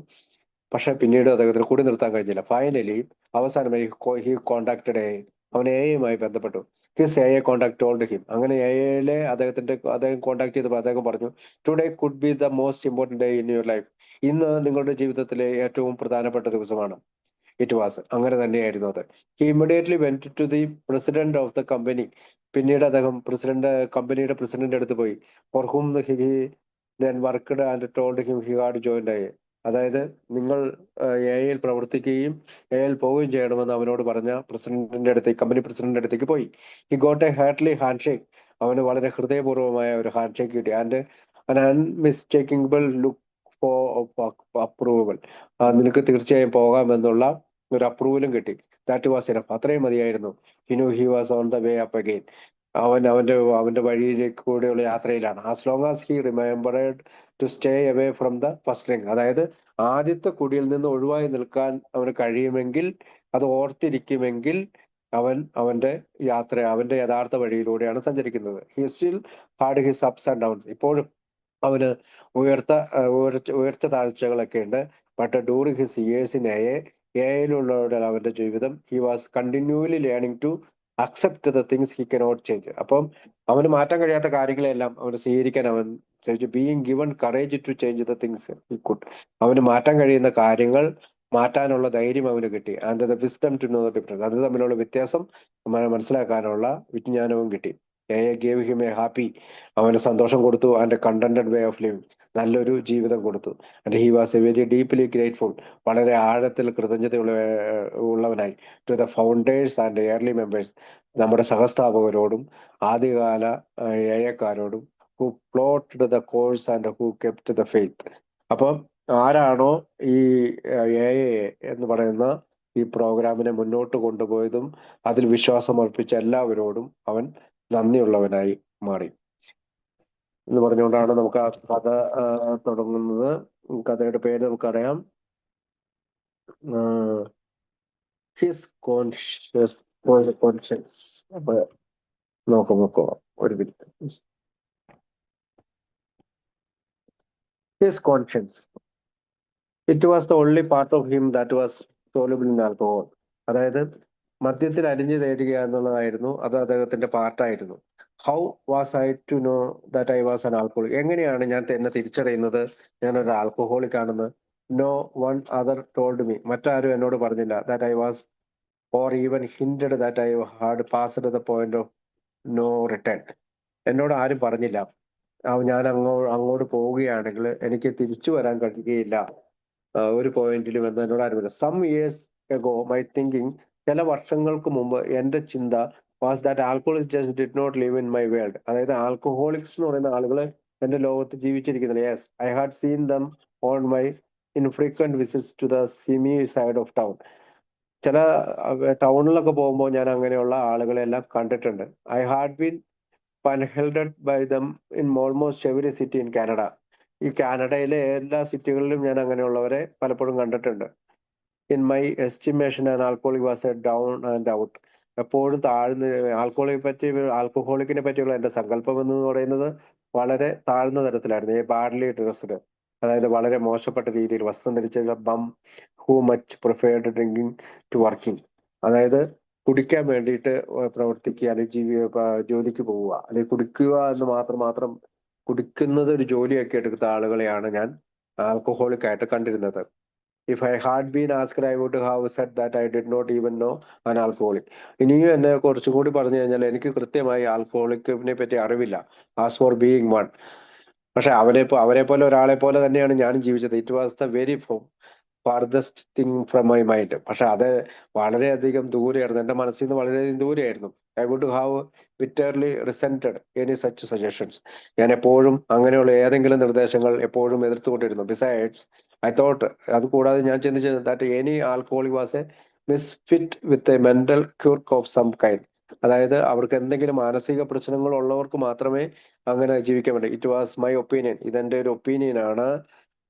പക്ഷെ പിന്നീട് അദ്ദേഹത്തിന് കുടി നിർത്താൻ കഴിഞ്ഞില്ല. ഫൈനലി അവസാനമായി ഹി കോണ്ടാക്റ്റഡ് എ, അവൻ എയുമായി ബന്ധപ്പെട്ടു. His A contact told him. അങ്ങനെ എയിലെ അദ്ദേഹം കോണ്ടാക്ട് ചെയ്തപ്പോൾ അദ്ദേഹം പറഞ്ഞു, today could be the most important day in your life. ഇന്ന് നിങ്ങളുടെ ജീവിതത്തിലെ ഏറ്റവും പ്രധാനപ്പെട്ട ദിവസമാണ്. It was. അങ്ങനെ തന്നെയായിരുന്നു അത്. He immediately went to the president of the company. പിന്നീട് അദ്ദേഹം കമ്പനിയുടെ പ്രസിഡന്റ് അടുത്ത് പോയി. For whom he then worked and told him he had joined A. അതായത് നിങ്ങൾ എയിൽ പ്രവർത്തിക്കുകയും എയിൽ പോവുകയും ചെയ്യണമെന്ന് അവനോട് പറഞ്ഞ കമ്പനി പ്രസിഡന്റിന്റെ അടുത്തേക്ക് പോയി. He got A Hartley hand shake. അവന് വളരെ ഹൃദയപൂർവ്വമായ ഒരു ഹാൻഡ് ഷേക്ക് കിട്ടി. ആൻഡ് അൻ അൺമിസ്റ്റേക്കബിൾ ലുക്ക് ഫോർ അപ്രൂവൽ. നിനക്ക് തീർച്ചയായും പോകാമെന്നുള്ള ഒരു അപ്രൂവലും കിട്ടി. That was enough. അത്രയും മതിയായിരുന്നു. He was on the way up again. അവന്റെ വഴിയിലേക്ക് കൂടെയുള്ള യാത്രയിലാണ്. As long as he remembered to stay away from the first ring. അതായത് ആദ്യത്തെ കുടിയിൽ നിന്ന് ഒഴിവായി നിൽക്കാൻ അവന് കഴിയുമെങ്കിൽ, അത് ഓർത്തിരിക്കുമെങ്കിൽ അവന്റെ അവന്റെ യഥാർത്ഥ വഴിയിലൂടെയാണ് സഞ്ചരിക്കുന്നത്. He still had his ups and downs. ഇപ്പോഴും അവന് ഉയർച്ച താഴ്ചകളൊക്കെ ഉണ്ട്. But during his years in എയിലുള്ളവരുടെ അവന്റെ ജീവിതം, he was continually learning to accept the things he cannot change. അപ്പം അവന് മാറ്റാൻ കഴിയാത്ത കാര്യങ്ങളെല്ലാം അവന് സ്വീകരിക്കാൻ അവൻ being given courage to change the things he could. അവന് മാറ്റാൻ കഴിയുന്ന കാര്യങ്ങൾ മാറ്റാനുള്ള ധൈര്യം അവന് കിട്ടി. And the wisdom to know the difference. അത് തമ്മിലുള്ള വ്യത്യാസം മനസ്സിലാക്കാനുള്ള വിജ്ഞാനവും കിട്ടി. ഗേവ് ഹിം എ ഹാപ്പി, അവന് സന്തോഷം കൊടുത്തു. And contented way of living, നല്ലൊരു ജീവിതം കൊടുത്തു. And he was a very deeply grateful, വളരെ ആഴത്തിൽ ഉള്ളവനായി. To the founders and early members, നമ്മുടെ സഹസ്ഥാപകരോടും ആദ്യകാല ഏയക്കാരോടും, who plot the course and who kept the faith. അപ്പം ആരാണോ ഈ എ എന്ന് പറയുന്ന ഈ പ്രോഗ്രാമിനെ മുന്നോട്ട് കൊണ്ടുപോയതും അതിൽ വിശ്വാസം അർപ്പിച്ച എല്ലാവരോടും അവൻ നന്ദിയുള്ളവനായി മാറി എന്ന് പറഞ്ഞുകൊണ്ടാണ് നമുക്ക് ആ കഥ തുടങ്ങുന്നത്. കഥയുടെ പേര് നമുക്കറിയാം, ഹിസ് കോൺഷ്യൻസ്. അപ്പൊ നോക്കാം ഒരു minute. His conscience, it was the only part of him that was soluble in alcohol. അതായത് മദ്യത്തിൽ അലിഞ്ഞു തേരുക എന്നുള്ളതായിരുന്നു അത്, അദ്ദേഹത്തിന്റെ പാർട്ടായിരുന്നു. How was I to know that I was an alcoholic? എങ്ങനെയാണ് ഞാൻ എന്നെ തിരിച്ചറിയുന്നത് ഞാനൊരു ആൽക്കഹോളിക് ആണെന്ന്? No one other told me, മറ്റാരും എന്നോട് പറഞ്ഞില്ല. That I was or even hinted that I had passed the point of no return. എന്നോട് ആരും പറഞ്ഞില്ല ഞാൻ അങ്ങോട്ട് പോവുകയാണെങ്കിൽ എനിക്ക് തിരിച്ചു വരാൻ കഴിയുകയില്ല ഒരു പോയിന്റിലും എന്ന് എന്നോട് ആരും. Some years ago my thinking, ചില വർഷങ്ങൾക്ക് മുമ്പ് എന്റെ ചിന്ത was that alcoholics just did not live in my world. അതായത് ആൽക്കഹോളിക്സ് എന്ന് പറയുന്ന ആളുകൾ എന്റെ ലോകത്ത് ജീവിച്ചിരിക്കുന്നില്ല. Yes, I had seen them on my infrequent visits to the seamy side of town. ചില ടൗണിലൊക്കെ പോകുമ്പോൾ ഞാൻ അങ്ങനെയുള്ള ആളുകളെല്ലാം കണ്ടിട്ടുണ്ട്. I had been panhandled by them in almost every city in Canada. ഈ കാനഡയിലെ എല്ലാ സിറ്റികളിലും ഞാൻ അങ്ങനെയുള്ളവരെ പലപ്പോഴും കണ്ടിട്ടുണ്ട്. In my estimation an alcoholic was A down and out. എപ്പോഴും താഴ്ന്ന ആൽക്കഹോളിക്കിനെ പറ്റിയുള്ള എന്റെ സങ്കല്പം എന്ന് പറയുന്നത് വളരെ താഴ്ന്ന തരത്തിലായിരുന്നു. ഈ ബാഡ്ലി ഡ്രസ്ഡ്, അതായത് വളരെ മോശപ്പെട്ട രീതിയിൽ വസ്ത്രം ധരിച്ച bum who much preferred drinking to working, അതായത് കുടിക്കാൻ വേണ്ടിയിട്ട് പ്രവർത്തിക്കുക, അല്ലെങ്കിൽ ജോലിക്ക് പോവുക, അല്ലെങ്കിൽ കുടിക്കുക എന്ന് മാത്രം കുടിക്കുന്നത് ഒരു ജോലിയൊക്കെ എടുത്ത ആളുകളെയാണ് ഞാൻ ആൽക്കഹോളിക് ആയിട്ട് കണ്ടിരുന്നത്. If I had been asked, I would have said that I did not even know an alcoholic. ഇനിയും എന്നെ കുറച്ചുകൂടി പറഞ്ഞു കഴിഞ്ഞാൽ എനിക്ക് കൃത്യമായി ആൽക്കഹോളിക്കിനെ പറ്റി അറിവില്ല, ആസ് ഫോർ ബീയിങ് വൺ. പക്ഷെ അവരെ പോലെ ഒരാളെ പോലെ തന്നെയാണ് ഞാനും ജീവിച്ചത്. It was the very farthest thing from my mind. പക്ഷെ അത് വളരെയധികം ദൂരെയായിരുന്നു, എന്റെ മനസ്സിൽ നിന്ന് വളരെയധികം ദൂരെയായിരുന്നു. I would have bitterly resented any such suggestions. ഞാൻ എപ്പോഴും അങ്ങനെയുള്ള ഏതെങ്കിലും നിർദ്ദേശങ്ങൾ എപ്പോഴും എതിർത്തുകൊണ്ടിരുന്നു. ബിസൈഡ്സ് ഐ തോട്ട്, അത് കൂടാതെ ഞാൻ ചിന്തിച്ചത് that any alcoholic was a misfit with a mental quirk of some kind. അതായത് അവർക്ക് എന്തെങ്കിലും മാനസിക പ്രശ്നങ്ങൾ ഉള്ളവർക്ക് മാത്രമേ അങ്ങനെ ജീവിക്കാൻ പറ്റൂ. ഇറ്റ് വാസ് മൈ ഒപ്പീനിയൻ, ഇതെന്റെ ഒരു ഒപ്പീനിയൻ ആണ്,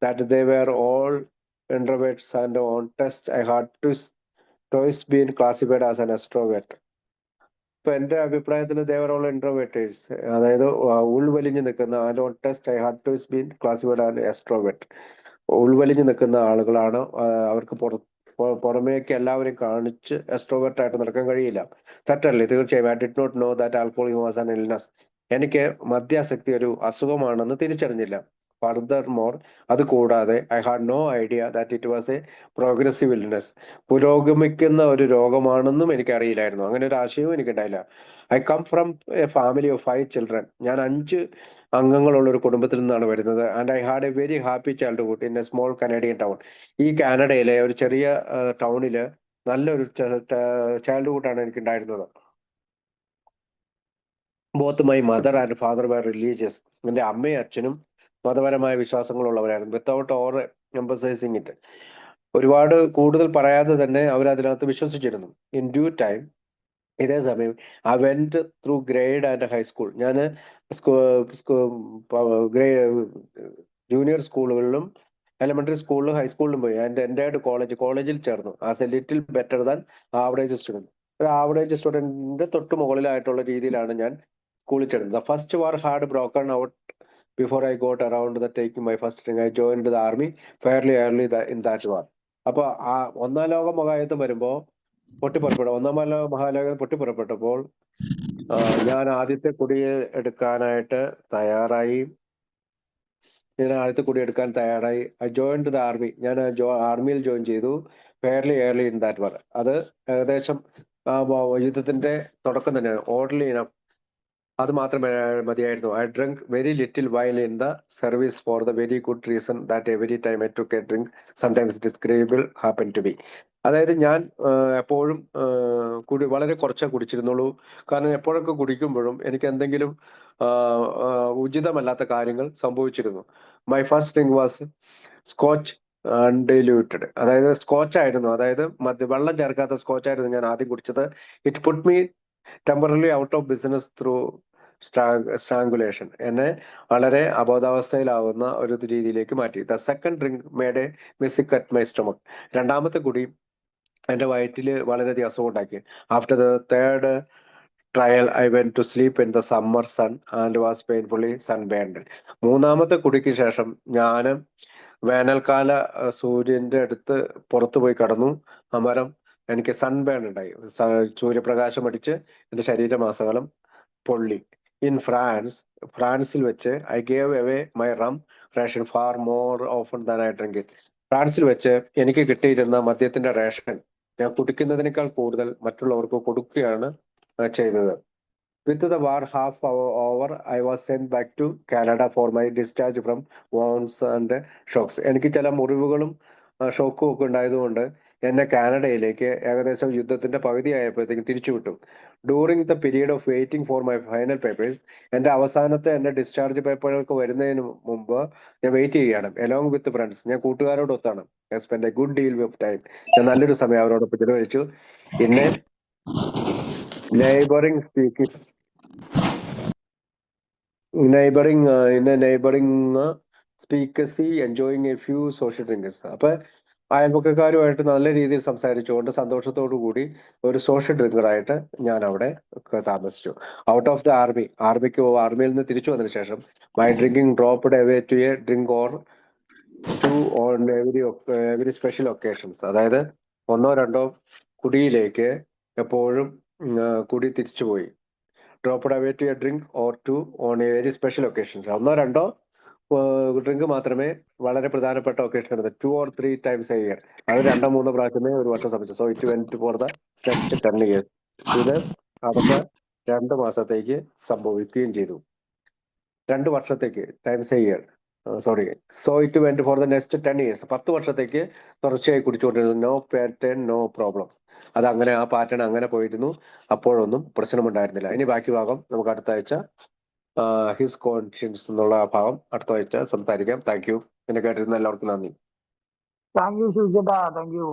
that they were all introverts and on test I had twice been classified as an extrovert. ഇപ്പൊ എന്റെ അഭിപ്രായത്തിൽ ദേവറുള്ള ഇൻട്രോവേർട്ടേഴ്സ്, അതായത് ഉൾവലിഞ്ഞു നിൽക്കുന്ന, and on test I had to been classified an extrovert. ഉൾവലിഞ്ഞു നിൽക്കുന്ന ആളുകളാണ്. അവർക്ക് പുറമേക്ക് എല്ലാവരും കാണിച്ച് എക്സ്ട്രോവേർട്ട് ആയിട്ട് നടക്കാൻ കഴിയില്ല. തെറ്റല്ലേ? തീർച്ചയായും. I did not know that alcoholism was an illness. എനിക്ക് മദ്യാസക്തി ഒരു അസുഖമാണെന്ന് തിരിച്ചറിഞ്ഞില്ല. ഫർദർ മോർ, അത് കൂടാതെ I had no idea that it was a progressive illness. പുരോഗമിക്കുന്ന ഒരു രോഗമാണെന്നും എനിക്കറിയില്ലായിരുന്നു. അങ്ങനെ ഒരു ആശയവും എനിക്കുണ്ടായില്ല. I come from a family of 5 children. ഞാൻ 5 അംഗങ്ങളുള്ള ഒരു കുടുംബത്തിൽ നിന്നാണ് വരുന്നത്. And I had a very happy childhood in a small Canadian town. ഈ കാനഡയിലെ ഒരു ചെറിയ ടൗണില് നല്ലൊരു ചൈൽഡ്ഹുഡാണ് എനിക്ക് ഉണ്ടായിരുന്നത്. Both my mother and father were religious. എന്റെ അമ്മയും അച്ഛനും മതപരമായ വിശ്വാസങ്ങളുള്ളവരായിരുന്നു. Without over emphasizing it. ഒരുപാട് കൂടുതൽ പറയാതെ തന്നെ അവരതിനകത്ത് വിശ്വസിച്ചിരുന്നു. ഇൻ ഡ്യൂ ടൈം, ഇതേ സമയം I went through grade and high school. ഞാൻ ജൂനിയർ സ്കൂളുകളിലും എലിമെന്ററി സ്കൂളിലും ഹൈസ്കൂളിലും പോയി. ആൻഡ് എൻ്റെ കോളേജിൽ ചേർന്നു as a little better than average student. ഒരു ആവറേജ് സ്റ്റുഡന്റിന്റെ തൊട്ട് മുകളിലായിട്ടുള്ള രീതിയിലാണ് ഞാൻ സ്കൂളിൽ ചേർന്നത്. The first war had broken out before I got around the taking my first drink. I joined the army fairly early in that war. അപ്പൊ ആ ഒന്നാം ലോക മഹായുദ്ധം വരുമ്പോ ഒന്നാം മഹാലോകം പൊട്ടിപ്പുറപ്പെട്ടപ്പോൾ ഞാൻ ആദ്യത്തെ കുടി എടുക്കാനായിട്ട് തയ്യാറായി. I joined the army. ഞാൻ ആർമിയിൽ ജോയിൻ ചെയ്തു. ഫെയർലി ഏർലി ഇൻ ദാറ്റ് വാർ. അത് ഏകദേശം യുദ്ധത്തിന്റെ തുടക്കം തന്നെയാണ്. ഓർഡർലി ഇനഫ്, അത് മാത്രമേ മതിയായിരുന്നു. I drink very little while in the service for the very good reason that every time I took a drink sometimes describable happen to be. അതായത് ഞാൻ എപ്പോഴും വളരെ കുറച്ചേ കുടിച്ചിരുന്നുള്ളൂ. കാരണം എപ്പോഴൊക്കെ കുടിക്കുമ്പോഴും എനിക്ക് എന്തെങ്കിലും ഉചിതമല്ലാത്ത കാര്യങ്ങൾ സംഭവിച്ചിരുന്നു. My first drink was scotch undiluted. അതായത് സ്കോച്ച് ആയിരുന്നു, അതായത് വെള്ളം ചേർക്കാത്ത സ്കോച്ച് ആയിരുന്നു ഞാൻ ആദ്യം കുടിച്ചത്. It put me temporarily out of business through strangulation. എന്നെ വളരെ അബോധാവസ്ഥയിലാവുന്ന ഒരു രീതിയിലേക്ക് മാറ്റി. The second drink made a mess at my stomach. രണ്ടാമത്തെ കുടി എന്റെ വയറ്റിൽ വളരെയധികം അസുഖം ഉണ്ടാക്കി. After the third trial I went to sleep in the summer sun and was painfully sunburned. മൂന്നാമത്തെ കുടിക്ക് ശേഷം ഞാൻ വേനൽക്കാല സൂര്യന്റെ അടുത്ത് പുറത്തു പോയി കടന്നു. അമരം എനിക്ക് സൺബേൺ ഉണ്ടായി. സൂര്യപ്രകാശം അടിച്ച് എന്റെ ശരീരമാസകലം പൊള്ളി. ഇൻ ഫ്രാൻസിൽ വെച്ച് I gave away my rum ration far more often than I drink it. ഫ്രാൻസിൽ വെച്ച് എനിക്ക് കിട്ടിയിരുന്ന മദ്യത്തിന്റെ റേഷൻ ഞാൻ കുടിക്കുന്നതിനേക്കാൾ കൂടുതൽ മറ്റുള്ളവർക്ക് കൊടുക്കുകയാണ് ചെയ്തത്. With the war half over I was send back to Canada for my discharge from wounds and shocks. എനിക്ക് ചില മുറിവുകളും ഷോക്കും ഒക്കെ ഉണ്ടായതുകൊണ്ട് എന്നെ കാനഡയിലേക്ക് ഏകദേശം യുദ്ധത്തിന്റെ പകുതി ആയപ്പോഴത്തേക്കും തിരിച്ചുവിട്ടു. During the period of waiting for my final papers, എന്റെ ഡിസ്ചാർജ് പേപ്പറുകൾക്ക് വരുന്നതിന് മുമ്പ് ഞാൻ വെയിറ്റ് ചെയ്യുകയാണ്. എലോങ് വിത്ത് ഫ്രണ്ട്സ്, ഞാൻ കൂട്ടുകാരോടൊത്താണ്. I spend a good deal of time. ഞാൻ നല്ലൊരു സമയം അവരോടൊപ്പം ചിലവഴിച്ചു. പിന്നെ neighboring speakers in a neighboring speakeasy enjoying a few social drinks. അപ്പൊ അയൽപക്കക്കാരുമായിട്ട് നല്ല രീതിയിൽ സംസാരിച്ചുകൊണ്ട് സന്തോഷത്തോടു കൂടി ഒരു സോഷ്യൽ ഡ്രിങ്കറായിട്ട് ഞാൻ അവിടെ താമസിച്ചു. ഔട്ട് ഓഫ് ദ ആർമിയിൽ നിന്ന് തിരിച്ചു വന്നതിന് ശേഷം my drinking dropped away to a drink or two on every special occasions. അതായത് ഒന്നോ രണ്ടോ കുടിയിലേക്ക് എപ്പോഴും കുടി തിരിച്ചുപോയി. Dropped away to a drink or two on a very special occasions. ഒന്നോ രണ്ടോ ഡ്രിങ്ക് മാത്രമേ വളരെ പ്രധാനപ്പെട്ട ഒക്കേഷൻ എടുത്ത് 2 or 3 times a year. അത് 2-3 പ്രാവശ്യമേ ഒരു വർഷം സംബന്ധിച്ചു. So it went for the next 10 years. ഇത് അടുത്ത 2 മാസത്തേക്ക് സംഭവിക്കുകയും ചെയ്തു. 2 വർഷത്തേക്ക് times a year, sorry. So it went for the next 10 years. 10 വർഷത്തേക്ക് തുടർച്ചയായി കുടിച്ചുകൊണ്ടിരുന്നു. No pattern, no problems. അത് അങ്ങനെ ആ പാറ്റേൺ അങ്ങനെ പോയിരുന്നു. അപ്പോഴൊന്നും പ്രശ്നമുണ്ടായിരുന്നില്ല. ഇനി ബാക്കി ഭാഗം നമുക്ക് അടുത്ത ആഴ്ച ഹിസ് കോൺഷ്യൻസ് എന്നുള്ള ഭാഗം അടുത്ത ആഴ്ച സംസാരിക്കാം. Thank you. എന്നെ കേട്ടിരുന്ന എല്ലാവർക്കും നന്ദി. താങ്ക് യു ശിവചേട്ടാ, താങ്ക് യു.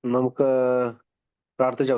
നമുക്ക് പ്രാർത്ഥിച്ച